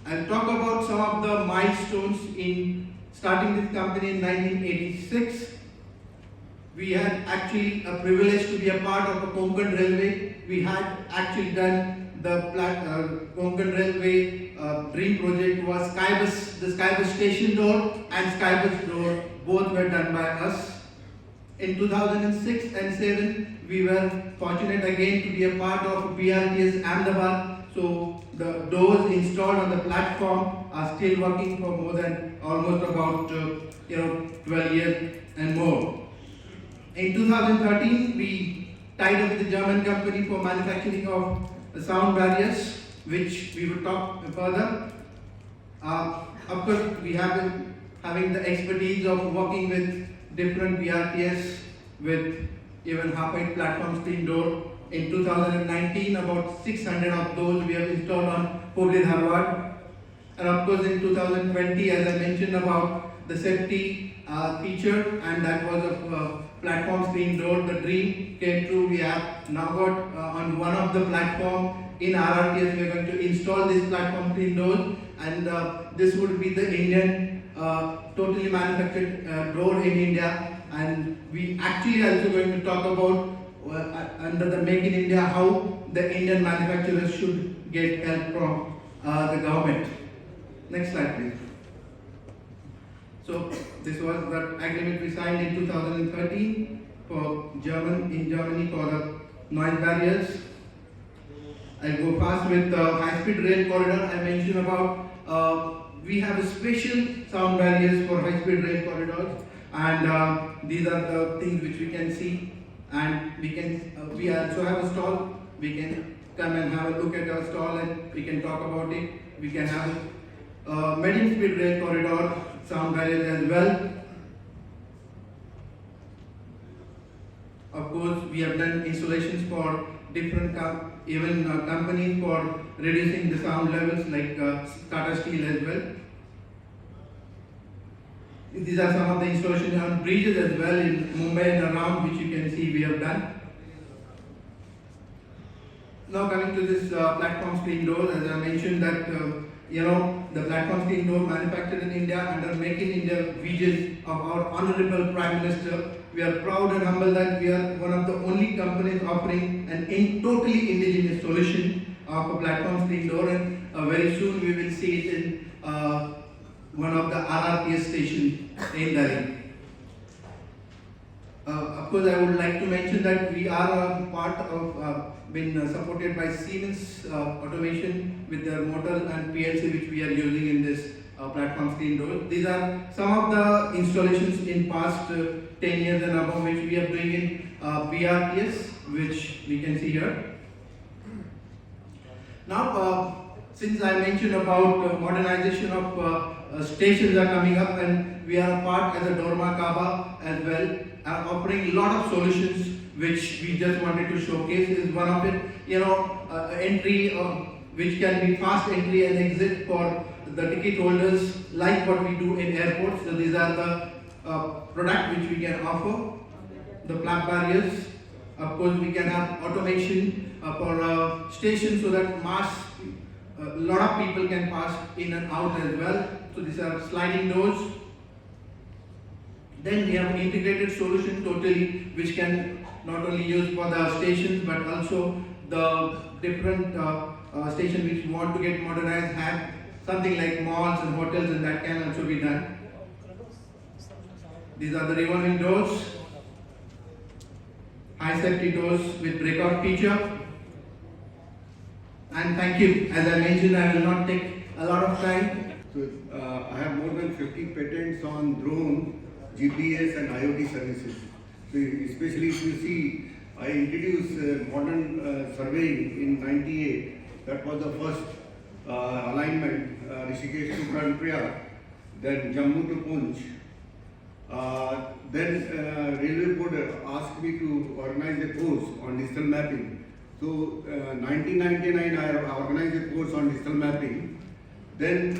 I'll talk about some of the milestones in starting this company in 1986. We had actually a privilege to be a part of a Konkan Railway. We had actually done the Konkan Railway dream project was Skybus, the Skybus station door and Skybus door, both were done by us. In 2006 and 7, we were fortunate again to be a part of BRTS Ahmedabad. So the doors installed on the platform are still working for more than almost about 12 years and more. In 2013, we tied up with the German company for manufacturing of sound barriers, which we will talk further. Of course, we have been having the expertise of working with different BRTS with even half-height platform screen door. In 2019, about 600 of those we have installed on Hubli Dharwad. And of course, in 2020, as I mentioned about the safety feature, and that was a platform screen door, the dream came true. We have now got on one of the platform in RRTS, we are going to install this platform screen door, and this would be the Indian totally manufactured door in India. And we actually also going to talk about under the Make in India, how the Indian manufacturers should get help from the government. Next slide, please. So this was the agreement we signed in 2013 for Germany for the noise barriers. I'll go fast with the high-speed rail corridor. I mentioned about we have a special sound barriers for high-speed rail corridors, and these are the things which we can see. And we also have a stall. We can come and have a look at our stall and we can talk about it. We can have a medium speed rail corridor sound barriers as well. Of course, we have done installations for different companies for reducing the sound levels, like Tata Steel as well. These are some of the installations on bridges as well in Mumbai and around, which you can see we have done. Now coming to this platform screen door, as I mentioned that the platform screen door manufactured in India under Make in India vision of our Honorable Prime Minister. We are proud and humble that we are one of the only companies offering an totally indigenous solution of a platform screen door, and very soon we will see it in one of the RRTS stations in Delhi. Of course, I would like to mention that we are part of, been supported by Siemens Automation with their motor and PLC which we are using in this platform screen door. These are some of the installations in past 10 years and above which we are doing in PRTS, which we can see here. Now, since I mentioned about modernization of stations are coming up, and we are a part as a Dorma Kaba as well, are offering a lot of solutions which we just wanted to showcase. Is one of it, entry which can be fast entry and exit for the ticket holders, like what we do in airports. So these are the product which we can offer. The flap barriers. Of course, we can have automation for stations so that a lot of people can pass in and out as well. So these are sliding doors. Then we have an integrated solution totally, which can not only use for the stations but also the different stations which want to get modernized, have something like malls and hotels, and that can also be done. These are the revolving doors, high safety doors with breakout feature. And thank you. As I mentioned, I will not take a lot of time. So I have more than 50 patents on drone, GPS and IoT services. So especially if you see, I introduced modern surveying in '98. That was the first alignment, Rishikesh to Pranaprayag, then Jammu to Poonch. Then Railway Board asked me to organize a course on digital mapping. So 1999 I organized a course on digital mapping. Then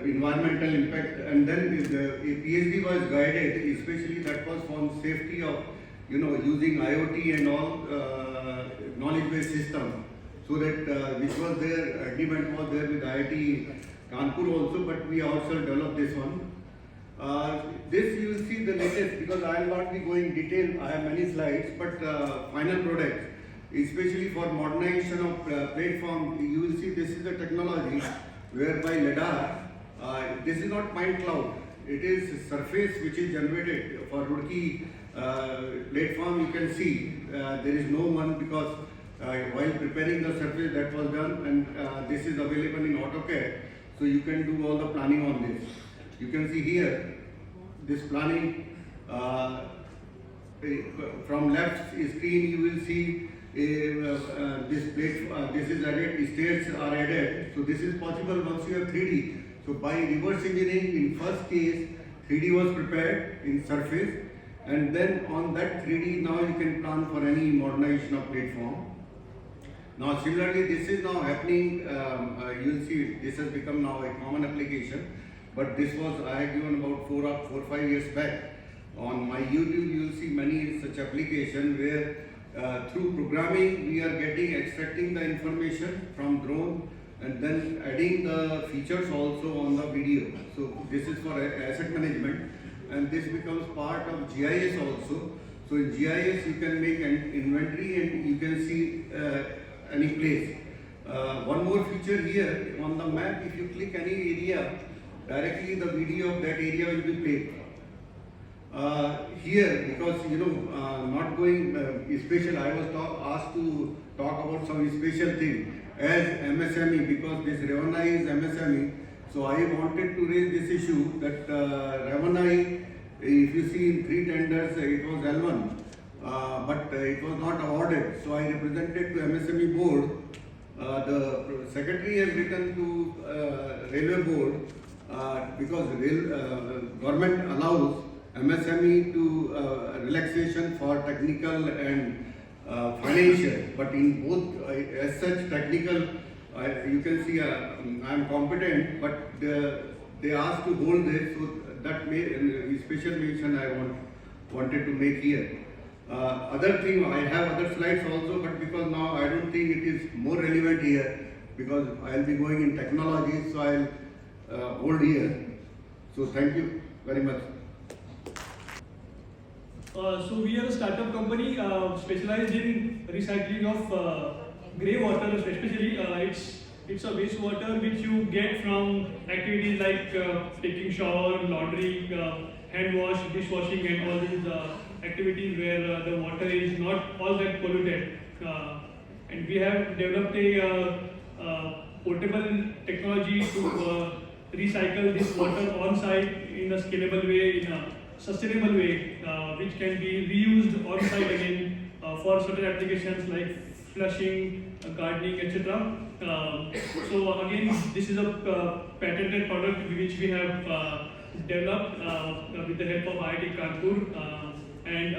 environmental impact, and then a PhD was guided, especially that was on safety of using IoT and all knowledge-based system. So that which was there, agreement was there with IIT Kanpur also, but we also developed this one. This you will see the latest, because I will not be going detail. I have many slides, but final product, especially for modernization of platform, you will see this is the technology whereby LiDAR, this is not point cloud, it is surface which is generated for Roorkee platform. You can see there is no one, because while preparing the surface that was done, and this is available in AutoCAD, so you can do all the planning on this. You can see here this planning from left screen. You will see this plate, this is added, states are added. So this is possible once you have 3D. So by reverse engineering, in first case 3D was prepared in surface, and then on that 3D now you can plan for any modernization of platform. Now similarly, this is now happening, you will see this has become now a common application, but this was, I had given about 4 or 5 years back. On my YouTube you will see many such applications where through programming we are extracting the information from drone and then adding the features also on the video. So this is for asset management, and this becomes part of GIS also. So in GIS you can make an inventory and you can see any place. One more feature here on the map, if you click any area, directly the video of that area will be played. Here, because not going special, I was asked to talk about some special thing as MSME, because this Ravanai is MSME. So I wanted to raise this issue that Ravanai, if you see in 3 tenders, it was L1, but it was not awarded. So I represented to MSME board. The secretary has written to Railway board because government allows MSME to relaxation for technical and financial, but in both as such technical, you can see I am competent, but they asked to hold this, so that made a special mention I wanted to make here. Other thing, I have other slides also, but because now I don't think it is more relevant here, because I will be going in technology, so I will hold here. So thank you very much. So we are a startup company specialized in recycling of grey water, especially it's a wastewater which you get from activities like taking shower, laundry, hand wash, dishwashing, and all these activities where the water is not all that polluted. And we have developed a portable technology to recycle this water on site in a scalable way, in a sustainable way, which can be reused on site again for certain applications like flushing, gardening, etc. So again, this is a patented product which we have developed with the help of IIT Kanpur, and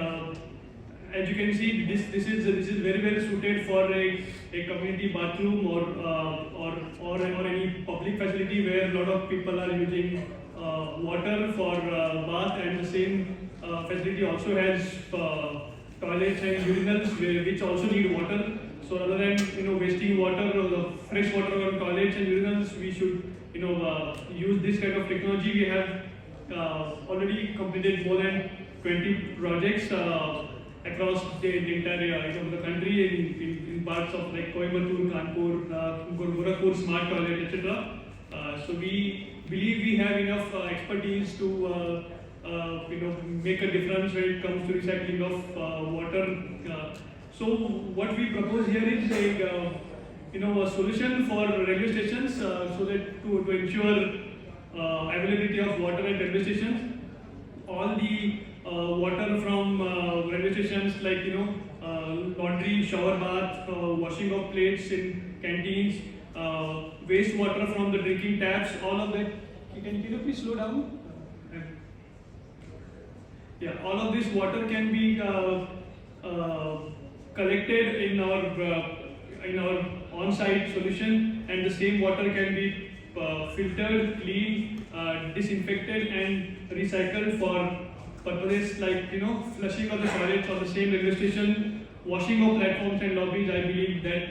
as you can see, this is very well suited for a community bathroom or any public facility where a lot of people are using water for bath, and the same facility also has toilets and urinals which also need water. So rather than wasting water or fresh water on toilets and urinals, we should use this kind of technology. We have already completed more than 20 projects across the entire the country in parts of like Coimbatore, Kanpur, Gorakhpur, smart toilet, etc. So we believe we have enough expertise to make a difference when it comes to recycling of water. So what we propose here is a solution for railway stations, so that to ensure availability of water at railway stations. All the water from railway stations, like laundry, shower bath, washing of plates in canteens, wastewater from the drinking taps, all of that. Can you please slow down? Yeah, all of this water can be collected in our on-site solution, and the same water can be filtered, cleaned, disinfected, and recycled for purposes like flushing of the toilets on the same railway station, washing of platforms and lobbies. I believe that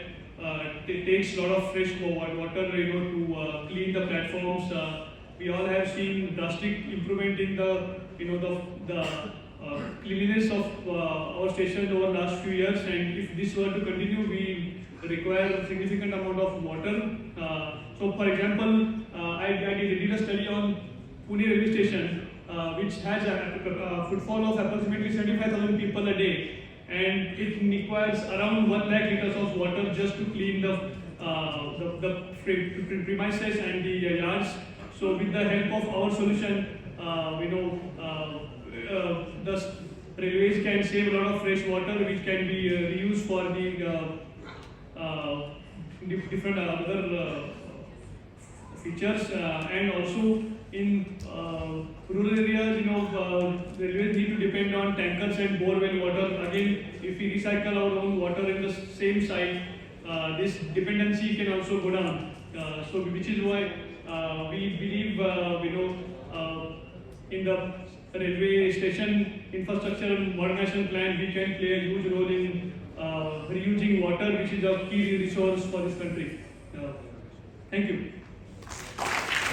it takes a lot of fresh water to clean the platforms. We all have seen drastic improvement in the cleanliness of our stations over the last few years, and if this were to continue, we require a significant amount of water. So for example, I did a study on Pune railway station, which has a footfall of approximately 75,000 people a day, and it requires around 1 lakh liters of water just to clean the premises and the yards. So with the help of our solution, the railways can save a lot of fresh water, which can be reused for the different other features, and also in rural areas, railways need to depend on tankers and borewell water. Again, if we recycle our own water in the same site, this dependency can also go down. So which is why we believe in the railway station infrastructure modernization plan, we can play a huge role in reusing water, which is a key resource for this country. Thank you.